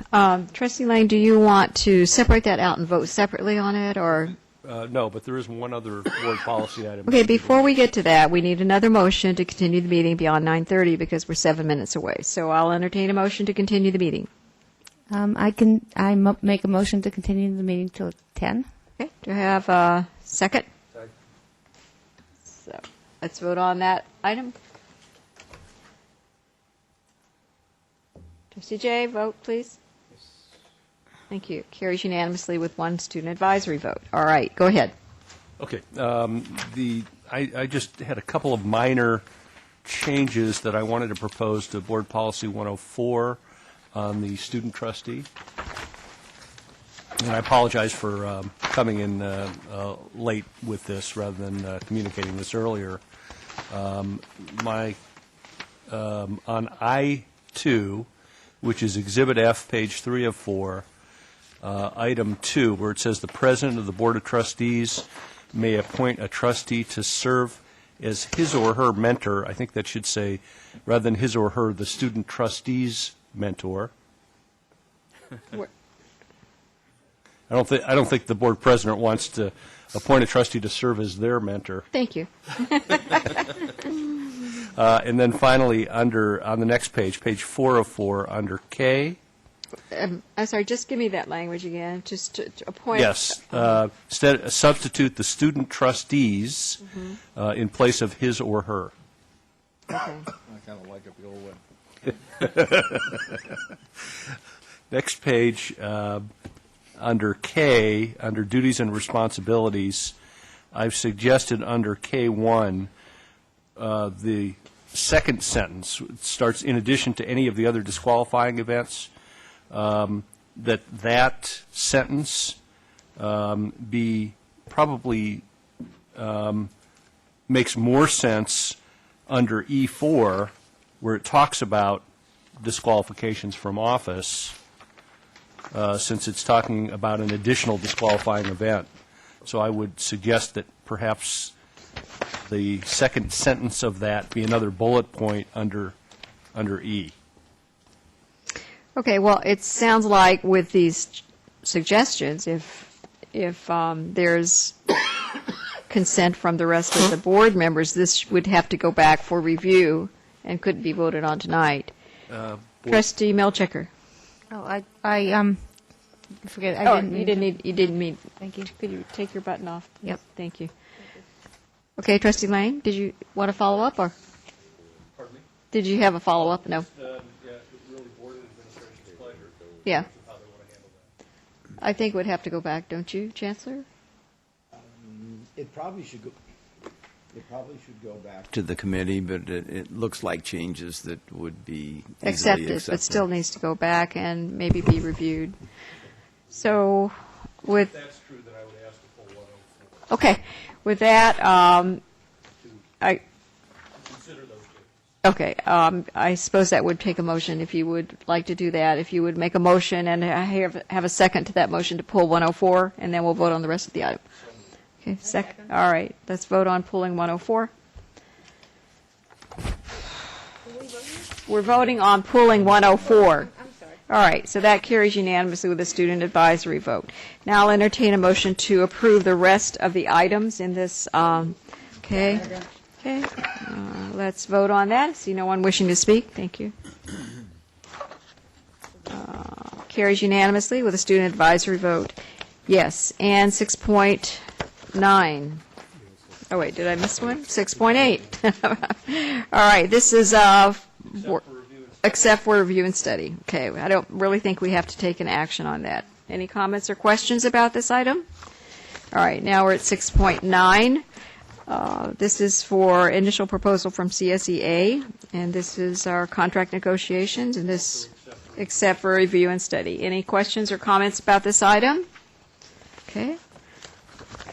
Trustee Lang, do you want to separate that out and vote separately on it, or? No, but there is one other board policy item. Okay, before we get to that, we need another motion to continue the meeting beyond 9:30 because we're 7 minutes away. So I'll entertain a motion to continue the meeting. I make a motion to continue the meeting till 10. Okay, do I have a second? Second. So let's vote on that item. Trustee Jay, vote, please. Thank you. Carries unanimously with one student advisory vote. All right, go ahead. Okay. I just had a couple of minor changes that I wanted to propose to Board Policy 104 on the student trustee. And I apologize for coming in late with this rather than communicating this earlier. On I-2, which is Exhibit F, page 3 of 4, Item 2, where it says the President of the Board of Trustees may appoint a trustee to serve as his or her mentor. I think that should say, rather than his or her, the student trustee's mentor. I don't think the board president wants to appoint a trustee to serve as their mentor. Thank you. And then finally, on the next page, page 4 of 4, under K. I'm sorry, just give me that language again, just to appoint. Yes, substitute the student trustees in place of his or her. Okay. I kind of like it the old way. Next page, under K, under duties and responsibilities, I've suggested under K1, the second sentence starts, in addition to any of the other disqualifying events, that sentence be probably makes more sense under E4, where it talks about disqualifications from office, since it's talking about an additional disqualifying event. So I would suggest that perhaps the second sentence of that be another bullet point under E. Okay, well, it sounds like with these suggestions, if there's consent from the rest of the board members, this would have to go back for review and couldn't be voted on tonight. Trustee Milchiker. Oh, I forget. I didn't. You didn't mean. Thank you. Could you take your button off? Please? Yep. Thank you. Okay, Trustee Lang, did you want to follow up, or? Pardon me? Did you have a follow up? No. Yeah, it really board administration's pleasure. Yeah. How they want to handle that. I think it would have to go back, don't you, Chancellor? It probably should go back to the committee, but it looks like changes that would be easily Accepted, but still needs to go back and maybe be reviewed. So, with If that's true, then I would ask to pull 104. okay, with that, I Consider those changes. okay. I suppose that would take a motion if you would like to do that. If you would make a motion and have a second to that motion to pull 104, and then we'll vote on the rest of the item. Okay, second. All right, let's vote on pulling 104. We're voting on pulling 104. I'm sorry. All right, so that carries unanimously with a student advisory vote. Now I'll entertain a motion to approve the rest of the items in this. Okay. Okay. Let's vote on that. I see no one wishing to speak. Thank you. Carries unanimously with a student advisory vote. Yes, and 6.9. Oh, wait, did I miss one? 6.8. All right, this is except for review and study. Okay, I don't really think we have to take an action on that. Any comments or questions about this item? All right, now we're at 6.9. This is for initial proposal from CSEA, and this is our contract negotiations, and this except for review and study. Any questions or comments about this item? Okay.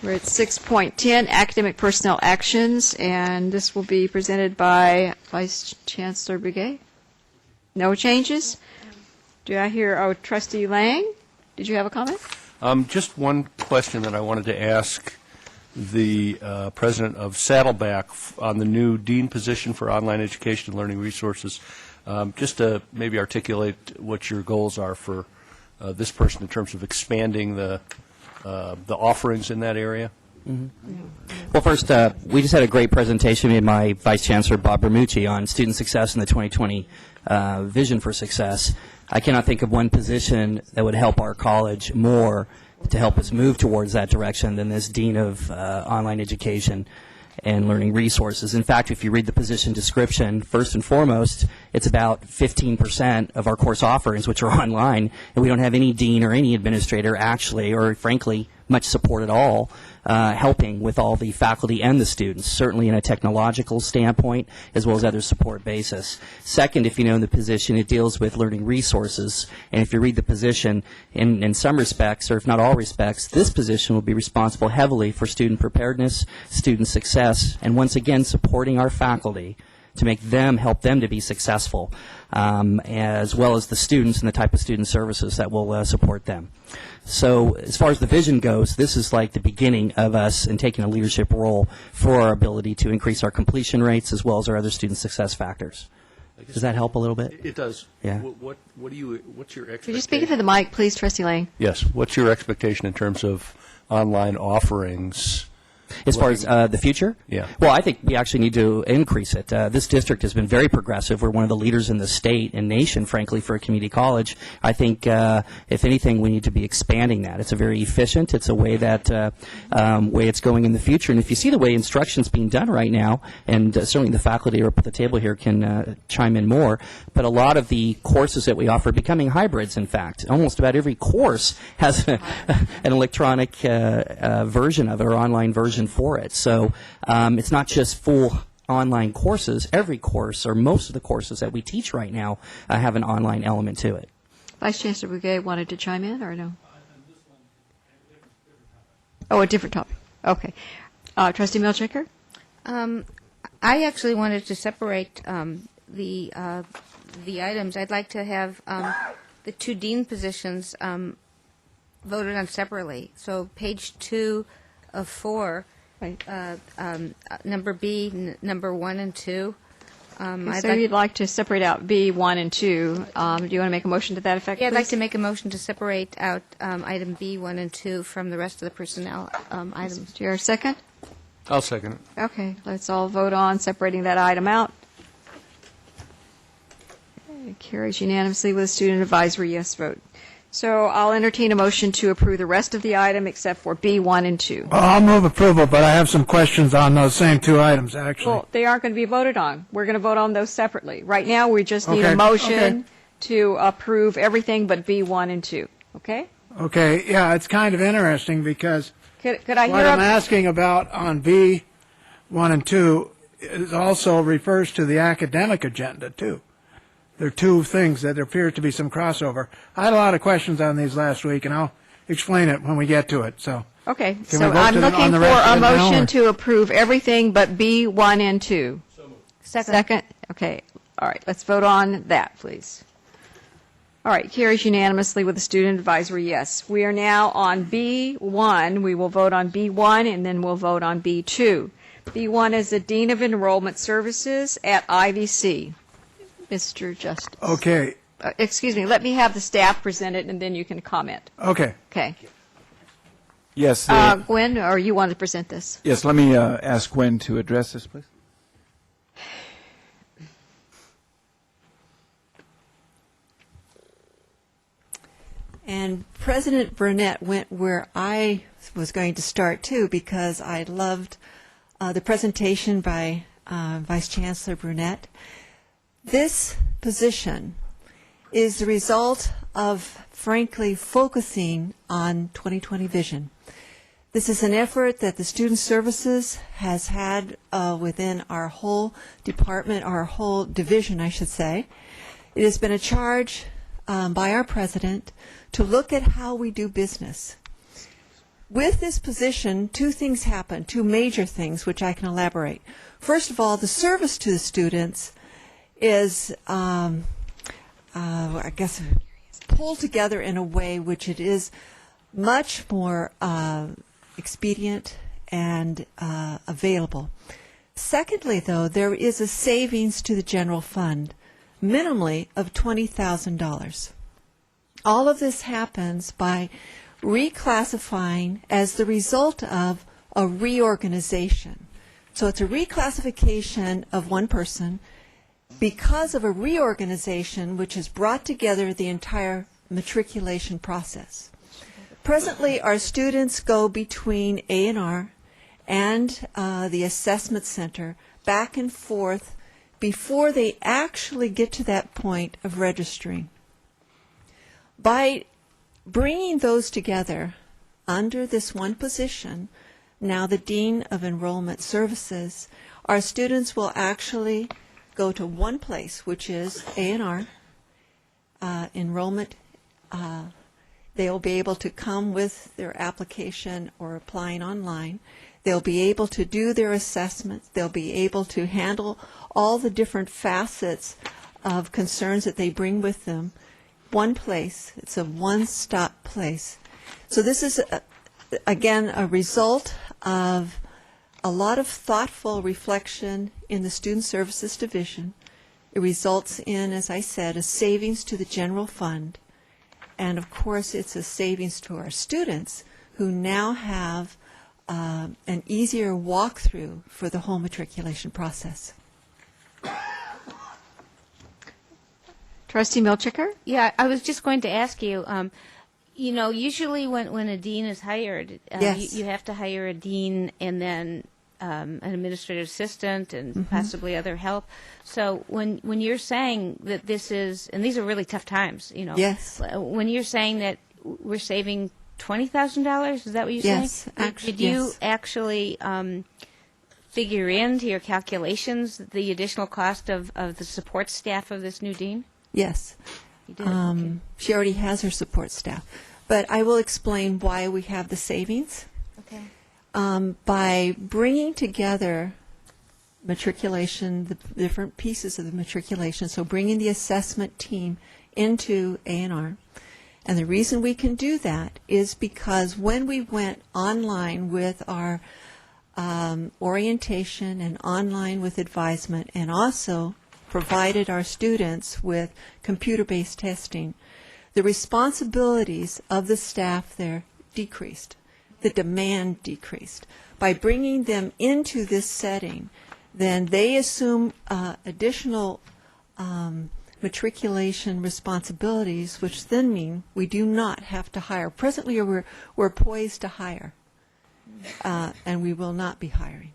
We're at 6.10, academic personnel actions, and this will be presented by Vice Chancellor Bugay. No changes? Do I hear, Trustee Lang, did you have a comment? Just one question that I wanted to ask the president of Saddleback on the new dean position for online education and learning resources. Just to maybe articulate what your goals are for this person in terms of expanding the offerings in that area. Well, first, we just had a great presentation made by Vice Chancellor Bob Bramucci on student success and the 2020 vision for success. I cannot think of one position that would help our college more to help us move towards that direction than this Dean of Online Education and Learning Resources. In fact, if you read the position description, first and foremost, it's about 15% of our course offerings, which are online, and we don't have any dean or any administrator actually, or frankly, much support at all, helping with all the faculty and the students, certainly in a technological standpoint, as well as other support basis. Second, if you know in the position, it deals with learning resources, and if you read the position, in some respects, or if not all respects, this position will be responsible heavily for student preparedness, student success, and once again, supporting our faculty to make them, help them to be successful, as well as the students and the type of student services that will support them. So as far as the vision goes, this is like the beginning of us in taking a leadership role for our ability to increase our completion rates as well as our other student success factors. Does that help a little bit? It does. Yeah. What's your expectation? Could you speak into the mic, please, Trustee Lang? Yes. What's your expectation in terms of online offerings? As far as the future? Yeah. Well, I think we actually need to increase it. This district has been very progressive. We're one of the leaders in the state and nation, frankly, for a community college. I think, if anything, we need to be expanding that. It's a very efficient. It's a way that way it's going in the future. And if you see the way instruction's being done right now, and certainly the faculty up at the table here can chime in more, but a lot of the courses that we offer are becoming hybrids, in fact. Almost about every course has an electronic version of it or online version for it. So it's not just full online courses. Every course, or most of the courses that we teach right now, have an online element to it. Vice Chancellor Bugay wanted to chime in, or no? Oh, a different topic. Okay. Trustee Milchiker? I actually wanted to separate the items. I'd like to have the two dean positions voted on separately. So page 2 of 4, Right. number B, number 1 and 2. So you'd like to separate out B, 1, and 2. Do you want to make a motion to that effect, Yeah, I'd like please? to make a motion to separate out item B, 1 and 2 from the rest of the personnel items. Do you hear a second? I'll second it. Okay, let's all vote on separating that item out. Okay, carries unanimously with a student advisory yes vote. So I'll entertain a motion to approve the rest of the item except for B, 1, and 2. Well, I'll move approval, but I have some questions on those same two items, actually. Well, they aren't going to be voted on. We're going to vote on those separately. Right now, we just need Okay, a motion okay. to approve everything but B, 1, and 2. Okay? Okay, yeah, it's kind of interesting because Could I what hear I'm a... asking about on B, 1 and 2 is also refers to the academic agenda, too. There are two things that there appears to be some crossover. I had a lot of questions on these last week, and I'll explain it when we get to it, so. Okay, Can so we vote I'm on looking the for rest of a it now, motion or- to approve everything but B, 1, and 2. Second? Okay, all right, let's vote on that, please. All right, carries unanimously with the student advisory yes. We are now on B1. We will vote on B1, and then we'll vote on B2. B1 is the Dean of Enrollment Services at IVC. Mr. Justice. Okay, Excuse me, let me have the staff present it, and then you can comment. okay. Okay. Yes, Gwen, or you want to present this? yes. Let me ask Gwen to address this, please. And President Burnett went where I was going to start, too, because I loved the presentation by Vice Chancellor Burnett. This position is the result of, frankly, focusing on 2020 vision. This is an effort that the Student Services has had within our whole department, our whole division, I should say. It has been a charge by our president to look at how we do business. With this position, two things happen, two major things, which I can elaborate. First of all, the service to the students is, I guess, pulled together in a way which it is much more expedient and available. Secondly, though, there is a savings to the general fund, minimally of $20,000. All of this happens by reclassifying as the result of a reorganization. So it's a reclassification of one person because of a reorganization which has brought together the entire matriculation process. Presently, our students go between A&R and the assessment center back and forth before they actually get to that point of registering. By bringing those together under this one position, now the Dean of Enrollment Services, our students will actually go to one place, which is A&R, enrollment. They'll be able to come with their application or applying online. They'll be able to do their assessments. They'll be able to handle all the different facets of concerns that they bring with them. One place. It's a one-stop place. So this is, again, a result of a lot of thoughtful reflection in the Student Services Division. It results in, as I said, a savings to the general fund. And, of course, it's a savings to our students who now have an easier walkthrough for the whole matriculation process. Trustee Milchiker? Yeah, I was just going to ask you, usually when a dean is hired, Yes. you have to hire a dean and then an administrative assistant and possibly other help. So when you're saying that this is, and these are really tough times, Yes. when you're saying that we're saving $20,000, is that what you're Yes, saying? actually, Did you yes. actually figure into your calculations the additional cost of the support staff of this new dean? Yes. You did. Okay. She already has her support staff. But I will explain why we have the savings. Okay. By bringing together matriculation, the different pieces of the matriculation, so bringing the assessment team into A&R. And the reason we can do that is because when we went online with our orientation and online with advisement, and also provided our students with computer-based testing, the responsibilities of the staff there decreased. The demand decreased. By bringing them into this setting, then they assume additional matriculation responsibilities, which then mean we do not have to hire. Presently, we're poised to hire, and we will not be hiring.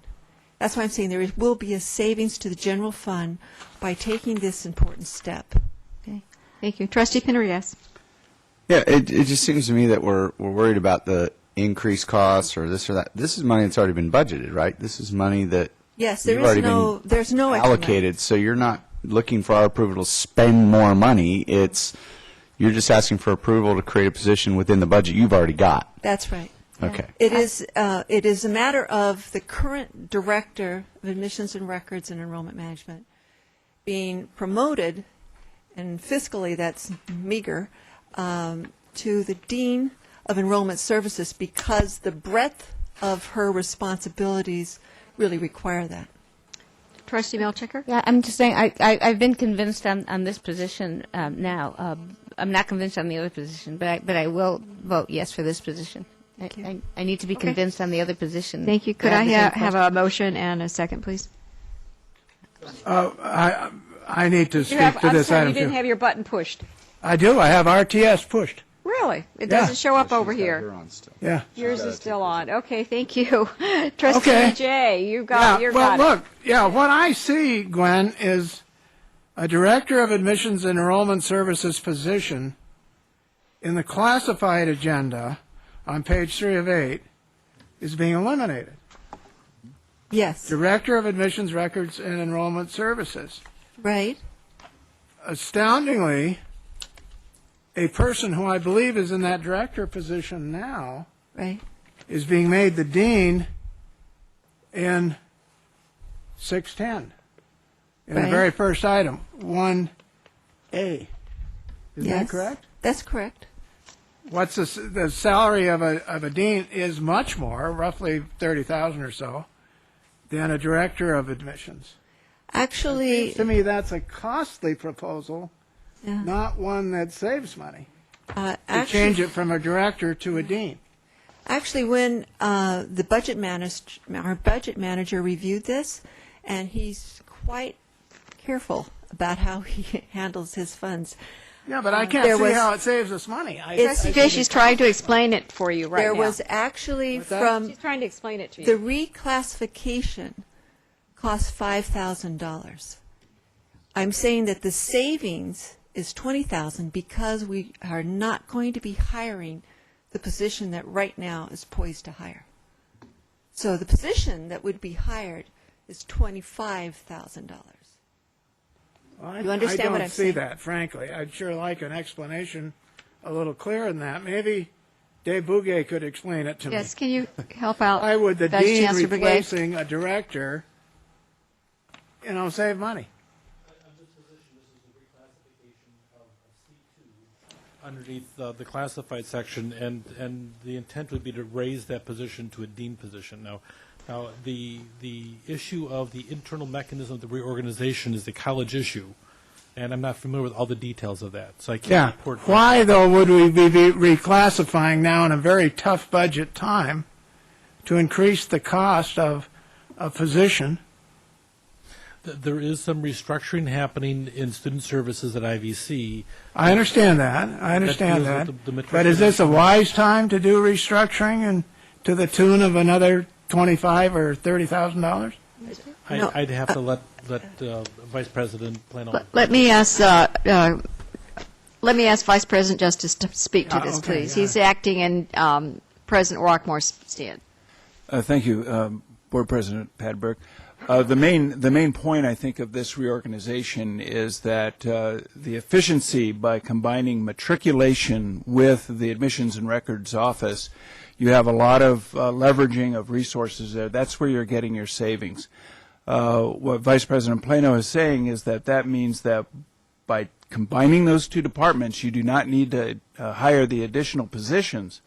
That's why I'm saying there will be a savings to the general fund by taking this important step. Okay. Thank you. Trustee Pendergast. Yeah, it just seems to me that we're worried about the increased costs or this or that. This is money that's already been budgeted, right? This is money that Yes, you've already there's no been allocated, so you're not looking for our approval to spend more money. You're just asking for approval to create a position within the budget you've already got. That's right. Okay. It is a matter of the current Director of Admissions and Records and Enrollment Management being promoted, and fiscally that's meager, to the Dean of Enrollment Services because the breadth of her responsibilities really require that. Trustee Milchiker? Yeah, I'm just saying I've been convinced on this position now. I'm not convinced on the other position, but I will vote yes for this position. I need to be convinced on the other position. Thank you. Could I have a motion and a second, please? I need to speak to I'm this sorry, item you didn't too. have your button pushed. I do. I have RTS pushed. Really? It Yeah. doesn't show up over here. Yeah. Yours is still on. Okay, thank you. Trustee Okay. Jay, you got it. Look, what I see, Gwen, is a Director of Admissions and Enrollment Services position in the classified agenda on page 3 of 8 is being eliminated. Yes. Director of Admissions, Records, and Enrollment Services. Right. Astoundingly, a person who I believe is in that director position now Right. is being made the dean in 610, in the Right. very first item, 1A. Is that Yes. correct? That's correct. What's the salary of a dean is much more, roughly 30,000 or so, than a director of admissions. Actually, To me, that's a costly proposal, yeah. not one that saves money. To Actually, change it from a director to a dean. Actually, when the our budget manager reviewed this, and he's quite careful about how he handles his funds. Yeah, but I can't there see was- how it saves us money. Trustee Jay, she's trying to explain it for you right There now. was actually What's that? from She's trying to explain it to you. the reclassification cost $5,000. I'm saying that the savings is $20,000 because we are not going to be hiring the position that right now is poised to hire. So the position that would be hired is $25,000. You understand what I'm I don't see saying? that, frankly. I'd sure like an explanation a little clearer than that. Maybe Dave Bugay could explain it to me. Yes, can you help out? Why would the Vice dean Chancellor Bugay? replacing a director, save money? Underneath the classified section, and the intent would be to raise that position to a dean position. Now, the issue of the internal mechanism of the reorganization is the college issue, and I'm not familiar with all the details of that, so I can't Yeah. report. Why, though, would we be reclassifying now in a very tough budget time to increase the cost of a position? There is some restructuring happening in student services at IVC. I understand that. deals with the But is this a wise time to do restructuring and to the tune of another $25,000 or $30,000? No. I'd have to let Vice President plan on. Let me ask Vice President Justice to speak to this, okay, please. yeah. He's acting in President Rockmore's stead. Thank you, Board President Padberg. The main point, I think, of this reorganization is that the efficiency by combining matriculation with the Admissions and Records Office, you have a lot of leveraging of resources there. That's where you're getting your savings. What Vice President Plano is saying is that means that by combining those two departments, you do not need to hire the additional positions.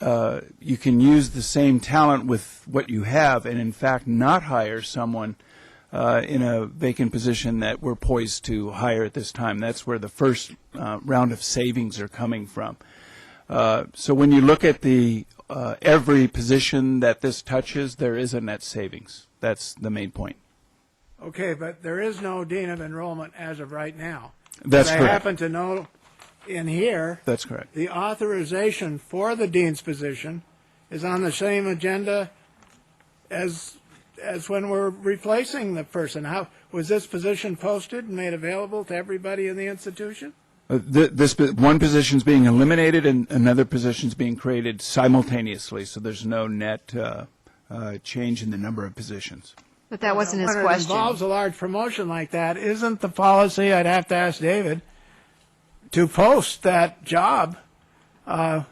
You can use the same talent with what you have and, in fact, not hire someone in a vacant position that we're poised to hire at this time. That's where the first round of savings are coming from. So when you look at the every position that this touches, there is a net savings. That's the main point. Okay, but there is no dean of enrollment as of right now. That's But I correct. happen to know in here That's correct. the authorization for the dean's position is on the same agenda as when we're replacing the person. How was this position posted and made available to everybody in the institution? This one position's being eliminated and another position's being created simultaneously, so there's no net change in the number of positions. But that wasn't his When it question. involves a large promotion like that, isn't the policy, I'd have to ask David, to post that job? It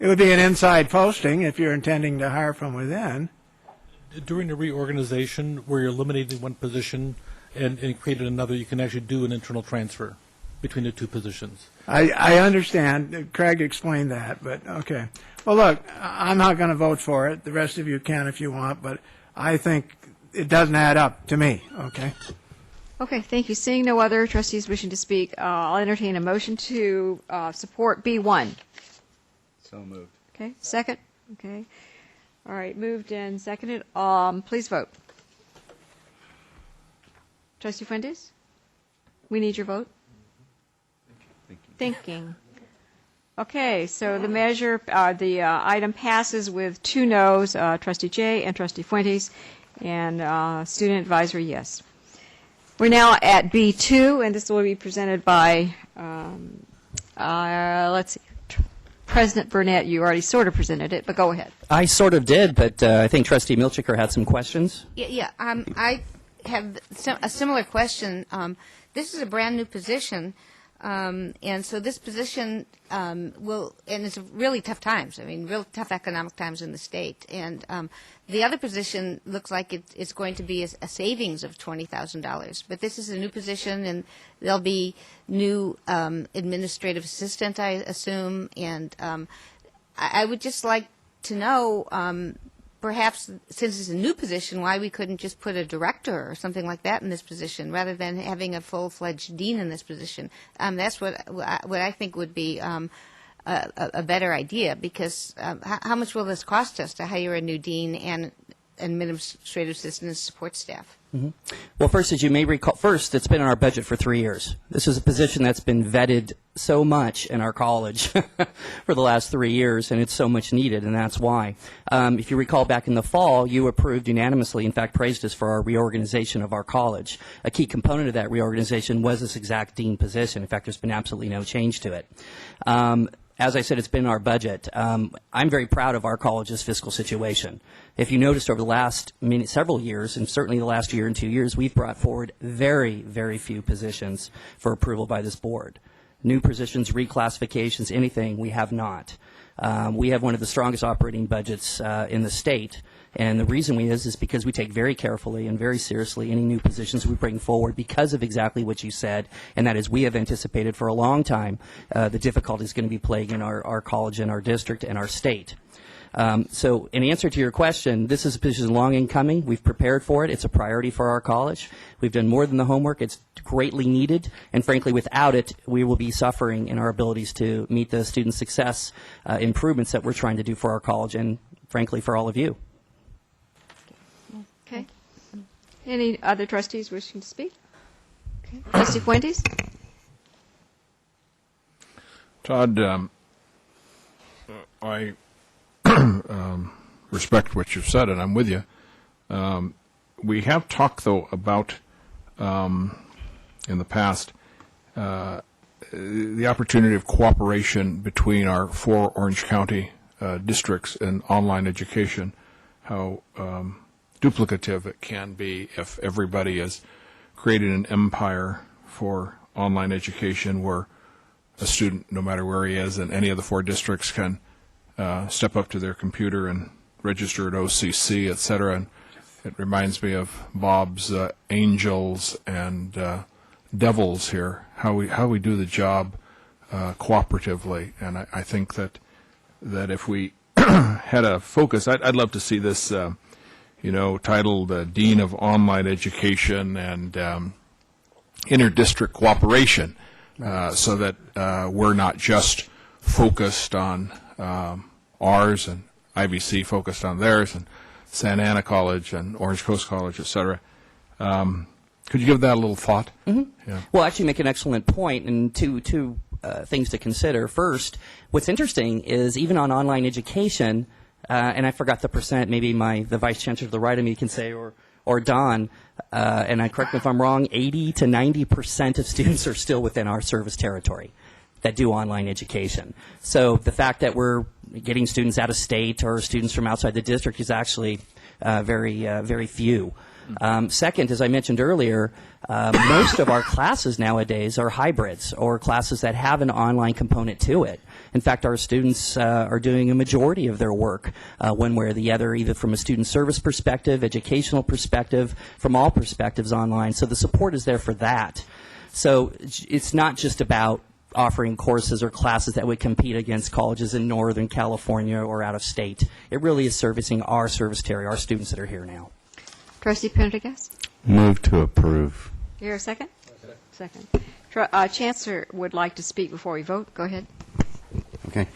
would be an inside posting if you're intending to hire from within. During the reorganization, where you're eliminating one position and creating another, you can actually do an internal transfer between the two positions. I understand. Craig explained that, but okay. Well, look, I'm not going to vote for it. The rest of you can if you want, but I think it doesn't add up to me, okay? Okay, thank you. Seeing no other trustees wishing to speak, I'll entertain a motion to support B1. So moved. Okay, second? Okay. All right, moved and seconded. Please vote. Trustee Fuentes? We need your vote. Thinking. Okay, so the measure, the item passes with 2 noes, Trustee Jay and Trustee Fuentes, and Student Advisory, yes. We're now at B2, and this will be presented by, let's see, President Burnett. You already sort of presented it, but go ahead. I sort of did, but I think Trustee Milchiker had some questions. Yeah. I have a similar question. This is a brand-new position. And so this position will, and it's really tough times. I mean, real tough economic times in the state. And the other position looks like it's going to be a savings of $20,000. But this is a new position, and there'll be new administrative assistant, I assume. And I would just like to know, perhaps since it's a new position, why we couldn't just put a director or something like that in this position rather than having a full-fledged dean in this position. That's what I think would be a better idea, because how much will this cost us to hire a new dean and administrative assistant and support staff? Mm-hmm. Well, first, as you may recall, it's been in our budget for 3 years. This is a position that's been vetted so much in our college for the last 3 years, and it's so much needed, and that's why. If you recall back in the fall, you approved unanimously, in fact, praised us for our reorganization of our college. A key component of that reorganization was this exact dean position. In fact, there's been absolutely no change to it. As I said, it's been in our budget. I'm very proud of our college's fiscal situation. If you noticed over the last several years, and certainly the last year and 2 years, we've brought forward very, very few positions for approval by this board. New positions, reclassifications, anything, we have not. We have one of the strongest operating budgets in the state. And the reason is because we take very carefully and very seriously any new positions we bring forward because of exactly what you said, and that is we have anticipated for a long time the difficulties going to be plaguing our college and our district and our state. So in answer to your question, this is a position long in coming. We've prepared for it. It's a priority for our college. We've done more than the homework. It's greatly needed. And frankly, without it, we will be suffering in our abilities to meet the student success improvements that we're trying to do for our college and, frankly, for all of you. Okay. Any other trustees wishing to speak? Okay. Trustee Fuentes? Todd, I respect what you've said, and I'm with you. We have talked, though, about, in the past, the opportunity of cooperation between our 4 Orange County districts in online education, how duplicative it can be if everybody is creating an empire for online education where a student, no matter where he is in any of the 4 districts, can step up to their computer and register at OCC, et cetera. And it reminds me of Bob's angels and devils here, how we do the job cooperatively. And I think that if we had a focus, I'd love to see this, titled Dean of Online Education and Inter-District Cooperation, so that we're not just focused on ours and IVC focused on theirs and Santa Ana College and Orange Coast College, et cetera. Could you give that a little thought? Mm-hmm. Yeah. Well, actually make an excellent point, and two things to consider. First, what's interesting is even on online education, and I forgot the percent, maybe the Vice Chancellor to the right of me can say, or Don, and I correct me if I'm wrong, 80 to 90% of students are still within our service territory that do online education. So the fact that we're getting students out of state or students from outside the district is actually very few. Second, as I mentioned earlier, most of our classes nowadays are hybrids or classes that have an online component to it. In fact, our students are doing a majority of their work one way or the other, either from a student service perspective, educational perspective, from all perspectives online. So the support is there for that. So it's not just about offering courses or classes that would compete against colleges in Northern California or out of state. It really is servicing our service territory, our students that are here now. Trustee Prendergast? Move to approve. Here a second? Second. Chancellor would like to speak before we vote. Go ahead. Okay.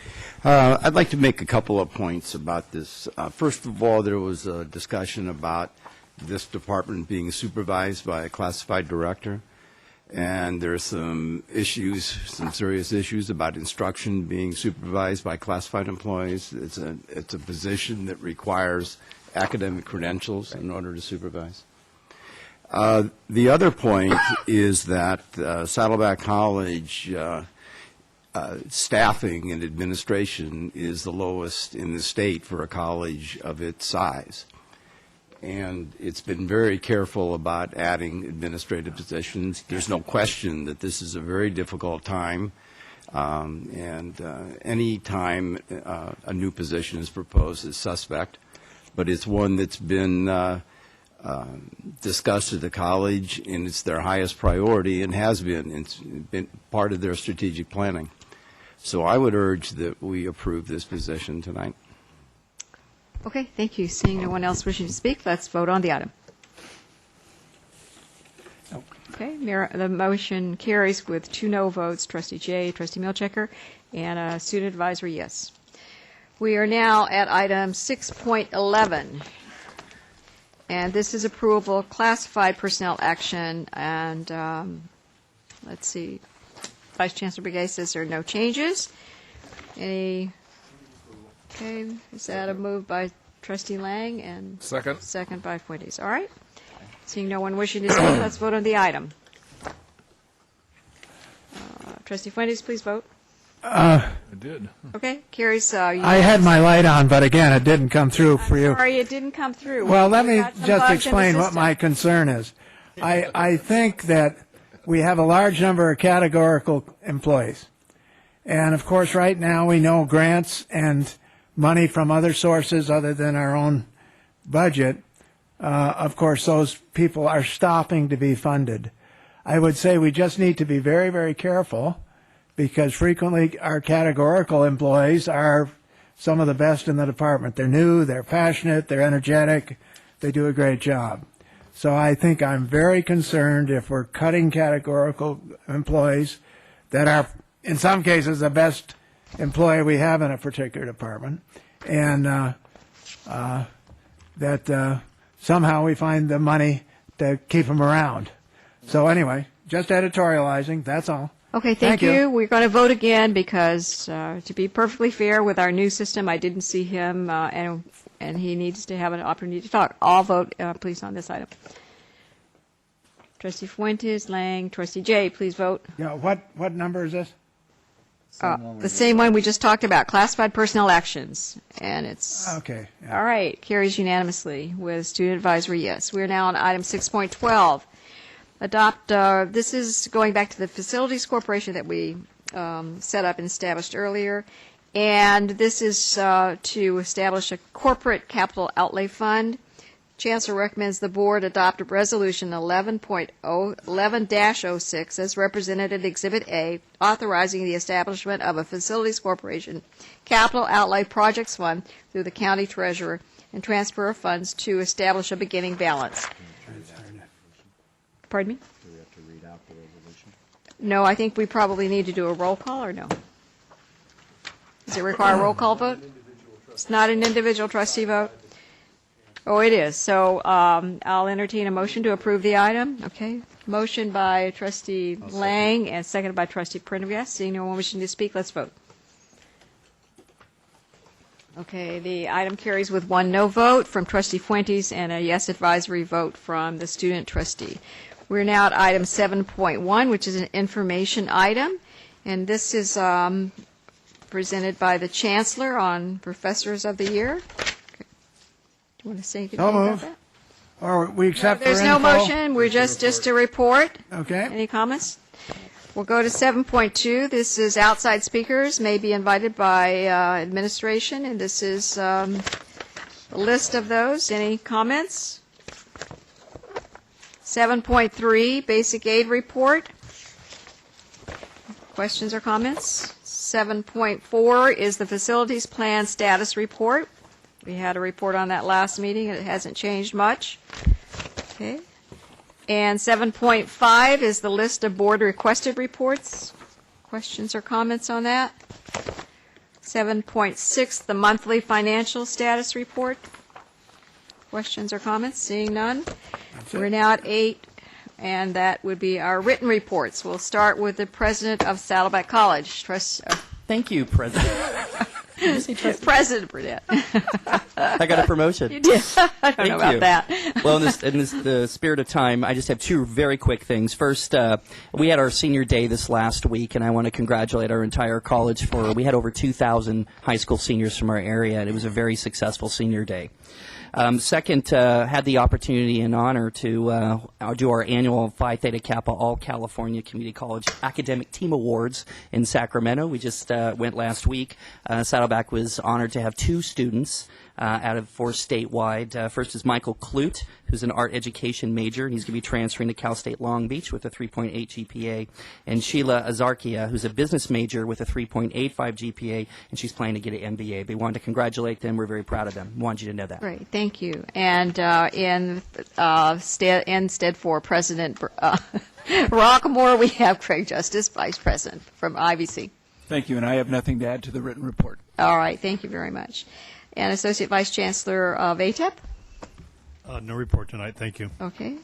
I'd like to make a couple of points about this. First of all, there was a discussion about this department being supervised by a classified director. And there are some serious issues about instruction being supervised by classified employees. It's a position that requires academic credentials in order to supervise. The other point is that Saddleback College staffing and administration is the lowest in the state for a college of its size. and it's been very careful about adding administrative positions. There's no question that this is a very difficult time, and any time a new position is proposed is suspect, but it's one that's been discussed at the college, and it's their highest priority and has been. It's been part of their strategic planning. So I would urge that we approve this position tonight. Okay, thank you. Seeing no one else wishing to speak, let's vote on the item. Okay, the motion carries with 2 no votes, Trustee Jay, Trustee Milchiker, and a student advisory yes. We are now at item 6.11, and this is approval of classified personnel action, and let's see, Vice Chancellor Bugay says there are no changes. Okay, is that a move by Trustee Lang and second by Fuentes? All right. Seeing no one wishing to speak, let's vote on the item. Trustee Fuentes, please vote. I did. Okay, carries. I had my light on, but again, it didn't come through for you. Sorry, it didn't come through. Well, let me Got some just bugs in the explain what system. my concern is. I think that we have a large number of categorical employees. And of course, right now, we know grants and money from other sources other than our own budget. Of course, those people are stopping to be funded. I would say we just need to be very, very careful, because frequently our categorical employees are some of the best in the department. They're new, they're passionate, they're energetic, they do a great job. So I think I'm very concerned if we're cutting categorical employees that are, in some cases, the best employee we have in a particular department, and that somehow we find the money to keep them around. So anyway, just editorializing, that's all. Okay, thank you. We're going to vote again because, to be perfectly fair with our new system, I didn't see him, and he needs to have an opportunity to talk. All vote, please, on this item. Trustee Fuentes, Lang, Trustee Jay, please vote. Yeah, what number is this? The same one we just talked about, classified personnel actions, and it's Okay. Yeah. all right. Carries unanimously with student advisory yes. We are now on item 6.12. Adopt. This is going back to the Facilities Corporation that we set up and established earlier, and this is to establish a corporate capital outlay fund. Chancellor recommends the board adopt Resolution 11.11-06 as represented in Exhibit A, authorizing the establishment of a Facilities Corporation Capital Outlay Projects Fund through the county treasurer and transfer of funds to establish a beginning balance. Pardon me? Do we have to read out the resolution? No, I think we probably need to do a roll call, or no? Does it require a roll call vote? It's not an individual trustee vote? Oh, it is. So I'll entertain a motion to approve the item. Okay. Motion by Trustee Lang and seconded by Trustee Prendergast. Seeing no one wishing to speak, let's vote. Okay. The item carries with 1 no vote from Trustee Fuentes and a yes advisory vote from the student trustee. We're now at item 7.1, which is an information item. And this is presented by the Chancellor on Professors of the Year. You want to say anything about that? Or we accept There's for no info? motion. We're just a report. Okay. Any comments? We'll go to 7.2. This is outside speakers may be invited by administration, and this is a list of those. Any comments? 7.3, basic aid report. Questions or comments? 7.4 is the facilities plan status report. We had a report on that last meeting. It hasn't changed much. Okay. And 7.5 is the list of board requested reports. Questions or comments on that? 7.6, the monthly financial status report. Questions or comments? Seeing none. We're now at 8, and that would be our written reports. We'll start with the president of Saddleback College. Thank you, President. President Burnett. I got a promotion. You did. I don't know about you. that. Well, in the spirit of time, I just have 2 very quick things. First, we had our senior day this last week, and I want to congratulate our entire college we had over 2,000 high school seniors from our area, and it was a very successful senior day. Second, had the opportunity and honor to do our annual Phi Theta Kappa All California Community College Academic Team Awards in Sacramento. We just went last week. Saddleback was honored to have 2 students out of 4 statewide. First is Michael Clute, who's an art education major, and he's going to be transferring to Cal State Long Beach with a 3.8 GPA. And Sheila Azarkia, who's a business major with a 3.85 GPA, and she's planning to get an MBA. We wanted to congratulate them. We're very proud of them. We wanted you to know that. Great, thank you. And in stead for President Rockmore, we have Craig Justice, Vice President from IVC. Thank you, and I have nothing to add to the written report. All right, thank you very much. And Associate Vice Chancellor of ATEP? No report tonight, thank you. Okay.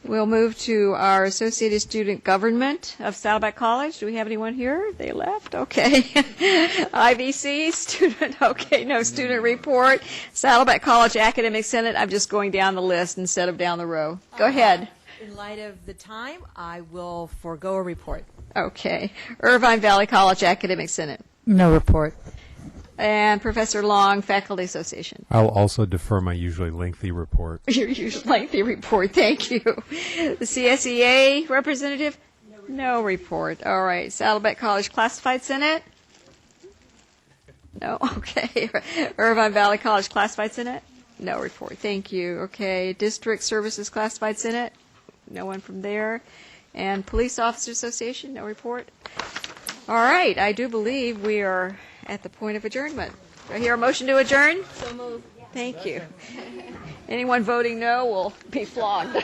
We'll move to our Associated Student Government of Saddleback College. Do we have anyone here? They left? Okay. IVC, student, okay, no student report. Saddleback College Academic Senate, I'm just going down the list instead of down the row. Go ahead. In light of the time, I will forego a report. Okay. Irvine Valley College Academic Senate. No report. And Professor Long, Faculty Association. I'll also defer my usually lengthy report. Your usual lengthy report, thank you. The CSEA representative? No report. All right. Saddleback College Classified Senate? No, okay. Irvine Valley College Classified Senate? No report, thank you. Okay. District Services Classified Senate? No one from there. And Police Officer Association? No report. All right. I do believe we are at the point of adjournment. Do I hear a motion to adjourn? So moved. Thank you. Anyone voting no will be flogged.